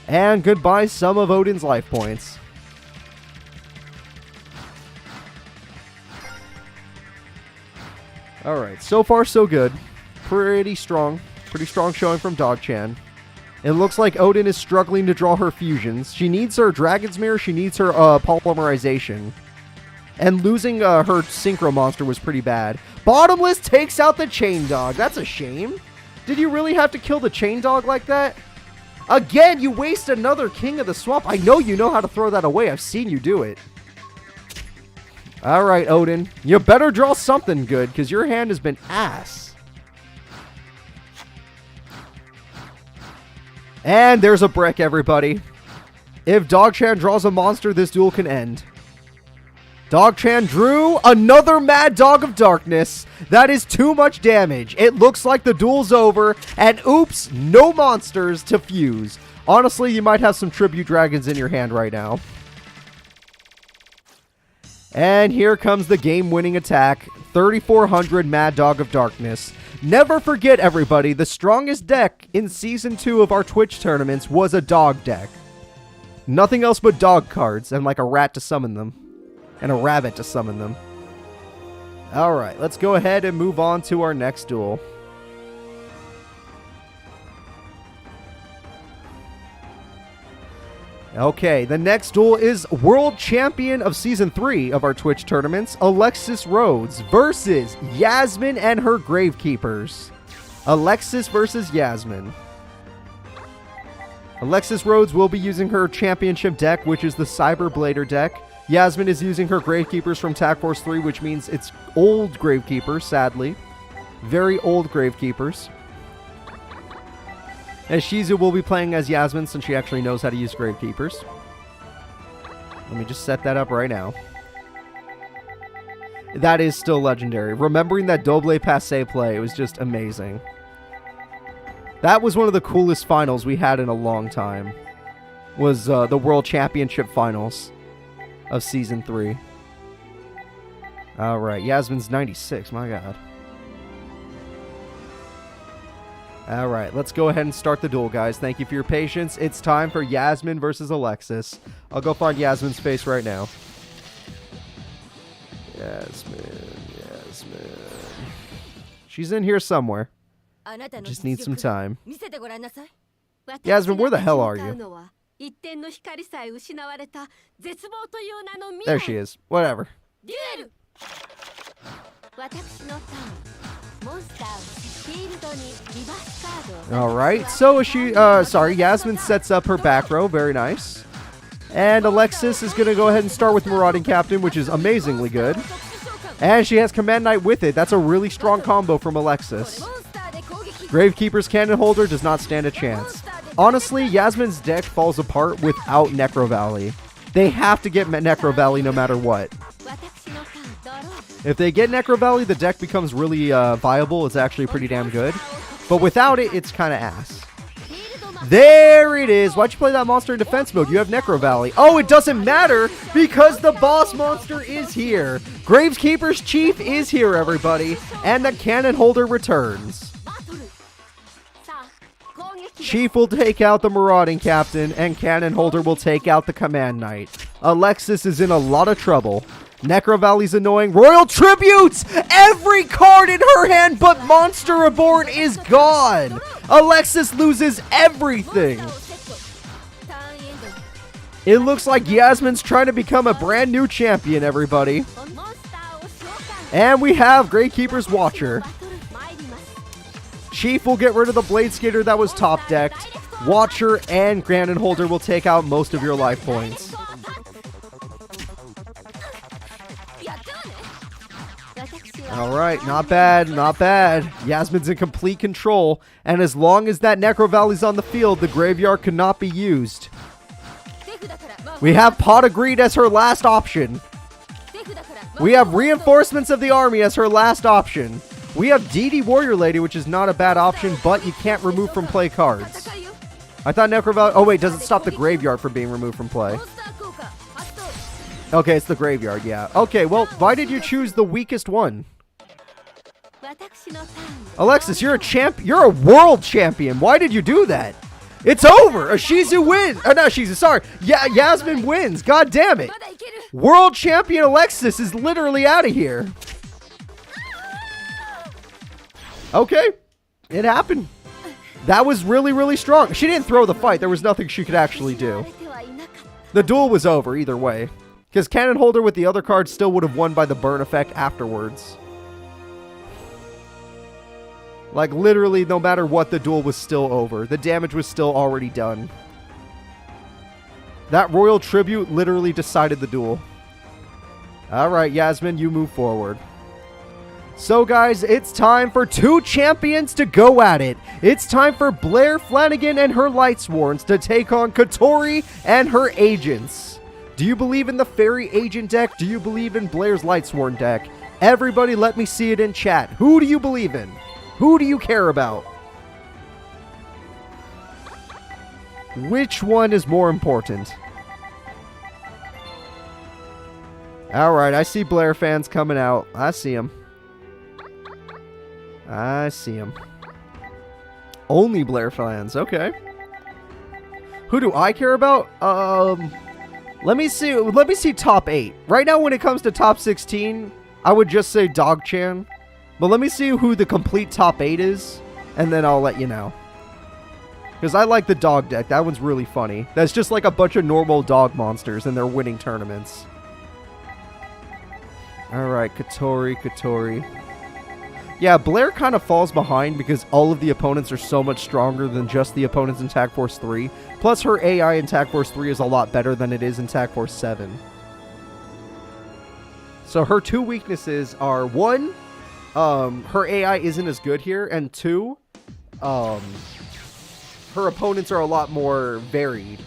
And goodbye, some of Odin's life points. Alright, so far so good. Pretty strong. Pretty strong showing from Dog-chan. It looks like Odin is struggling to draw her fusions. She needs her Dragon's Mirror. She needs her Polymerization. And losing her Synchro Monster was pretty bad. Bottomless takes out the Chain Dog. That's a shame. Did you really have to kill the Chain Dog like that? Again, you waste another King of the Swamp. I know you know how to throw that away. I've seen you do it. Alright, Odin. You better draw something good, because your hand has been ass. And there's a brick, everybody. If Dog-chan draws a monster, this duel can end. Dog-chan drew another Mad Dog of Darkness. That is too much damage. It looks like the duel's over. And oops, no monsters to fuse. Honestly, you might have some Tribute Dragons in your hand right now. And here comes the game-winning attack. 3,400 Mad Dog of Darkness. Never forget, everybody, the strongest deck in Season 2 of our Twitch tournaments was a dog deck. Nothing else but dog cards, and like a rat to summon them. And a rabbit to summon them. Alright, let's go ahead and move on to our next duel. Okay, the next duel is World Champion of Season 3 of our Twitch tournaments, Alexis Rhodes versus Yasmin and her Gravekeepers. Alexis versus Yasmin. Alexis Rhodes will be using her championship deck, which is the Cyber Blader deck. Yasmin is using her Gravekeepers from Tag Force 3, which means it's old Gravekeepers, sadly. Very old Gravekeepers. And Ishizu will be playing as Yasmin since she actually knows how to use Gravekeepers. Let me just set that up right now. That is still legendary. Remembering that Doble Passe play was just amazing. That was one of the coolest finals we had in a long time. Was the World Championship Finals of Season 3. Alright, Yasmin's 96, my god. Alright, let's go ahead and start the duel, guys. Thank you for your patience. It's time for Yasmin versus Alexis. I'll go find Yasmin's face right now. Yasmin. She's in here somewhere. Just need some time. Yasmin, where the hell are you? There she is. Whatever. Alright, so Yasmin sets up her back row. Very nice. And Alexis is going to go ahead and start with Marauding Captain, which is amazingly good. And she has Command Knight with it. That's a really strong combo from Alexis. Gravekeeper's Cannon Holder does not stand a chance. Honestly, Yasmin's deck falls apart without Necro Valley. They have to get Necro Valley no matter what. If they get Necro Valley, the deck becomes really viable. It's actually pretty damn good. But without it, it's kind of ass. There it is. Why'd you play that monster in defense mode? You have Necro Valley. Oh, it doesn't matter because the boss monster is here. Gravekeeper's Chief is here, everybody. And the Cannon Holder returns. Chief will take out the Marauding Captain, and Cannon Holder will take out the Command Knight. Alexis is in a lot of trouble. Necro Valley's annoying. Royal Tributes! Every card in her hand but Monster Reborn is gone! Alexis loses everything! It looks like Yasmin's trying to become a brand new champion, everybody. And we have Gravekeeper's Watcher. Chief will get rid of the Blade Skater that was top decked. Watcher and Cannon Holder will take out most of your life points. Alright, not bad, not bad. Yasmin's in complete control, and as long as that Necro Valley's on the field, the graveyard cannot be used. We have Pot of Greed as her last option. We have Reinforcements of the Army as her last option. We have DD Warrior Lady, which is not a bad option, but you can't remove from play cards. I thought Necro Valley... Oh wait, does it stop the graveyard from being removed from play? Okay, it's the graveyard, yeah. Okay, well, why did you choose the weakest one? Alexis, you're a champ. You're a world champion. Why did you do that? It's over. Ishizu wins. Oh, not Ishizu, sorry. Yeah, Yasmin wins. God damn it. World champion Alexis is literally out of here. Okay. It happened. That was really, really strong. She didn't throw the fight. There was nothing she could actually do. The duel was over either way. Because Cannon Holder with the other card still would have won by the burn effect afterwards. Like, literally, no matter what, the duel was still over. The damage was still already done. That Royal Tribute literally decided the duel. Alright, Yasmin, you move forward. So, guys, it's time for two champions to go at it. It's time for Blair Flanagan and her Lightsworns to take on Kotori and her agents. Do you believe in the Fairy Agent deck? Do you believe in Blair's Lightsworn deck? Everybody let me see it in chat. Who do you believe in? Who do you care about? Which one is more important? Alright, I see Blair fans coming out. I see them. I see them. Only Blair fans, okay. Who do I care about? Let me see top 8. Right now when it comes to top 16, I would just say Dog-chan. But let me see who the complete top 8 is, and then I'll let you know. Because I like the dog deck. That one's really funny. That's just like a bunch of normal dog monsters, and they're winning tournaments. Alright, Kotori. Yeah, Blair kind of falls behind because all of the opponents are so much stronger than just the opponents in Tag Force 3. Plus, her AI in Tag Force 3 is a lot better than it is in Tag Force 7. So her two weaknesses are, one, her AI isn't as good here, and two, her opponents are a lot more varied.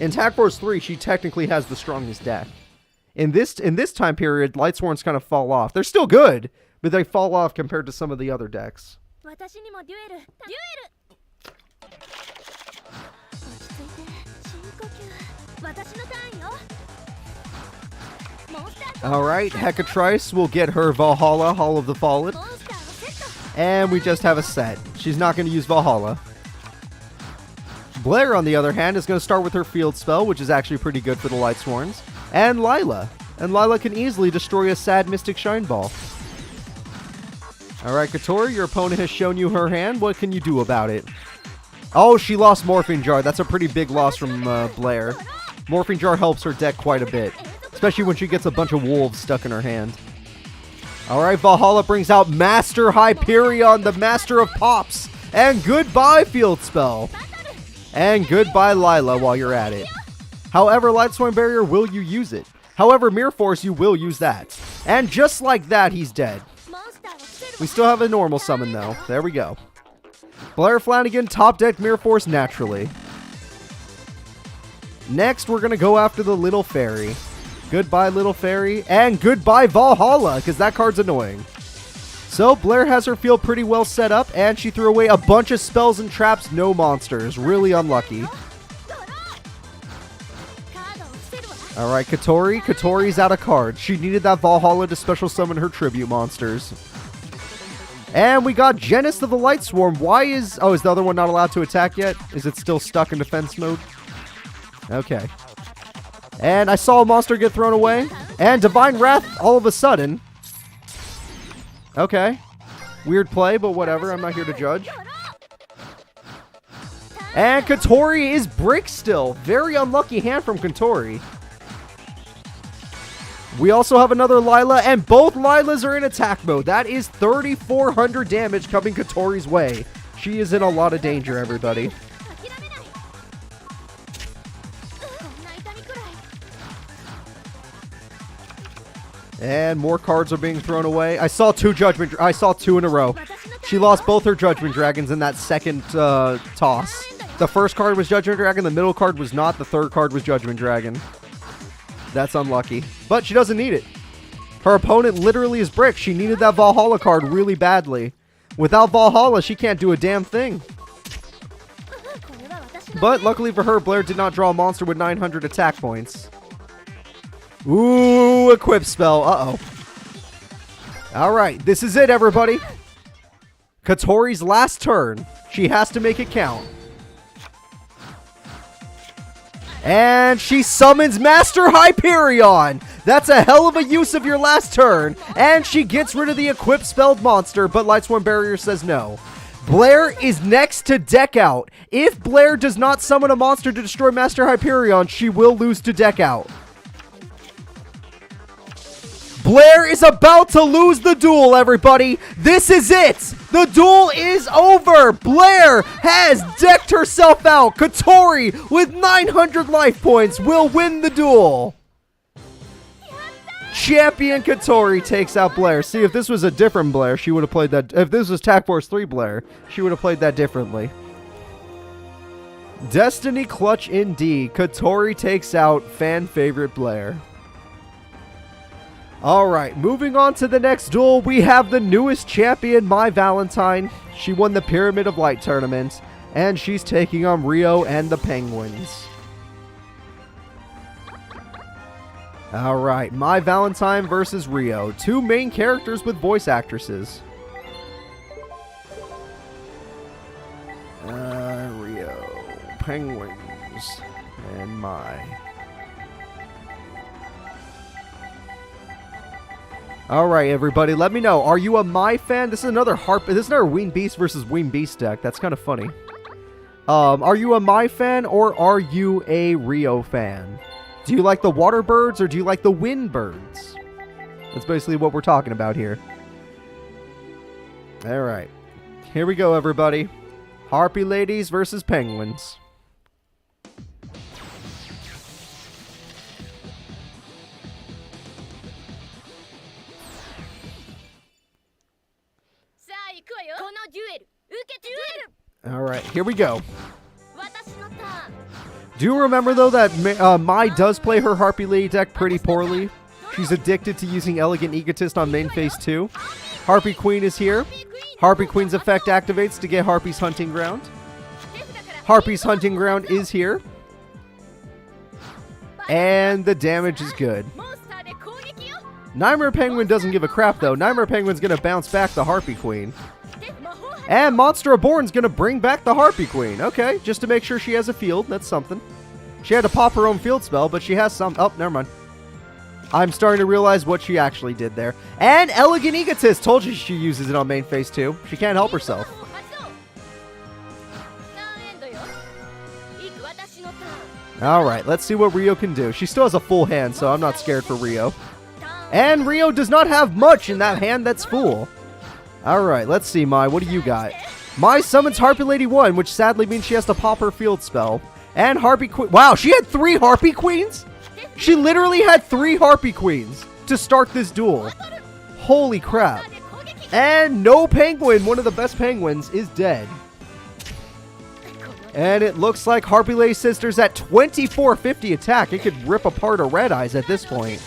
In Tag Force 3, she technically has the strongest deck. In this time period, Lightsworns kind of fall off. They're still good, but they fall off compared to some of the other decks. Alright, Hecatrice will get her Valhalla, Hall of the Fallen. And we just have a set. She's not going to use Valhalla. Blair, on the other hand, is going to start with her field spell, which is actually pretty good for the Lightsworns. And Lila. And Lila can easily destroy a sad Mystic Shine Ball. Alright, Kotori, your opponent has shown you her hand. What can you do about it? Oh, she lost Morphing Jar. That's a pretty big loss from Blair. Morphing Jar helps her deck quite a bit. Especially when she gets a bunch of wolves stuck in her hand. Alright, Valhalla brings out Master Hyperion, the Master of Pops. And goodbye, Field Spell. And goodbye, Lila, while you're at it. However, Lightsworn Barrier, will you use it? However, Mirror Force, you will use that. And just like that, he's dead. We still have a normal summon, though. There we go. Blair Flanagan, top deck Mirror Force naturally. Next, we're going to go after the Little Fairy. Goodbye, Little Fairy. And goodbye, Valhalla, because that card's annoying. So, Blair has her field pretty well set up, and she threw away a bunch of spells and traps, no monsters. Really unlucky. Alright, Kotori. Kotori's out of cards. She needed that Valhalla to special summon her tribute monsters. And we got Genis of the Light Swarm. Why is... Oh, is the other one not allowed to attack yet? Is it still stuck in defense mode? Okay. And I saw a monster get thrown away. And Divine Wrath all of a sudden. Okay. Weird play, but whatever. I'm not here to judge. And Kotori is brick still. Very unlucky hand from Kotori. We also have another Lila, and both Lilas are in attack mode. That is 3,400 damage coming Kotori's way. She is in a lot of danger, everybody. And more cards are being thrown away. I saw two in a row. She lost both her Judgment Dragons in that second toss. The first card was Judgment Dragon. The middle card was not. The third card was Judgment Dragon. That's unlucky. But she doesn't need it. Her opponent literally is brick. She needed that Valhalla card really badly. Without Valhalla, she can't do a damn thing. But luckily for her, Blair did not draw a monster with 900 attack points. Ooh, equip spell. Uh-oh. Alright, this is it, everybody. Kotori's last turn. She has to make it count. And she summons Master Hyperion. That's a hell of a use of your last turn. And she gets rid of the equipped spelled monster, but Lightsworn Barrier says no. Blair is next to deck out. If Blair does not summon a monster to destroy Master Hyperion, she will lose to deck out. Blair is about to lose the duel, everybody. This is it. The duel is over. Blair has decked herself out. Kotori, with 900 life points, will win the duel. Champion Kotori takes out Blair. See, if this was a different Blair, she would have played that. If this was Tag Force 3 Blair, she would have played that differently. Destiny clutch indeed. Kotori takes out fan favorite Blair. Alright, moving on to the next duel, we have the newest champion, My Valentine. She won the Pyramid of Light tournament, and she's taking on Rio and the Penguins. Alright, My Valentine versus Rio. Two main characters with voice actresses. Rio, Penguins, and My. Alright, everybody, let me know. Are you a My fan? This is another Ween Beast versus Ween Beast deck. That's kind of funny. Are you a My fan or are you a Rio fan? Do you like the water birds or do you like the wind birds? That's basically what we're talking about here. Alright. Here we go, everybody. Harpy ladies versus penguins. Alright, here we go. Do you remember, though, that Mai does play her Harpy Lady deck pretty poorly? She's addicted to using Elegant Egotist on main phase 2. Harpy Queen is here. Harpy Queen's effect activates to get Harpy's Hunting Ground. Harpy's Hunting Ground is here. And the damage is good. Nightmare Penguin doesn't give a crap, though. Nightmare Penguin's going to bounce back the Harpy Queen. And Monster Reborn's going to bring back the Harpy Queen. Okay, just to make sure she has a field. That's something. She had to pop her own field spell, but she has some... Oh, never mind. I'm starting to realize what she actually did there. And Elegant Egotist. Told you she uses it on main phase 2. She can't help herself. Alright, let's see what Rio can do. She still has a full hand, so I'm not scared for Rio. And Rio does not have much in that hand that's full. Alright, let's see, Mai. What do you got? Mai summons Harpy Lady 1, which sadly means she has to pop her field spell. And Harpy Queen... Wow, she had 3 Harpy Queens? She literally had 3 Harpy Queens to start this duel. Holy crap. And no penguin, one of the best penguins, is dead. And it looks like Harpy Lady Sisters at 2450 attack. It could rip apart a Red Eyes at this point.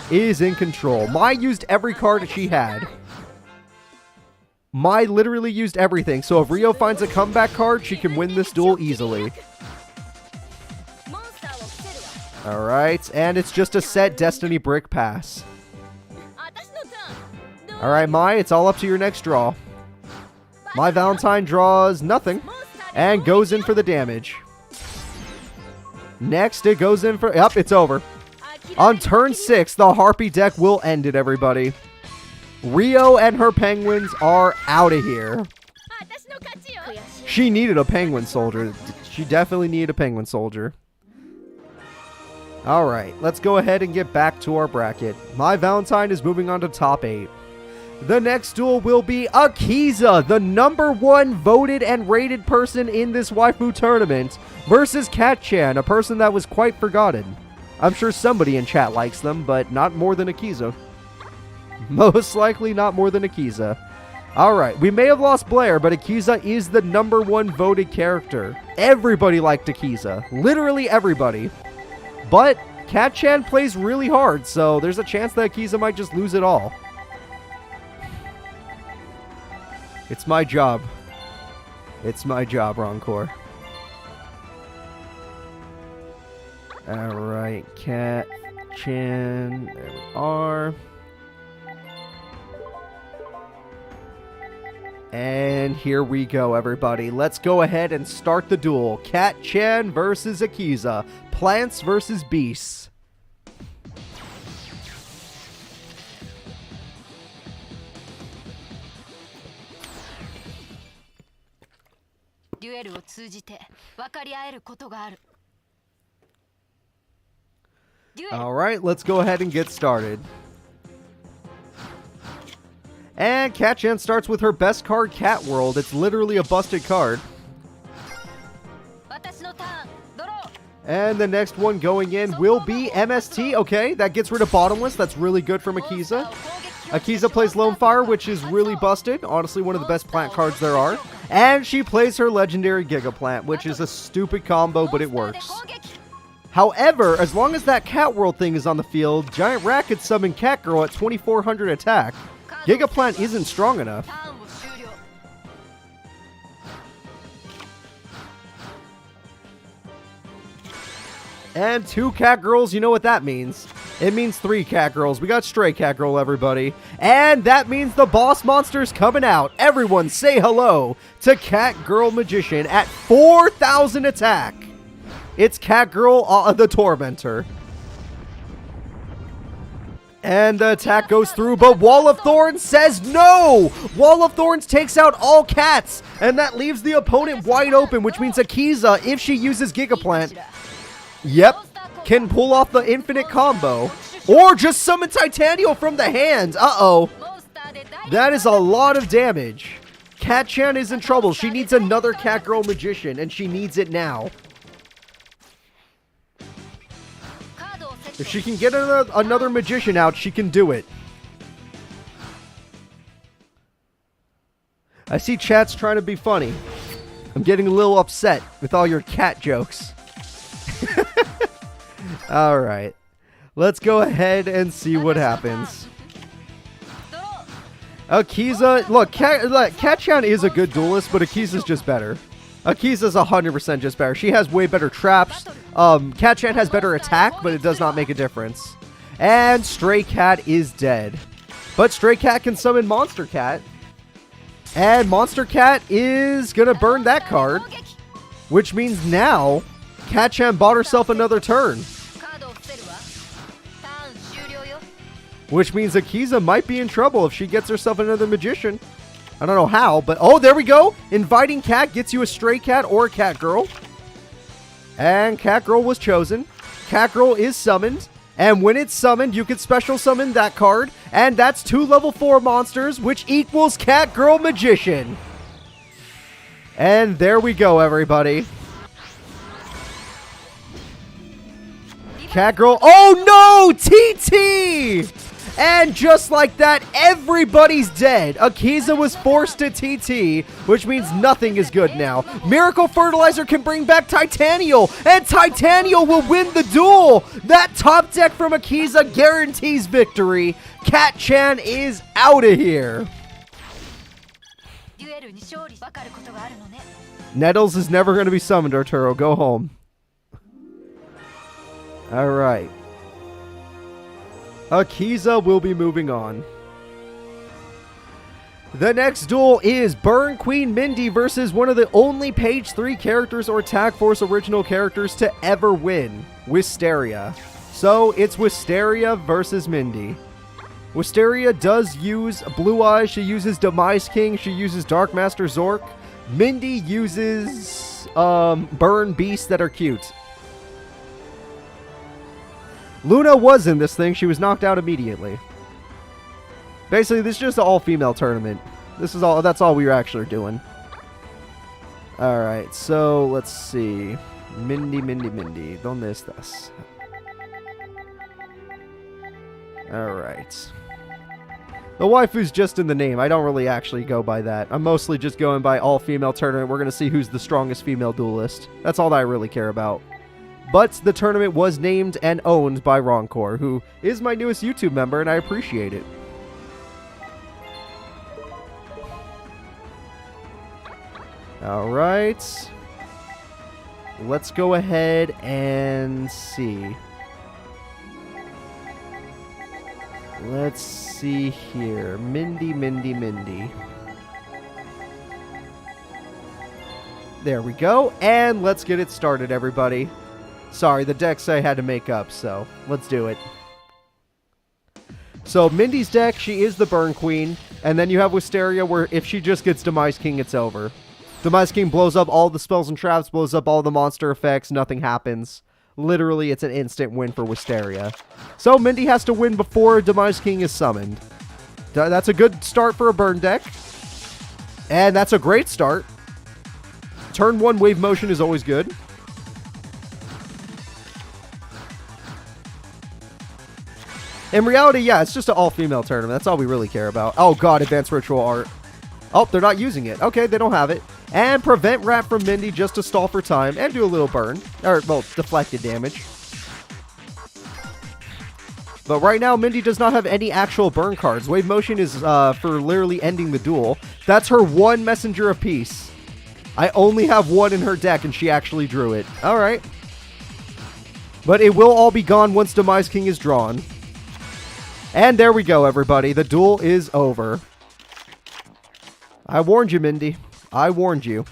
Is in control. Mai used every card she had. Mai literally used everything, so if Rio finds a comeback card, she can win this duel easily. Alright, and it's just a set Destiny Brick pass. Alright, Mai, it's all up to your next draw. My Valentine draws nothing, and goes in for the damage. Next, it goes in for... Yep, it's over. On turn 6, the Harpy deck will end it, everybody. Rio and her penguins are out of here. She needed a penguin soldier. She definitely needed a penguin soldier. Alright, let's go ahead and get back to our bracket. My Valentine is moving on to top 8. The next duel will be Akiza, the #1 voted and rated person in this waifu tournament, versus Cat-chan, a person that was quite forgotten. I'm sure somebody in chat likes them, but not more than Akiza. Most likely not more than Akiza. Alright, we may have lost Blair, but Akiza is the #1 voted character. Everybody liked Akiza. Literally everybody. But Cat-chan plays really hard, so there's a chance that Akiza might just lose it all. It's my job. It's my job, Roncore. Alright, Cat-chan. There we are. And here we go, everybody. Let's go ahead and start the duel. Cat-chan versus Akiza. Plants versus beasts. Alright, let's go ahead and get started. And Cat-chan starts with her best card, Cat World. It's literally a busted card. And the next one going in will be MST. Okay, that gets rid of Bottomless. That's really good from Akiza. Akiza plays Lone Fire, which is really busted. Honestly, one of the best plant cards there are. And she plays her legendary Giga Plant, which is a stupid combo, but it works. However, as long as that Cat World thing is on the field, Giant Rat could summon Cat Girl at 2400 attack. Giga Plant isn't strong enough. And 2 Cat Girls, you know what that means. It means 3 Cat Girls. We got Stray Cat Girl, everybody. And that means the boss monster's coming out. Everyone say hello to Cat Girl Magician at 4000 attack. It's Cat Girl, the Tormentor. And the attack goes through, but Wall of Thorns says no! Wall of Thorns takes out all cats, and that leaves the opponent wide open, which means Akiza, if she uses Giga Plant, yep, can pull off the infinite combo. Or just summon Titanium from the hand. Uh-oh. That is a lot of damage. Cat-chan is in trouble. She needs another Cat Girl Magician, and she needs it now. If she can get another magician out, she can do it. I see chat's trying to be funny. I'm getting a little upset with all your cat jokes. Alright. Let's go ahead and see what happens. Akiza, look, Cat-chan is a good duelist, but Akiza's just better. Akiza's 100% just better. She has way better traps. Cat-chan has better attack, but it does not make a difference. And Stray Cat is dead. But Stray Cat can summon Monster Cat. And Monster Cat is going to burn that card. Which means now, Cat-chan bought herself another turn. Which means Akiza might be in trouble if she gets herself another magician. I don't know how, but oh, there we go. Inviting Cat gets you a Stray Cat or a Cat Girl. And Cat Girl was chosen. Cat Girl is summoned. And when it's summoned, you can special summon that card. And that's 2 level 4 monsters, which equals Cat Girl Magician. And there we go, everybody. Cat Girl. Oh no! TT! And just like that, everybody's dead. Akiza was forced to TT, which means nothing is good now. Miracle Fertilizer can bring back Titanial, and Titanial will win the duel. That top deck from Akiza guarantees victory. Cat-chan is out of here. Nettles is never going to be summoned, Arturo. Go home. All right. Akiza will be moving on. The next duel is Burn Queen Mindy versus one of the only page 3 characters or Tag Force original characters to ever win, Wisteria. So it's Wisteria versus Mindy. Wisteria does use Blue Eyes, she uses Demise King, she uses Dark Master Zork. Mindy uses Burn Beasts that are cute. Luna was in this thing. She was knocked out immediately. Basically, this is just an all-female tournament. This is all. That's all we were actually doing. All right, so let's see. Mindy. ¿Dónde estás? All right. The waifu's just in the name. I don't really actually go by that. I'm mostly just going by all-female tournament. We're going to see who's the strongest female duelist. That's all that I really care about. But the tournament was named and owned by Roncore, who is my newest YouTube member, and I appreciate it. Alright. Let's go ahead and see. Let's see here. Mindy. There we go. And let's get it started, everybody. Sorry, the decks I had to make up, so let's do it. So, Mindy's deck, she is the Burn Queen. And then you have Wisteria, where if she just gets Demise King, it's over. Demise King blows up all the spells and traps, blows up all the monster effects, nothing happens. Literally, it's an instant win for Wisteria. So, Mindy has to win before Demise King is summoned. That's a good start for a burn deck. And that's a great start. Turn 1 wave motion is always good. In reality, yeah, it's just an all-female tournament. That's all we really care about. Oh, God, Advanced Ritual Art. Oh, they're not using it. Okay, they don't have it. And prevent Wrap from Mindy just to stall for time and do a little burn. Or, well, deflected damage. But right now, Mindy does not have any actual burn cards. Wave Motion is for literally ending the duel. That's her one Messenger of Peace. I only have one in her deck, and she actually drew it. Alright. But it will all be gone once Demise King is drawn. And there we go, everybody. The duel is over. I warned you, Mindy. I warned you.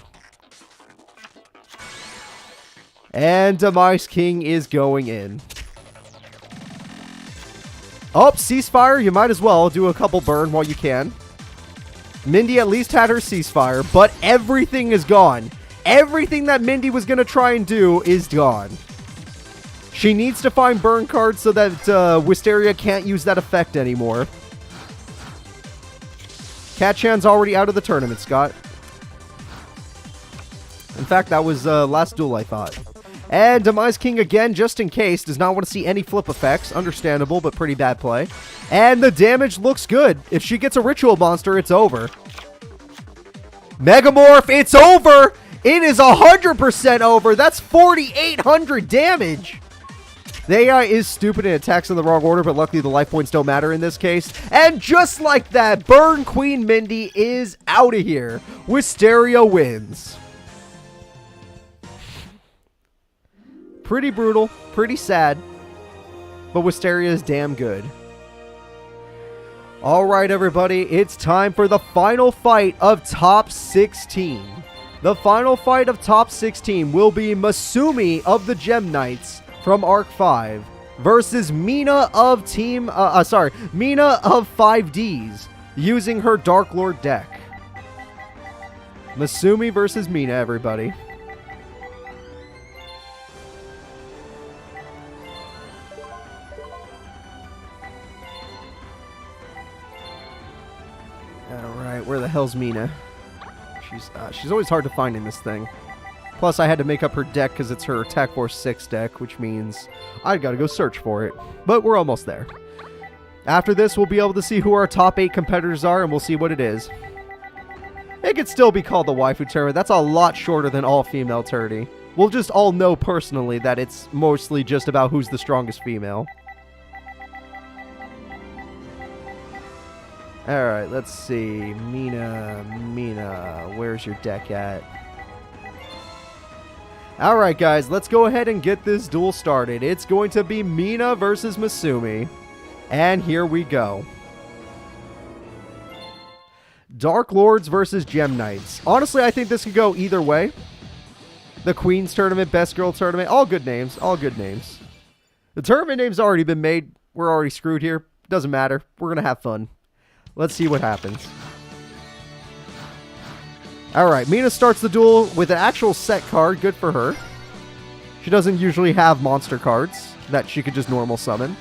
And Demise King is going in. Oh, ceasefire. You might as well do a couple burn while you can. Mindy at least had her ceasefire, but everything is gone. Everything that Mindy was going to try and do is gone. She needs to find burn cards so that Wisteria can't use that effect anymore. Cat-chan's already out of the tournament, Scott. In fact, that was last duel, I thought. And Demise King again, just in case, does not want to see any flip effects. Understandable, but pretty bad play. And the damage looks good. If she gets a Ritual Monster, it's over. Megamorph, it's over! It is 100% over! That's 4,800 damage! The AI is stupid and attacks in the wrong order, but luckily the life points don't matter in this case. And just like that, Burn Queen Mindy is out of here. Wisteria wins. Pretty brutal, pretty sad, but Wisteria is damn good. Alright, everybody, it's time for the final fight of Top 16. The final fight of Top 16 will be Misumi of the Gem Knights from Arc 5 versus Mina of Mina of 5Ds using her Dark Lord deck. Misumi versus Mina, everybody. Alright, where the hell's Mina? She's always hard to find in this thing. Plus, I had to make up her deck because it's her Attack Force 6 deck, which means I gotta go search for it. But we're almost there. After this, we'll be able to see who our top 8 competitors are, and we'll see what it is. It could still be called the Waifu Tournament. That's a lot shorter than all-female tourney. We'll just all know personally that it's mostly just about who's the strongest female. Alright, let's see. Mina, where's your deck at? Alright, guys, let's go ahead and get this duel started. It's going to be Mina versus Misumi. And here we go. Dark Lords versus Gem Knights. Honestly, I think this could go either way. The Queen's Tournament, Best Girl Tournament, all good names, all good names. The tournament name's already been made. We're already screwed here. Doesn't matter. We're going to have fun. Let's see what happens. Alright, Mina starts the duel with an actual set card. Good for her. She doesn't usually have monster cards that she could just normal summon.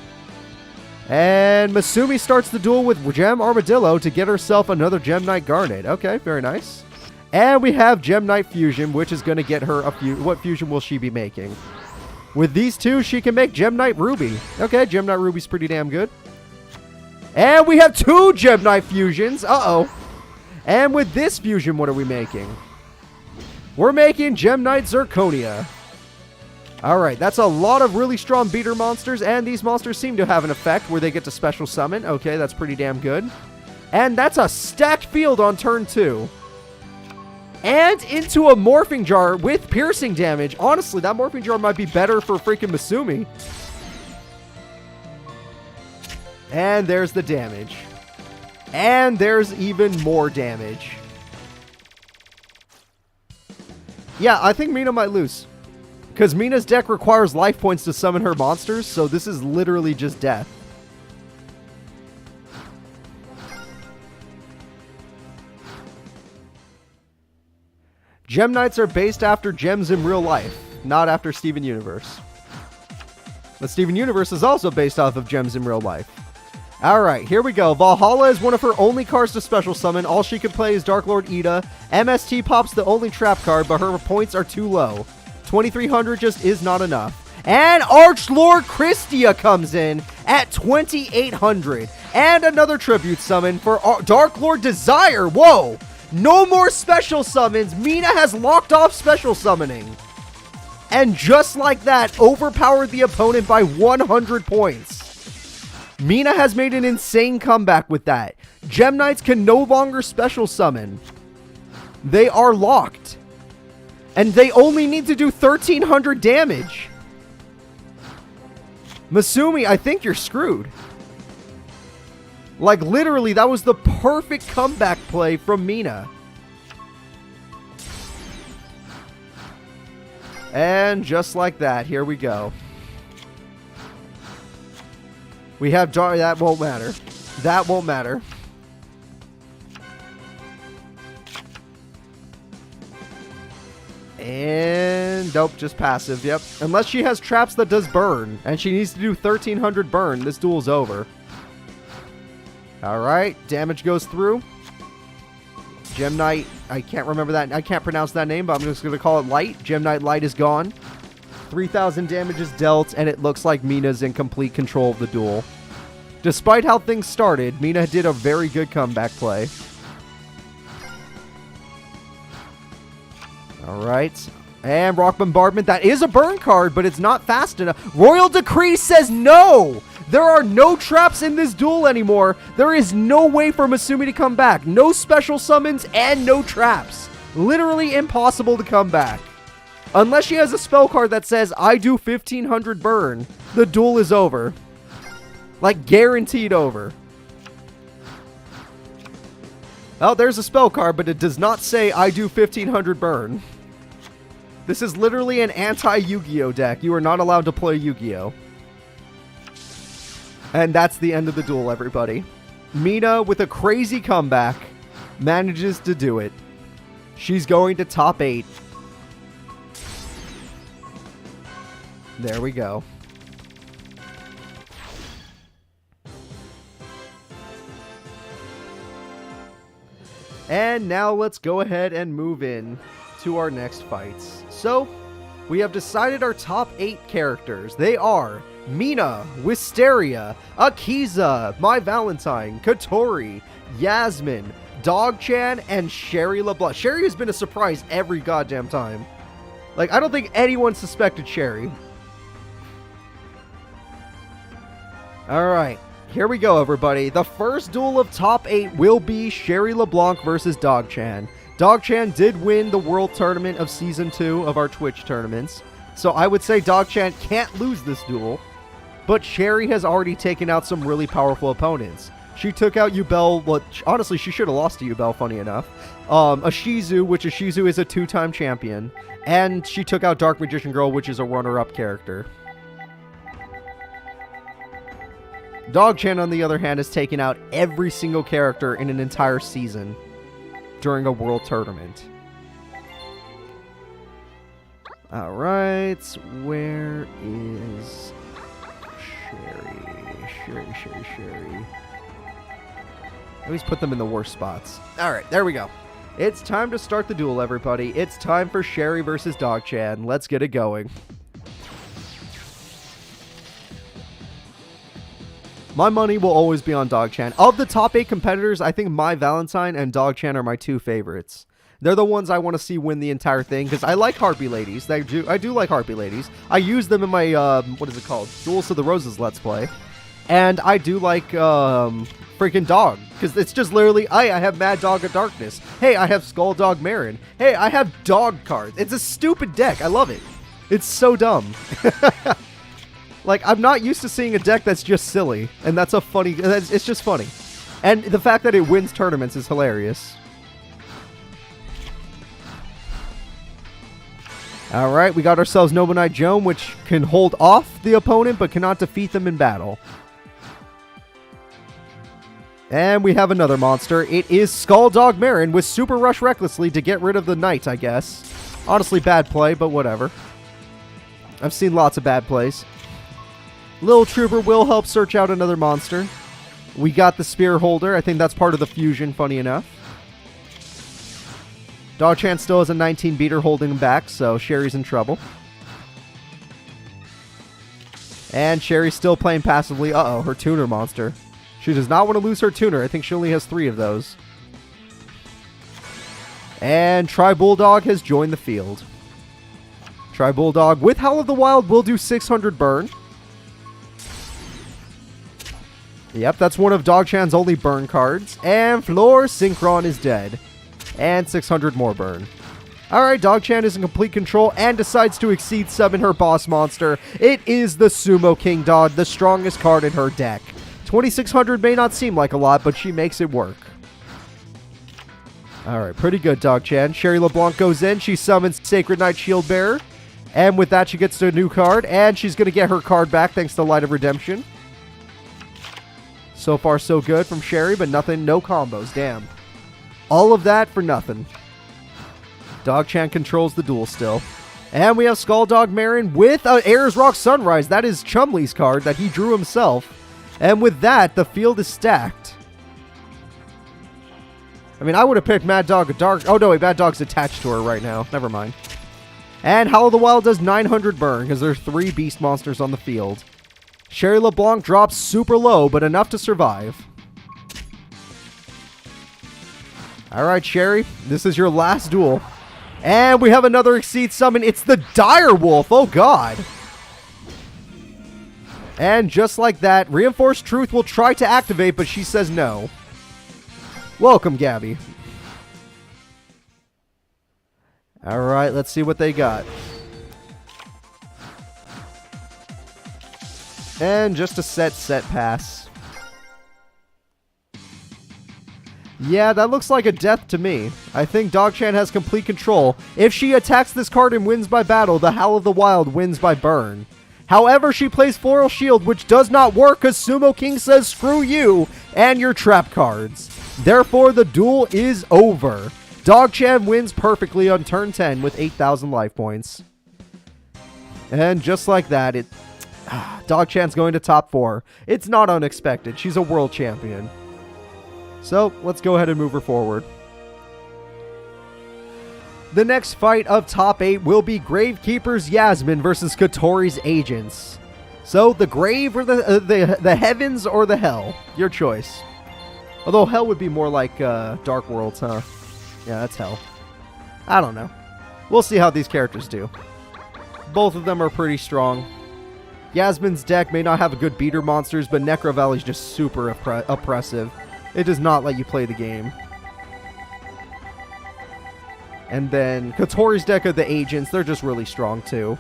And Misumi starts the duel with Gem Armadillo to get herself another Gem Knight Garnet. Okay, very nice. And we have Gem Knight Fusion, which is going to get her a what fusion will she be making? With these two, she can make Gem Knight Ruby. Okay, Gem Knight Ruby's pretty damn good. And we have 2 Gem Knight fusions. Uh-oh. And with this fusion, what are we making? We're making Gem Knight Zirconia. Alright, that's a lot of really strong beater monsters, and these monsters seem to have an effect where they get to special summon. Okay, that's pretty damn good. And that's a stacked field on turn 2. And into a Morphing Jar with piercing damage. Honestly, that Morphing Jar might be better for freaking Misumi. And there's the damage. And there's even more damage. Yeah, I think Mina might lose. Because Mina's deck requires life points to summon her monsters, so this is literally just death. Gem Knights are based after gems in real life, not after Steven Universe. But Steven Universe is also based off of gems in real life. Alright, here we go. Valhalla is one of her only cards to special summon. All she can play is Dark Lord Ida. MST pops the only trap card, but her points are too low. 2,300 just is not enough. And Archlord Christia comes in at 2,800. And another tribute summon for Dark Lord Desire. Whoa! No more special summons. Mina has locked off special summoning. And just like that, overpowered the opponent by 100 points. Mina has made an insane comeback with that. Gem Knights can no longer special summon. They are locked. And they only need to do 1,300 damage. Misumi, I think you're screwed. Like, literally, that was the perfect comeback play from Mina. And just like that, here we go. We have that won't matter. That won't matter. And nope, just passive. Yep. Unless she has traps that does burn, and she needs to do 1,300 burn, this duel's over. Alright, damage goes through. Gem Knight, I can't remember that. I can't pronounce that name, but I'm just going to call it Light. Gem Knight Light is gone. 3,000 damage is dealt, and it looks like Mina's in complete control of the duel. Despite how things started, Mina did a very good comeback play. Alright. And Rock Bombardment, that is a burn card, but it's not fast enough. Royal Decree says no! There are no traps in this duel anymore. There is no way for Misumi to come back. No special summons and no traps. Literally impossible to come back. Unless she has a spell card that says, I do 1,500 burn, the duel is over. Like, guaranteed over. Oh, there's a spell card, but it does not say, I do 1,500 burn. This is literally an anti-Yu-Gi-Oh deck. You are not allowed to play Yu-Gi-Oh. And that's the end of the duel, everybody. Mina, with a crazy comeback, manages to do it. She's going to top 8. There we go. And now let's go ahead and move in to our next fights. So, we have decided our top 8 characters. They are Mina, Wisteria, Akiza, My Valentine, Kotori, Yasmin, Dog-chan, and Sherry LeBlanc. Sherry has been a surprise every goddamn time. Like, I don't think anyone suspected Sherry. Alright, here we go, everybody. The first duel of top 8 will be Sherry LeBlanc versus Dog-chan. Dog-chan did win the World Tournament of Season 2 of our Twitch tournaments. So I would say Dog-chan can't lose this duel. But Sherry has already taken out some really powerful opponents. She took out Yubel, well, honestly, she should have lost to Yubel, funny enough. Ishizu, which Ishizu is a 2-time champion. And she took out Dark Magician Girl, which is a runner-up character. Dog-chan, on the other hand, has taken out every single character in an entire season during a world tournament. Alright, where is Sherry? I always put them in the worst spots. Alright, there we go. It's time to start the duel, everybody. It's time for Sherry versus Dog-chan. Let's get it going. My money will always be on Dog-chan. Of the top 8 competitors, I think My Valentine and Dog-chan are my 2 favorites. They're the ones I want to see win the entire thing, because I like Harpy Ladies. I do like Harpy Ladies. I use them in my, what is it called? Duels of the Roses Let's Play. And I do like, freaking Dog. Because it's just literally, I have Mad Dog of Darkness. Hey, I have Skull Dog Marin. Hey, I have Dog cards. It's a stupid deck. I love it. It's so dumb. Like, I'm not used to seeing a deck that's just silly. And that's a funny, it's just funny. And the fact that it wins tournaments is hilarious. Alright, we got ourselves Nobunai Joan, which can hold off the opponent, but cannot defeat them in battle. And we have another monster. It is Skull Dog Marin with Super Rush Recklessly to get rid of the knight, I guess. Honestly, bad play, but whatever. I've seen lots of bad plays. Little Trooper will help search out another monster. We got the Spear Holder. I think that's part of the fusion, funny enough. Dog-chan still has a 19 beater holding him back, so Sherry's in trouble. And Sherry's still playing passively. Uh-oh, her tuner monster. She does not want to lose her tuner. I think she only has 3 of those. And Tri-Bulldog has joined the field. Tri-Bulldog with Howl of the Wild will do 600 burn. Yep, that's one of Dog-chan's only burn cards. And Floor Synchron is dead. And 600 more burn. Alright, Dog-chan is in complete control and decides to exceed summon her boss monster. It is the Sumo King Dog, the strongest card in her deck. 2600 may not seem like a lot, but she makes it work. Alright, pretty good, Dog-chan. Sherry LeBlanc goes in. She summons Sacred Knight Shield Bearer. And with that, she gets to a new card. And she's going to get her card back thanks to Light of Redemption. So far, so good from Sherry, but nothing, no combos. Damn. All of that for nothing. Dog-chan controls the duel still. And we have Skull Dog Marin with Ayers Rock Sunrise. That is Chumley's card that he drew himself. And with that, the field is stacked. I mean, I would have picked Mad Dog Dark. Oh, no, wait, Mad Dog's attached to her right now. Never mind. And Howl of the Wild does 900 burn because there's 3 beast monsters on the field. Sherry LeBlanc drops super low, but enough to survive. Alright, Sherry, this is your last duel. And we have another Exceed summon. It's the Dire Wolf. Oh, God. And just like that, Reinforced Truth will try to activate, but she says no. Welcome, Gabby. Alright, let's see what they got. And just a set pass. Yeah, that looks like a death to me. I think Dog-chan has complete control. If she attacks this card and wins by battle, the Howl of the Wild wins by burn. However, she plays Floral Shield, which does not work because Sumo King says screw you and your trap cards. Therefore, the duel is over. Dog-chan wins perfectly on turn 10 with 8,000 life points. And just like that, Dog-chan's going to top 4. It's not unexpected. She's a world champion. So, let's go ahead and move her forward. The next fight of top 8 will be Gravekeeper's Yasmin versus Kotori's Agents. So, the grave or the heavens or the hell? Your choice. Although hell would be more like Dark Worlds, huh? Yeah, that's hell. I don't know. We'll see how these characters do. Both of them are pretty strong. Yasmin's deck may not have good beater monsters, but Necro Valley's just super oppressive. It does not let you play the game. And then Kotori's deck of the Agents, they're just really strong too.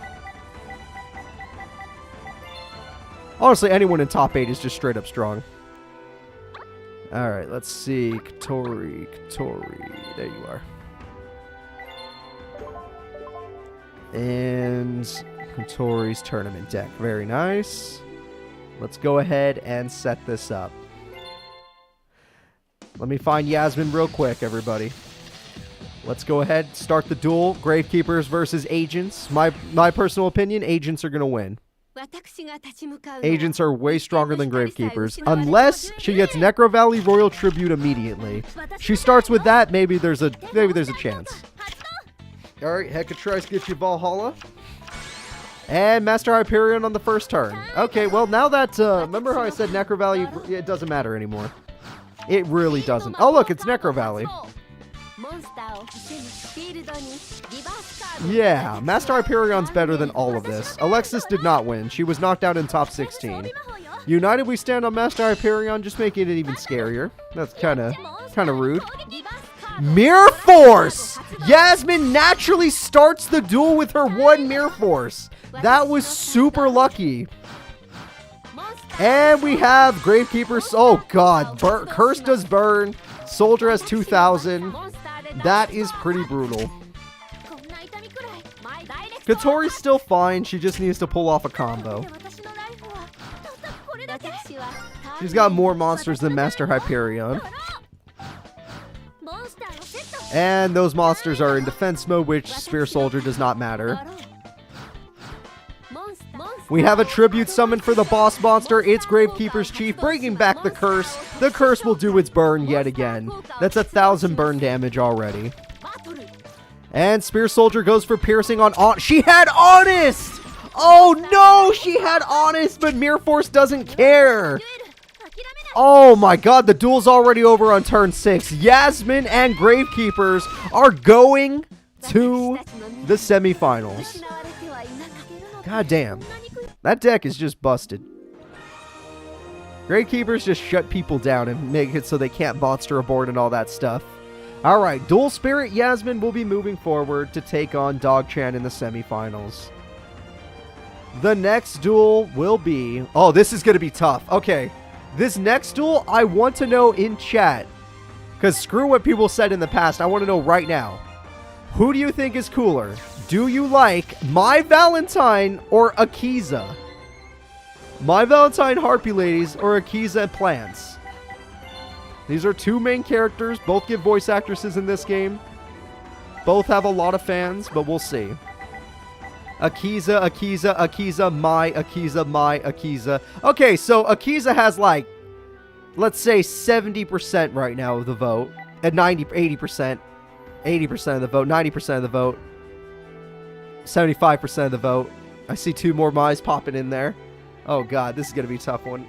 Honestly, anyone in top 8 is just straight up strong. Alright, let's see. Kotori. There you are. And Kotori's tournament deck. Very nice. Let's go ahead and set this up. Let me find Yasmin real quick, everybody. Let's go ahead, start the duel. Gravekeepers versus Agents. My personal opinion, Agents are going to win. Agents are way stronger than Gravekeepers. Unless she gets Necro Valley Royal Tribute immediately. She starts with that, maybe there's a chance. Alright, Heca tries to get you Valhalla. And Master Hyperion on the first turn. Okay, well now that, remember how I said Necro Valley? It doesn't matter anymore. It really doesn't. Oh look, it's Necro Valley. Yeah, Master Hyperion's better than all of this. Alexis did not win. She was knocked out in top 16. United we stand on Master Hyperion, just making it even scarier. That's kind of rude. Mirror Force! Yasmin naturally starts the duel with her one Mirror Force. That was super lucky. And we have Gravekeeper. Oh god, Curse does burn. Soldier has 2,000. That is pretty brutal. Kotori's still fine. She just needs to pull off a combo. She's got more monsters than Master Hyperion. And those monsters are in defense mode, which Spear Soldier does not matter. We have a tribute summon for the boss monster. It's Gravekeeper's Chief, bringing back the curse. The curse will do its burn yet again. That's 1,000 burn damage already. And Spear Soldier goes for piercing on... She had Honest! Oh no, she had Honest, but Mirror Force doesn't care. Oh my god, the duel's already over on turn 6. Yasmin and Gravekeepers are going to the semifinals. God damn. That deck is just busted. Gravekeepers just shut people down and make it so they can't monster aboard and all that stuff. Alright, Dual Spirit Yasmin will be moving forward to take on Dogchan in the semifinals. The next duel will be... Oh, this is going to be tough. Okay, this next duel, I want to know in chat. Because screw what people said in the past, I want to know right now. Who do you think is cooler? Do you like My Valentine or Akiza? My Valentine Harpy Ladies or Akiza Plants? These are two main characters. Both give voice actresses in this game. Both have a lot of fans, but we'll see. Akiza, Akiza, Akiza, my Akiza, my Akiza. Okay, so Akiza has like, let's say 70% right now of the vote. At 80%. 80% of the vote, 90% of the vote. 75% of the vote. I see two more Mai's popping in there. Oh god, this is going to be a tough one.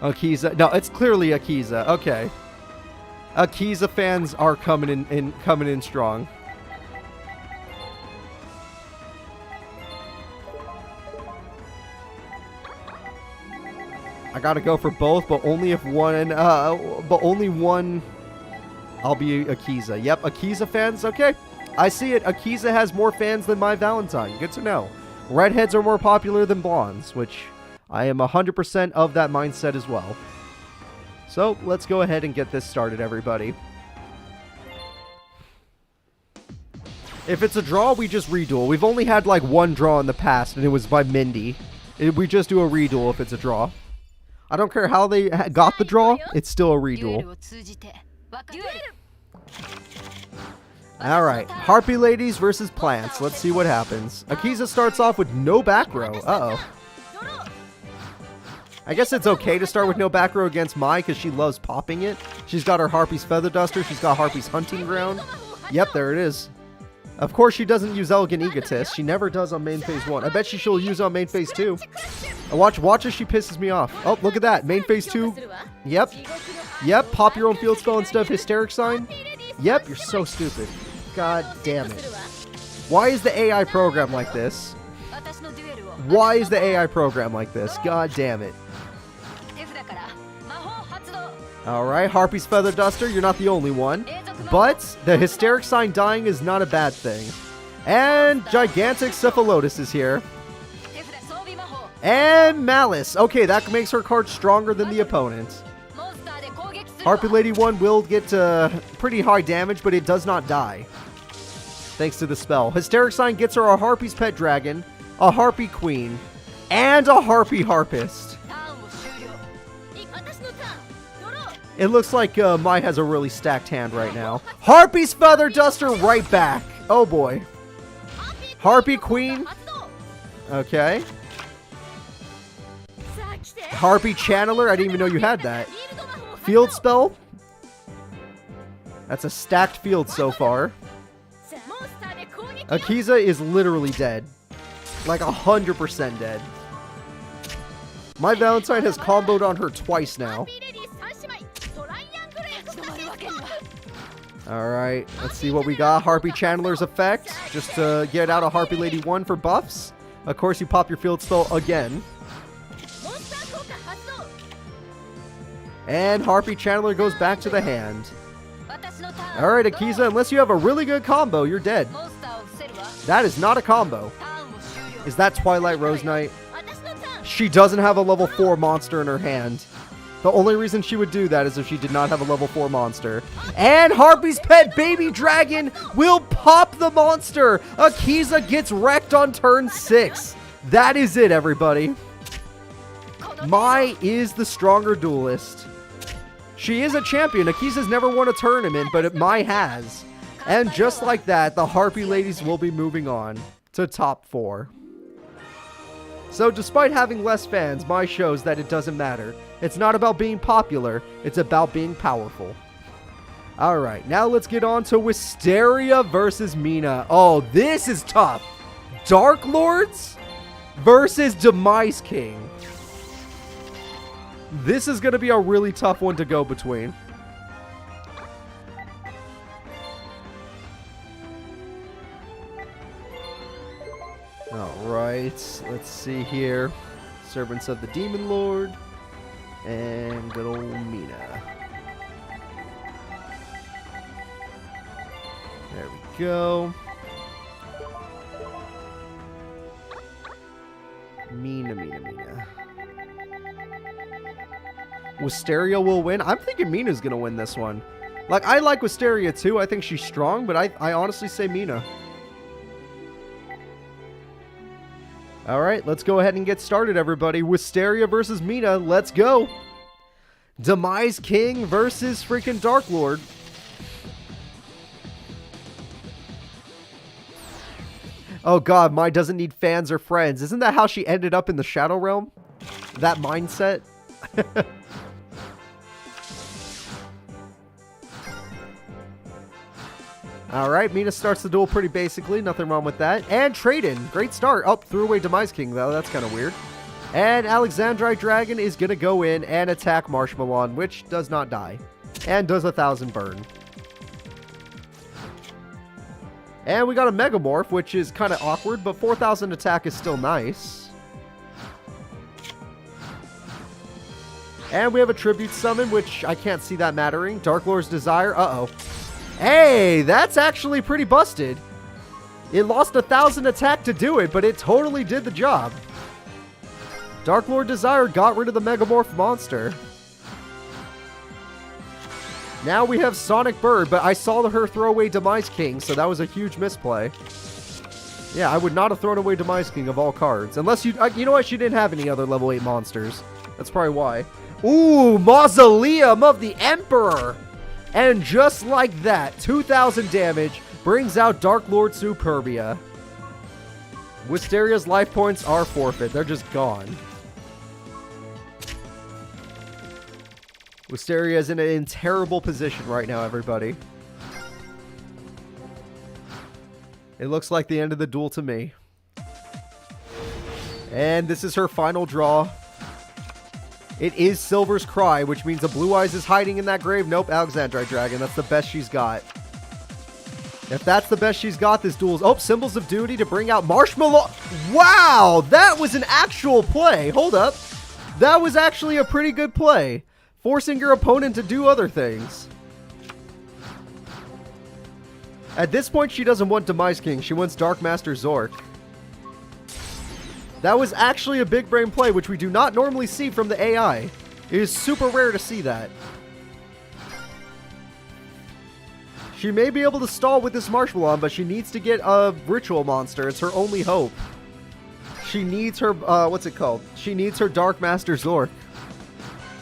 Akiza. No, it's clearly Akiza. Okay. Akiza fans are coming in strong. I gotta go for both, but only if one, but only one, I'll be Akiza. Yep, Akiza fans, okay. I see it. Akiza has more fans than My Valentine. Good to know. Redheads are more popular than blondes, which I am 100% of that mindset as well. So, let's go ahead and get this started, everybody. If it's a draw, we just reduel. We've only had like one draw in the past, and it was by Mindy. We just do a reduel if it's a draw. I don't care how they got the draw, it's still a reduel. Alright, Harpy Ladies versus Plants. Let's see what happens. Akiza starts off with no back row. Uh-oh. I guess it's okay to start with no back row against Mai because she loves popping it. She's got her Harpy's Feather Duster. She's got Harpy's Hunting Ground. Yep, there it is. Of course, she doesn't use Elegant Egotist. She never does on main phase 1. I bet she'll use on main phase 2. Watch as she pisses me off. Oh, look at that. Main phase 2. Yep. Yep, pop your own field spell instead of Hysteric Sign. Yep, you're so stupid. God damn it. Why is the AI program like this? Why is the AI program like this? God damn it. Alright, Harpy's Feather Duster, you're not the only one. But the Hysteric Sign dying is not a bad thing. And Gigantic Cephalotus is here. And Malice. Okay, that makes her card stronger than the opponent. Harpy Lady 1 will get pretty high damage, but it does not die. Thanks to the spell. Hysteric Sign gets her a Harpy's Pet Dragon, a Harpy Queen, and a Harpy Harpist. It looks like Mai has a really stacked hand right now. Harpy's Feather Duster right back. Oh boy. Harpy Queen. Okay. Harpy Channeler. I didn't even know you had that. Field Spell. That's a stacked field so far. Akiza is literally dead. Like 100% dead. My Valentine has comboed on her twice now. Alright, let's see what we got. Harpy Chandler's effect. Just to get out a Harpy Lady 1 for buffs. Of course, you pop your field spell again. And Harpy Chandler goes back to the hand. Alright, Akiza, unless you have a really good combo, you're dead. That is not a combo. Is that Twilight Rose Knight? She doesn't have a level 4 monster in her hand. The only reason she would do that is if she did not have a level 4 monster. And Harpy's pet baby dragon will pop the monster. Akiza gets wrecked on turn 6. That is it, everybody. Mai is the stronger duelist. She is a champion. Akiza's never won a tournament, but Mai has. And just like that, the Harpy ladies will be moving on to top 4. So despite having less fans, Mai shows that it doesn't matter. It's not about being popular, it's about being powerful. Alright, now let's get on to Wisteria versus Mina. Oh, this is tough. Dark Lords versus Demise King. This is going to be a really tough one to go between. Alright, let's see here. Servants of the Demon Lord. And good old Mina. There we go. Mina. Wisteria will win. I'm thinking Mina's gonna win this one. Like, I like Wisteria too. I think she's strong, but I honestly say Mina. Alright, let's go ahead and get started, everybody. Wisteria versus Mina. Let's go. Demise King versus freaking Dark Lord. Oh god, Mai doesn't need fans or friends. Isn't that how she ended up in the Shadow Realm? That mindset? Alright, Mina starts the duel pretty basically. Nothing wrong with that. And trade-in. Great start. Oh, threw away Demise King, though. That's kind of weird. And Alexandrite Dragon is going to go in and attack Marshmallow, which does not die. And does 1,000 burn. And we got a Megamorph, which is kind of awkward, but 4,000 attack is still nice. And we have a Tribute Summon, which I can't see that mattering. Dark Lord's Desire. Uh-oh. Hey, that's actually pretty busted. It lost 1,000 attack to do it, but it totally did the job. Dark Lord Desire got rid of the Megamorph monster. Now we have Sonic Bird, but I saw her throw away Demise King, so that was a huge misplay. Yeah, I would not have thrown away Demise King of all cards. Unless you... you know what? She didn't have any other level 8 monsters. That's probably why. Ooh, Mausoleum of the Emperor! And just like that, 2,000 damage brings out Dark Lord Superbia. Wisteria's life points are forfeit. They're just gone. Wisteria is in a terrible position right now, everybody. It looks like the end of the duel to me. And this is her final draw. It is Silver's Cry, which means the Blue Eyes is hiding in that grave. Nope, Alexandrite Dragon. That's the best she's got. If that's the best she's got, this duel's... Oh, Symbols of Duty to bring out Marshmallow. Wow, that was an actual play. Hold up. That was actually a pretty good play. Forcing your opponent to do other things. At this point, she doesn't want Demise King. She wants Dark Master Zork. That was actually a big brain play, which we do not normally see from the AI. It is super rare to see that. She may be able to stall with this Marshmallow, but she needs to get a Ritual Monster. It's her only hope. She needs her, what's it called? She needs her Dark Master Zork.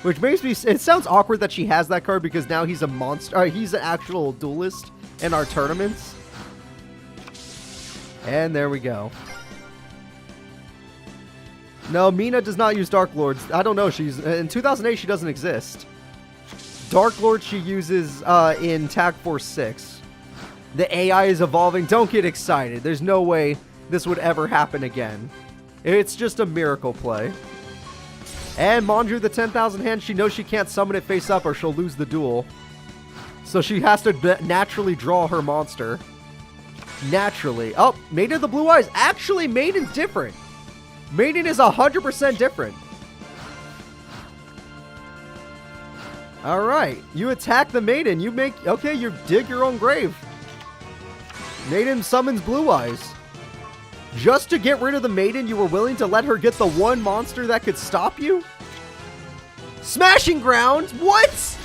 Which makes me, it sounds awkward that she has that card because now he's a monster, he's an actual duelist in our tournaments. And there we go. No, Mina does not use Dark Lords. I don't know. She's in 2008. She doesn't exist. Dark Lord she uses in Tag Force 6. The AI is evolving. Don't get excited. There's no way this would ever happen again. It's just a miracle play. And Mondru, the 10,000 hands, she knows she can't summon it face up or she'll lose the duel. So she has to naturally draw her monster. Naturally. Oh, Maiden of the Blue Eyes. Actually, Maiden's different. Maiden is 100% different. Alright. You attack the Maiden. You make... Okay, you dig your own grave. Maiden summons Blue Eyes. Just to get rid of the Maiden, you were willing to let her get the one monster that could stop you? Smashing Ground? What?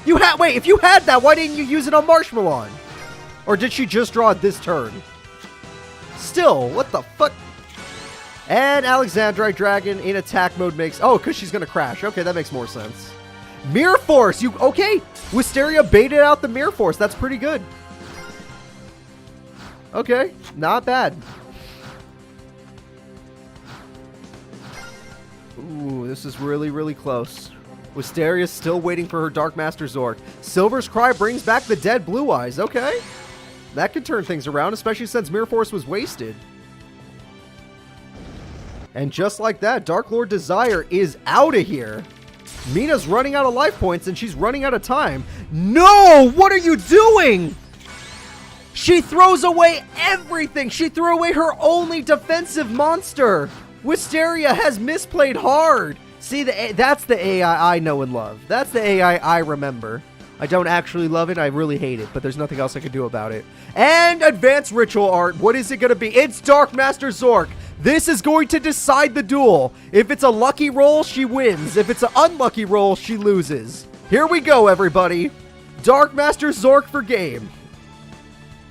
You had... Wait, if you had that, why didn't you use it on Marshmallow? Or did she just draw it this turn? Still, what the fuck? And Alexandrite Dragon in attack mode makes... Oh, because she's going to crash. Okay, that makes more sense. Mirror Force! You... Okay! Wisteria baited out the Mirror Force. That's pretty good. Okay, not bad. Ooh, this is really, really close. Wisteria's still waiting for her Dark Master Zork. Silver's Cry brings back the dead Blue Eyes. Okay. That could turn things around, especially since Mirror Force was wasted. And just like that, Dark Lord Desire is out of here. Mina's running out of life points and she's running out of time. No! What are you doing? She throws away everything. She threw away her only defensive monster. Wisteria has misplayed hard. See, that's the AI I know and love. That's the AI I remember. I don't actually love it. I really hate it, but there's nothing else I can do about it. And Advanced Ritual Art. What is it going to be? It's Dark Master Zork. This is going to decide the duel. If it's a lucky roll, she wins. If it's an unlucky roll, she loses. Here we go, everybody. Dark Master Zork for game.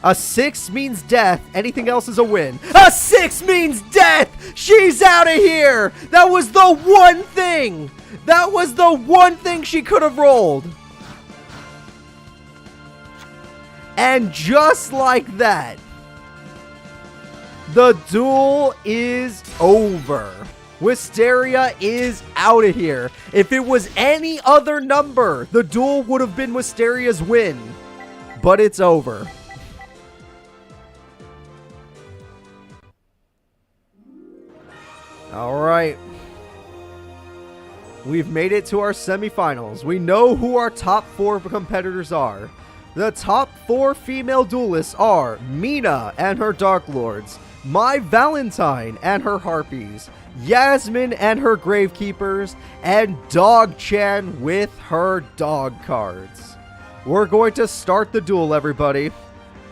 A 6 means death. Anything else is a win. A 6 means death. She's out of here. That was the one thing. That was the one thing she could have rolled. And just like that, the duel is over. Wisteria is out of here. If it was any other number, the duel would have been Wisteria's win. But it's over. All right. We've made it to our semifinals. We know who our top 4 competitors are. The top 4 female duelists are Mina and her Dark Lords, My Valentine and her Harpies, Yasmin and her Gravekeepers, and Dog-chan with her dog cards. We're going to start the duel, everybody.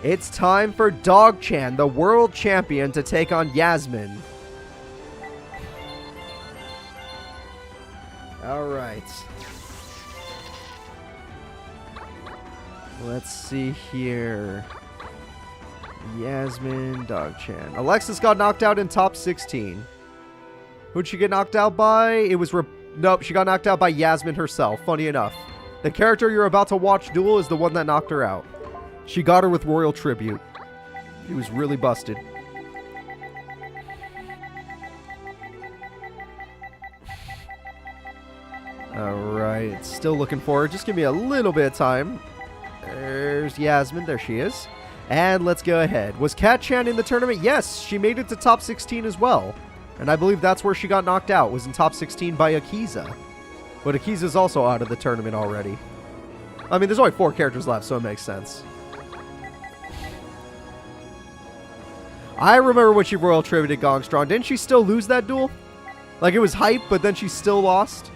It's time for Dog-chan, the world champion, to take on Yasmin. All right. Let's see here. Yasmin, Dog-chan. Alexis got knocked out in top 16. Who'd she get knocked out by? It was... Nope, she got knocked out by Yasmin herself, funny enough. The character you're about to watch duel is the one that knocked her out. She got her with Royal Tribute. He was really busted. Alright, still looking for her. Just give me a little bit of time. There's Yasmin. There she is. And let's go ahead. Was Cat-chan in the tournament? Yes, she made it to top 16 as well. And I believe that's where she got knocked out, was in top 16 by Akiza. But Akiza's also out of the tournament already. I mean, there's only 4 characters left, so it makes sense. I remember when she Royal Tributed Gongstrong. Didn't she still lose that duel? Like, it was hype, but then she still lost?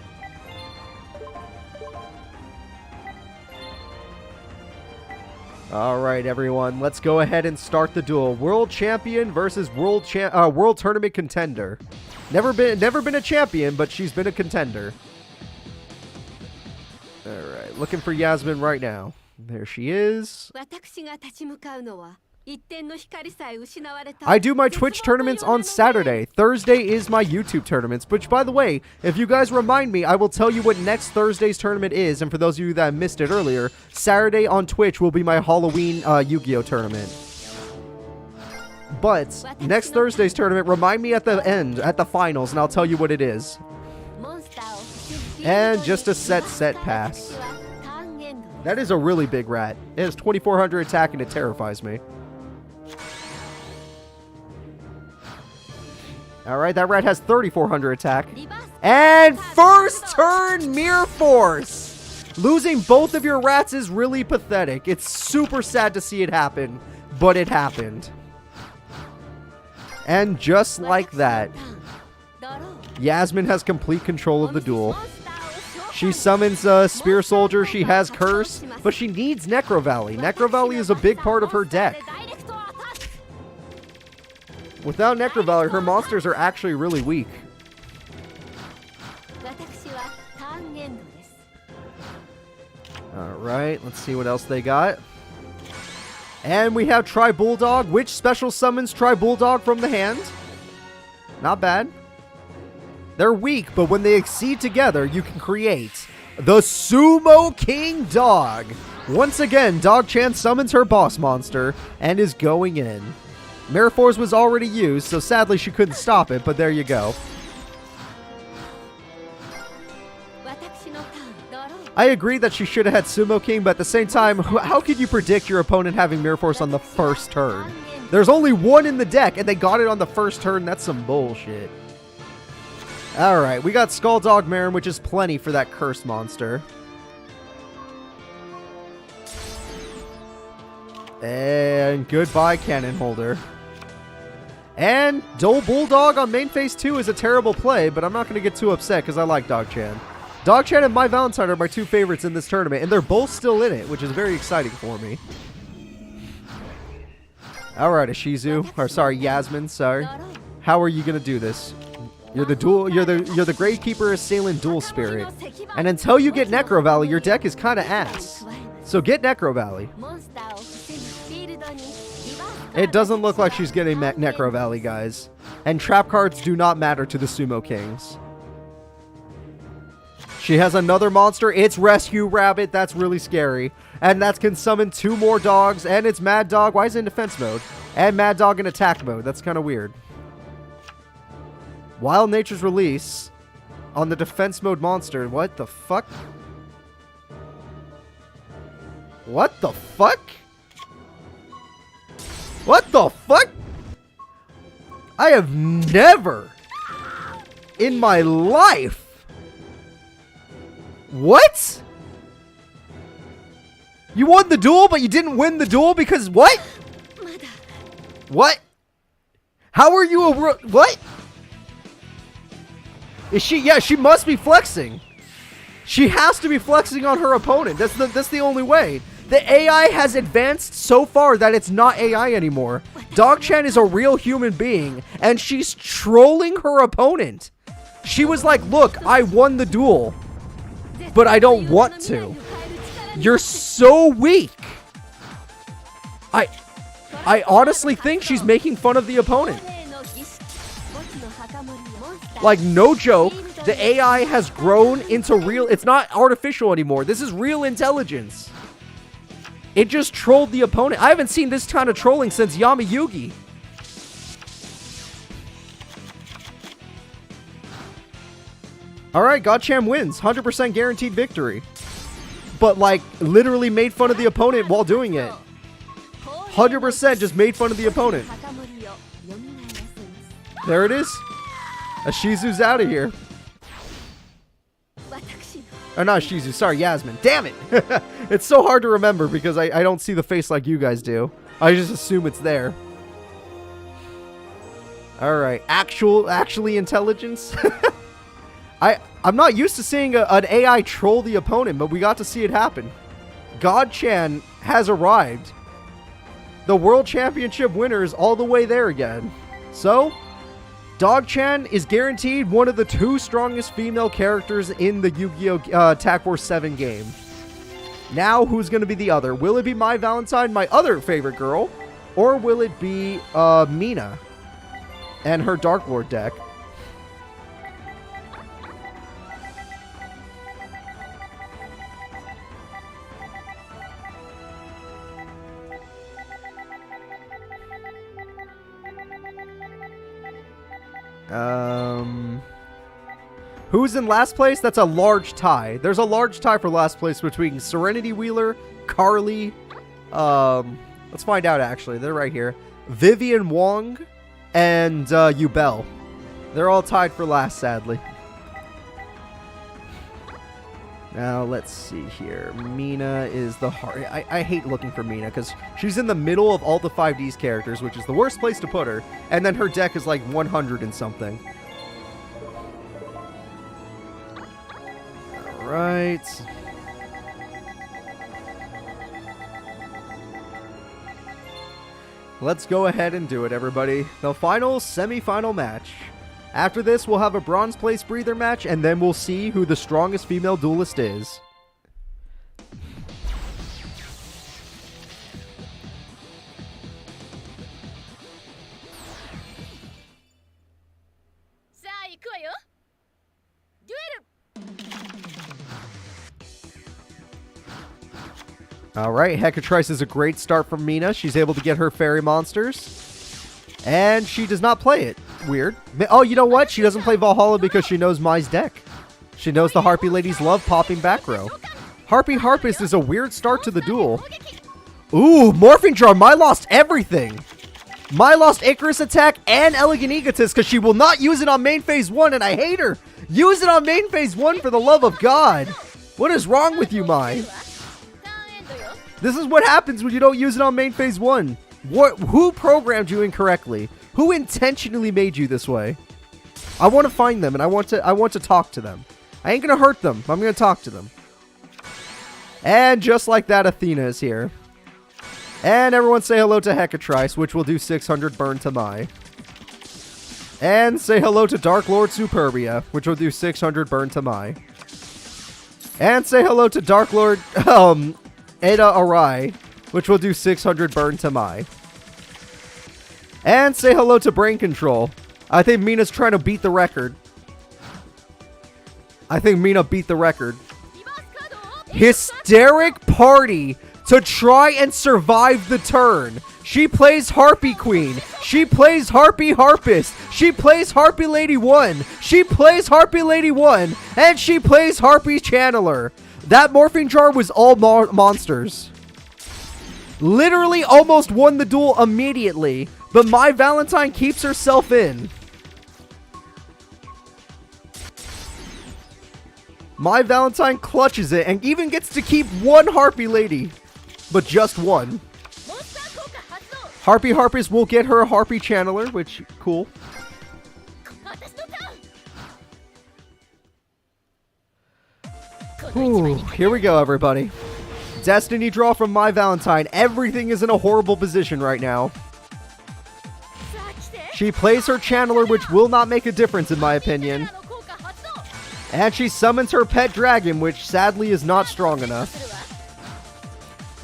Alright, everyone. Let's go ahead and start the duel. World champion versus world tournament contender. Never been a champion, but she's been a contender. Alright, looking for Yasmin right now. There she is. I do my Twitch tournaments on Saturday. Thursday is my YouTube tournaments. Which, by the way, if you guys remind me, I will tell you what next Thursday's tournament is. And for those of you that missed it earlier, Saturday on Twitch will be my Halloween Yu-Gi-Oh tournament. But next Thursday's tournament, remind me at the end, at the finals, and I'll tell you what it is. And just a set pass. That is a really big rat. It has 2,400 attack and it terrifies me. Alright, that rat has 3,400 attack. And first turn Mirror Force! Losing both of your rats is really pathetic. It's super sad to see it happen, but it happened. And just like that, Yasmin has complete control of the duel. She summons a Spear Soldier, she has Curse, but she needs Necro Valley. Necro Valley is a big part of her deck. Without Necro Valley, her monsters are actually really weak. Alright, let's see what else they got. And we have Tri Bulldog, which special summons Tri Bulldog from the hand. Not bad. They're weak, but when they exceed together, you can create the Sumo King Dog. Once again, Dog-chan summons her boss monster and is going in. Mirror Force was already used, so sadly she couldn't stop it, but there you go. I agree that she should have had Sumo King, but at the same time, how could you predict your opponent having Mirror Force on the first turn? There's only one in the deck, and they got it on the first turn. That's some bullshit. Alright, we got Skull Dog Marin, which is plenty for that curse monster. And goodbye, Cannon Holder. And Dole Bulldog on main phase 2 is a terrible play, but I'm not going to get too upset because I like Dog-chan. Dog-chan and My Valentine are my two favorites in this tournament, and they're both still in it, which is very exciting for me. Alright, Ishizu, or sorry, Yasmin, sorry. How are you going to do this? You're the Gravekeeper Assailant Dual Spirit. And until you get Necro Valley, your deck is kind of ass. So get Necro Valley. It doesn't look like she's getting Necro Valley, guys. And trap cards do not matter to the Sumo Kings. She has another monster. It's Rescue Rabbit. That's really scary. And that can summon 2 more dogs. And it's Mad Dog. Why is it in defense mode? And Mad Dog in attack mode. That's kind of weird. Wild Nature's Release on the defense mode monster. What the fuck? What the fuck? What the fuck? I have never in my life. What? You won the duel, but you didn't win the duel because what? What? How are you a what? Is she? Yeah, she must be flexing. She has to be flexing on her opponent. That's the only way. The AI has advanced so far that it's not AI anymore. Dog-chan is a real human being, and she's trolling her opponent. She was like, look, I won the duel, but I don't want to. You're so weak. I honestly think she's making fun of the opponent. Like, no joke, the AI has grown into real... It's not artificial anymore. This is real intelligence. It just trolled the opponent. I haven't seen this kind of trolling since Yami Yugi. Alright, Godcham wins. 100% guaranteed victory. But, like, literally made fun of the opponent while doing it. 100% just made fun of the opponent. There it is. Ishizu's out of here. Or not Ishizu, sorry, Yasmin. Damn it! It's so hard to remember because I don't see the face like you guys do. I just assume it's there. Alright, actually intelligence? I'm not used to seeing an AI troll the opponent, but we got to see it happen. God-chan has arrived. The World Championship winner is all the way there again. So, Dog-chan is guaranteed one of the 2 strongest female characters in the Yu-Gi-Oh! Attack Force 7 game. Now, who's going to be the other? Will it be My Valentine, my other favorite girl? Or will it be Mina and her Dark Lord deck? Who's in last place? That's a large tie. There's a large tie for last place between Serenity Wheeler, Carly, let's find out actually. They're right here. Vivian Wong and Yubel. They're all tied for last, sadly. Now, let's see here. Mina is the hard... I hate looking for Mina because she's in the middle of all the 5Ds characters, which is the worst place to put her. And then her deck is like 100 and something. Alright. Let's go ahead and do it, everybody. The final semi-final match. After this, we'll have a bronze place breather match, and then we'll see who the strongest female duelist is. Alright, Hecatrice is a great start from Mina. She's able to get her fairy monsters. And she does not play it. Weird. Oh, you know what? She doesn't play Valhalla because she knows Mai's deck. She knows the Harpy ladies love popping back row. Harpy Harpist is a weird start to the duel. Ooh, Morphing Jar. Mai lost everything. Mai lost Icarus Attack and Elegant Egotist because she will not use it on main phase 1, and I hate her. Use it on main phase 1 for the love of God. What is wrong with you, Mai? This is what happens when you don't use it on main phase 1. Who programmed you incorrectly? Who intentionally made you this way? I want to find them and I want to talk to them. I ain't gonna hurt them. I'm gonna talk to them. And just like that, Athena is here. And everyone say hello to Hecatrice, which will do 600 burn to Mai. And say hello to Dark Lord Superbia, which will do 600 burn to Mai. And say hello to Dark Lord Ada Arai, which will do 600 burn to Mai. And say hello to Brain Control. I think Mina's trying to beat the record. I think Mina beat the record. Hysteric Party to try and survive the turn. She plays Harpy Queen. She plays Harpy Harpist. She plays Harpy Lady 1. She plays Harpy Lady 1. And she plays Harpy Channeler. That Morphing Jar was all monsters. Literally almost won the duel immediately. But Mai Valentine keeps herself in. Mai Valentine clutches it and even gets to keep one Harpy Lady. But just one. Harpy Harpist will get her a Harpy Channeler, which, cool. Ooh, here we go, everybody. Destiny draw from Mai Valentine. Everything is in a horrible position right now. She plays her Channeler, which will not make a difference in my opinion. And she summons her pet dragon, which sadly is not strong enough.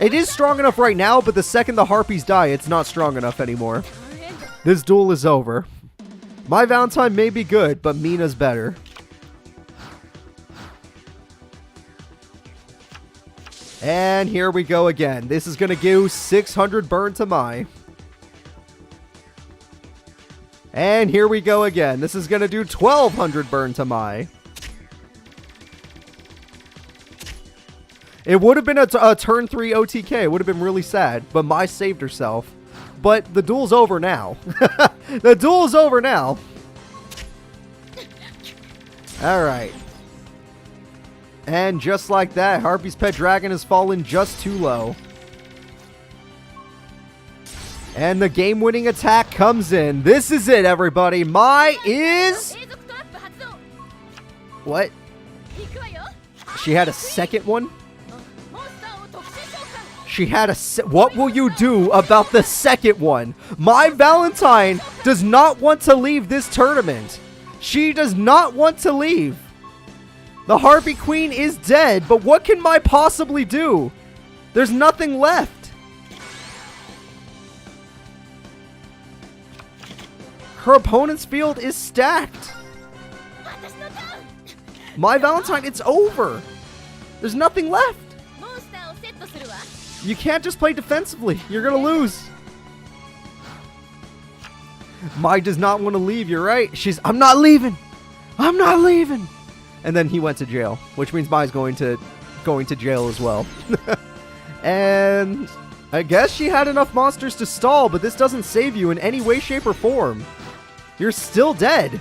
It is strong enough right now, but the second the Harpies die, it's not strong enough anymore. This duel is over. Mai Valentine may be good, but Mina's better. And here we go again. This is going to give 600 burn to Mai. And here we go again. This is going to do 1200 burn to Mai. It would have been a turn 3 OTK. It would have been really sad, but Mai saved herself. But the duel's over now. The duel's over now. Alright. And just like that, Harpy's pet dragon has fallen just too low. And the game-winning attack comes in. This is it, everybody. Mai is... What? She had a second one? She had a... What will you do about the second one? Mai Valentine does not want to leave this tournament. She does not want to leave. The Harpy Queen is dead, but what can Mai possibly do? There's nothing left. Her opponent's field is stacked. Mai Valentine, it's over. There's nothing left. You can't just play defensively. You're going to lose. Mai does not want to leave. You're right. I'm not leaving. I'm not leaving. And then he went to jail, which means Mai's going to jail as well. And I guess she had enough monsters to stall, but this doesn't save you in any way, shape, or form. You're still dead.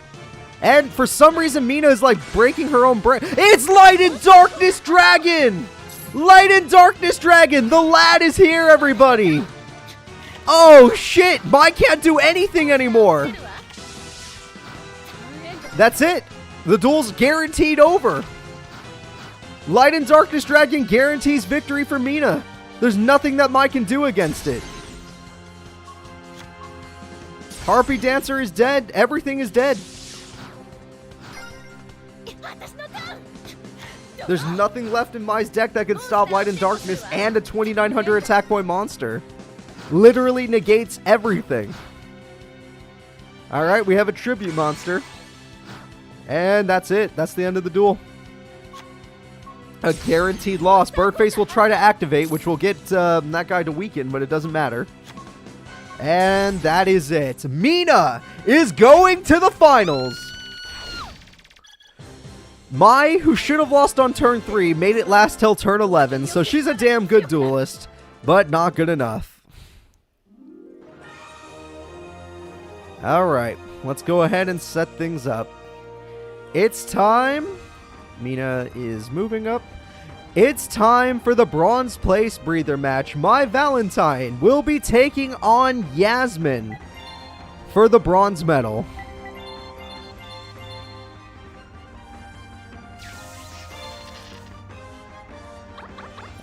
And for some reason, Mina is like breaking her own brain. It's Light and Darkness Dragon! Light and Darkness Dragon! The lad is here, everybody! Oh shit! Mai can't do anything anymore! That's it! The duel's guaranteed over! Light and Darkness Dragon guarantees victory for Mina. There's nothing that Mai can do against it. Harpy Dancer is dead. Everything is dead. There's nothing left in Mai's deck that can stop Light and Darkness and a 2900 attack point monster. Literally negates everything. Alright, we have a tribute monster. And that's it. That's the end of the duel. A guaranteed loss. Birdface will try to activate, which will get that guy to weaken, but it doesn't matter. And that is it. Mina is going to the finals. Mai, who should have lost on turn 3, made it last till turn 11, so she's a damn good duelist, but not good enough. Alright, let's go ahead and set things up. It's time. Mina is moving up. It's time for the Bronze Place Breather match. My Valentine will be taking on Yasmin for the bronze medal.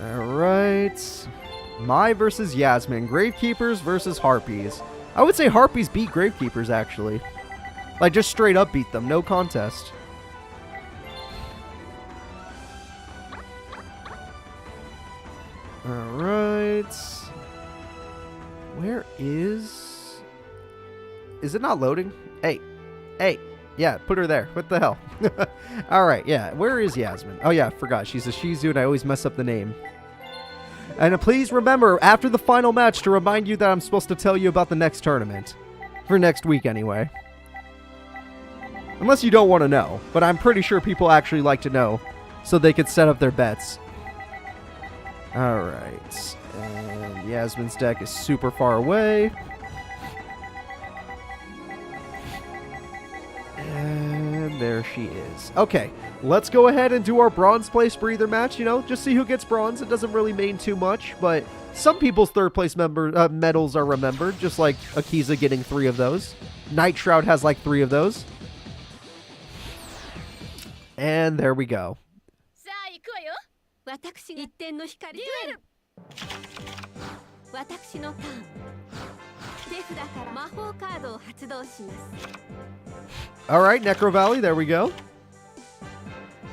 Alright. Mai versus Yasmin. Gravekeepers versus Harpies. I would say Harpies beat Gravekeepers, actually. Like, just straight up beat them. No contest. Alright. Where is... Is it not loading? Hey. Hey. Yeah, put her there. What the hell? Alright, yeah. Where is Yasmin? Oh, yeah, I forgot. She's Ishizu, and I always mess up the name. And please remember, after the final match, to remind you that I'm supposed to tell you about the next tournament. For next week, anyway. Unless you don't want to know. But I'm pretty sure people actually like to know, so they could set up their bets. Alright. And Yasmin's deck is super far away. And there she is. Okay, let's go ahead and do our Bronze Place Breather match. You know, just see who gets bronze. It doesn't really mean too much, but some people's third place medals are remembered, just like Akiza getting 3 of those. Night Shroud has like 3 of those. And there we go. Alright, Necro Valley, there we go.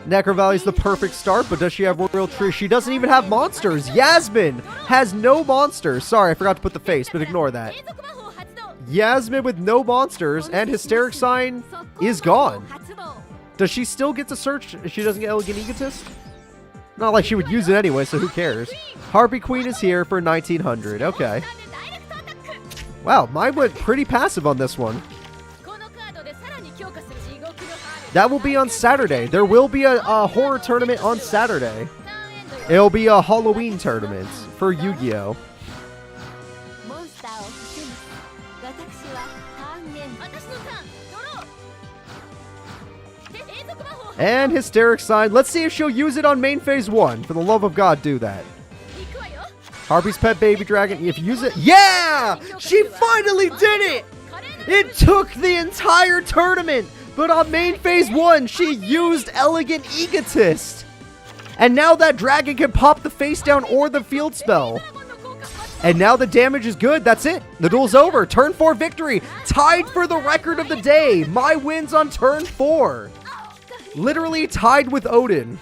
Necro Valley's the perfect start, but does she have Royal Tree? She doesn't even have monsters. Yasmin has no monsters. Sorry, I forgot to put the face, but ignore that. Yasmin with no monsters, and Hysteric Sign is gone. Does she still get to search if she doesn't get Elegant Egotist? Not like she would use it anyway, so who cares? Harpy Queen is here for 1900. Okay. Wow, mine went pretty passive on this one. That will be on Saturday. There will be a horror tournament on Saturday. It'll be a Halloween tournament for Yu-Gi-Oh! And Hysteric Sign. Let's see if she'll use it on main phase 1. For the love of God, do that. Harpy's Pet Baby Dragon. If you use it... Yeah! She finally did it! It took the entire tournament! But on main phase 1, she used Elegant Egotist. And now that dragon can pop the face down or the field spell. And now the damage is good. That's it. The duel's over. Turn 4 victory. Tied for the record of the day. Mai wins on turn 4. Literally tied with Odin.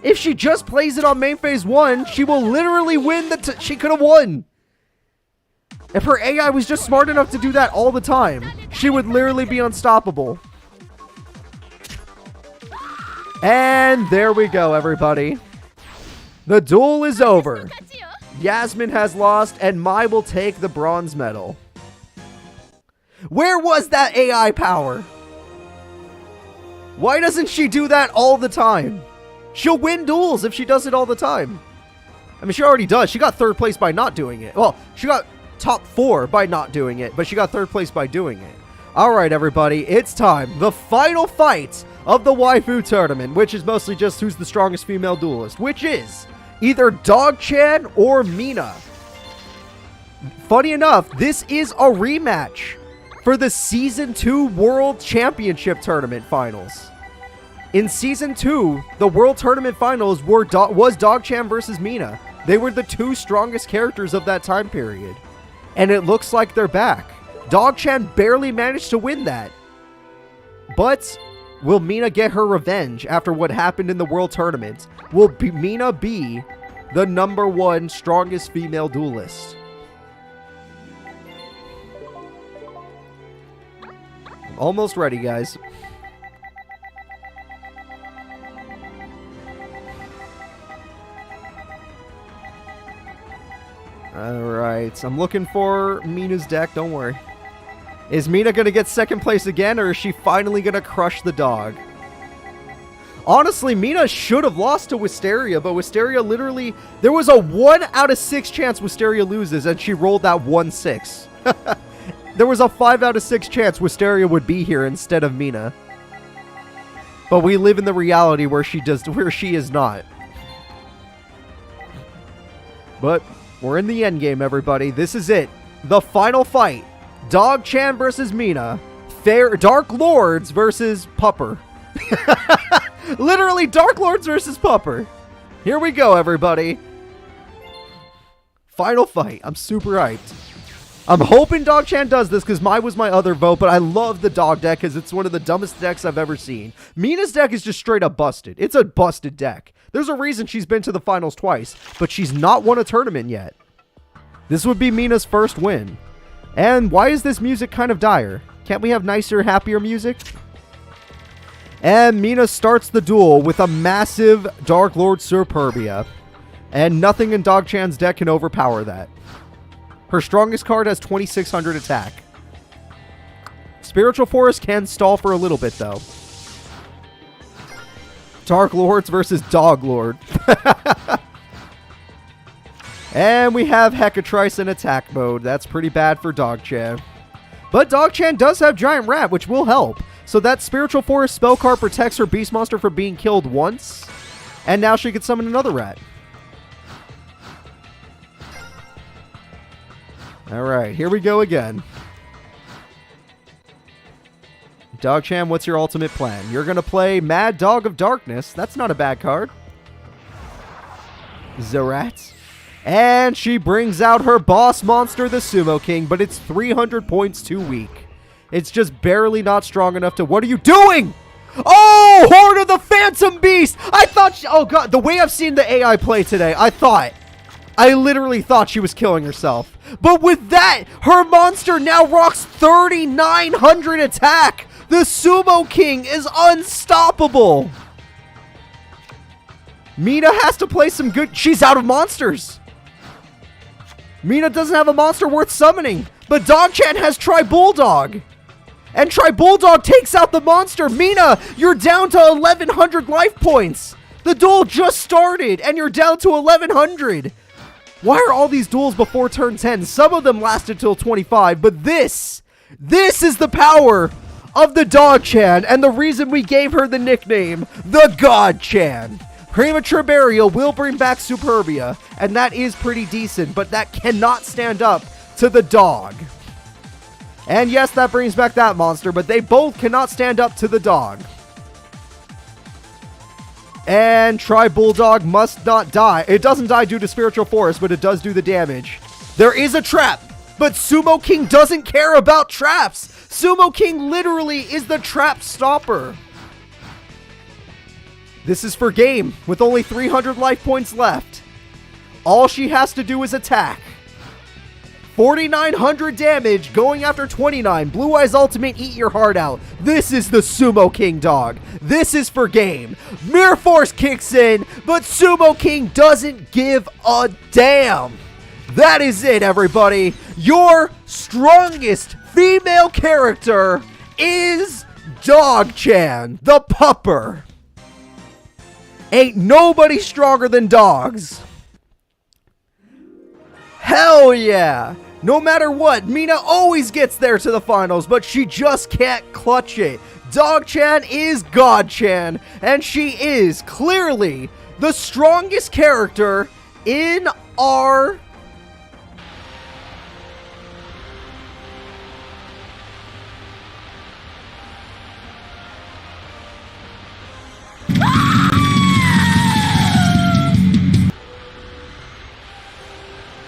If she just plays it on main phase 1, she will literally win she could have won. If her AI was just smart enough to do that all the time, she would literally be unstoppable. And there we go, everybody. The duel is over. Yasmin has lost, and Mai will take the bronze medal. Where was that AI power? Why doesn't she do that all the time? She'll win duels if she does it all the time. I mean, she already does. She got 3rd place by not doing it. Well, she got top 4 by not doing it, but she got 3rd place by doing it. All right, everybody, it's time. The final fight of the Waifu tournament, which is mostly just who's the strongest female duelist, which is either Dog-chan or Mina. Funny enough, this is a rematch for the Season 2 World Championship Tournament Finals. In Season 2, the World Tournament Finals was Dog-chan versus Mina. They were the 2 strongest characters of that time period. And it looks like they're back. Dog-chan barely managed to win that. But will Mina get her revenge after what happened in the World Tournament? Will Mina be the #1 strongest female duelist? I'm almost ready, guys. Alright, I'm looking for Mina's deck, don't worry. Is Mina gonna get 2nd place again, or is she finally gonna crush the dog? Honestly, Mina should have lost to Wisteria, but Wisteria literally... There was a 1 out of 6 chance Wisteria loses, and she rolled that 1-6. There was a 5 out of 6 chance Wisteria would be here instead of Mina. But we live in the reality where she is not. But... we're in the end game, everybody. This is it. The final fight. Dog-chan versus Mina. Dark Lords versus Pupper. Literally, Dark Lords versus Pupper. Here we go, everybody. Final fight. I'm super hyped. I'm hoping Dog-chan does this because mine was my other vote, but I love the dog deck because it's one of the dumbest decks I've ever seen. Mina's deck is just straight up busted. It's a busted deck. There's a reason she's been to the finals twice, but she's not won a tournament yet. This would be Mina's first win. And why is this music kind of dire? Can't we have nicer, happier music? And Mina starts the duel with a massive Dark Lord Superbia. And nothing in Dog-chan's deck can overpower that. Her strongest card has 2600 attack. Spiritual Forest can stall for a little bit, though. Dark Lords versus Dog Lord. And we have Hecatrice in attack mode. That's pretty bad for Dog-chan. But Dog-chan does have Giant Rat, which will help. So that Spiritual Forest spell card protects her Beast Monster from being killed once. And now she can summon another rat. Alright, here we go again. Dog-chan, what's your ultimate plan? You're going to play Mad Dog of Darkness. That's not a bad card. Zerat. And she brings out her boss monster, the Sumo King, but it's 300 points too weak. It's just barely not strong enough to... What are you doing? Oh, Horde of the Phantom Beast! I thought... oh, God. The way I've seen the AI play today, I literally thought she was killing herself. But with that, her monster now rocks 3,900 attack. The Sumo King is unstoppable. Mina has to play some good... She's out of monsters. Mina doesn't have a monster worth summoning. But Dog-chan has Tri-Bulldog. And Tri-Bulldog takes out the monster. Mina, you're down to 1,100 life points. The duel just started, and you're down to 1,100. Why are all these duels before turn 10? Some of them lasted till 25, but this is the power of the Dog-chan, and the reason we gave her the nickname, the God-chan. Premature Burial will bring back Superbia, and that is pretty decent, but that cannot stand up to the dog. And yes, that brings back that monster, but they both cannot stand up to the dog. And Tri-Bulldog must not die. It doesn't die due to Spiritual Forest, but it does do the damage. There is a trap, but Sumo King doesn't care about traps. Sumo King literally is the trap stopper. This is for game, with only 300 life points left. All she has to do is attack. 4,900 damage, going after 29. Blue Eyes Ultimate, eat your heart out. This is the Sumo King dog. This is for game. Mirror Force kicks in, but Sumo King doesn't give a damn. That is it, everybody. Your strongest female character is Dog-chan, the pupper. Ain't nobody stronger than dogs. Hell yeah. No matter what, Mina always gets there to the finals, but she just can't clutch it. Dog-chan is God-chan, and she is clearly the strongest character in our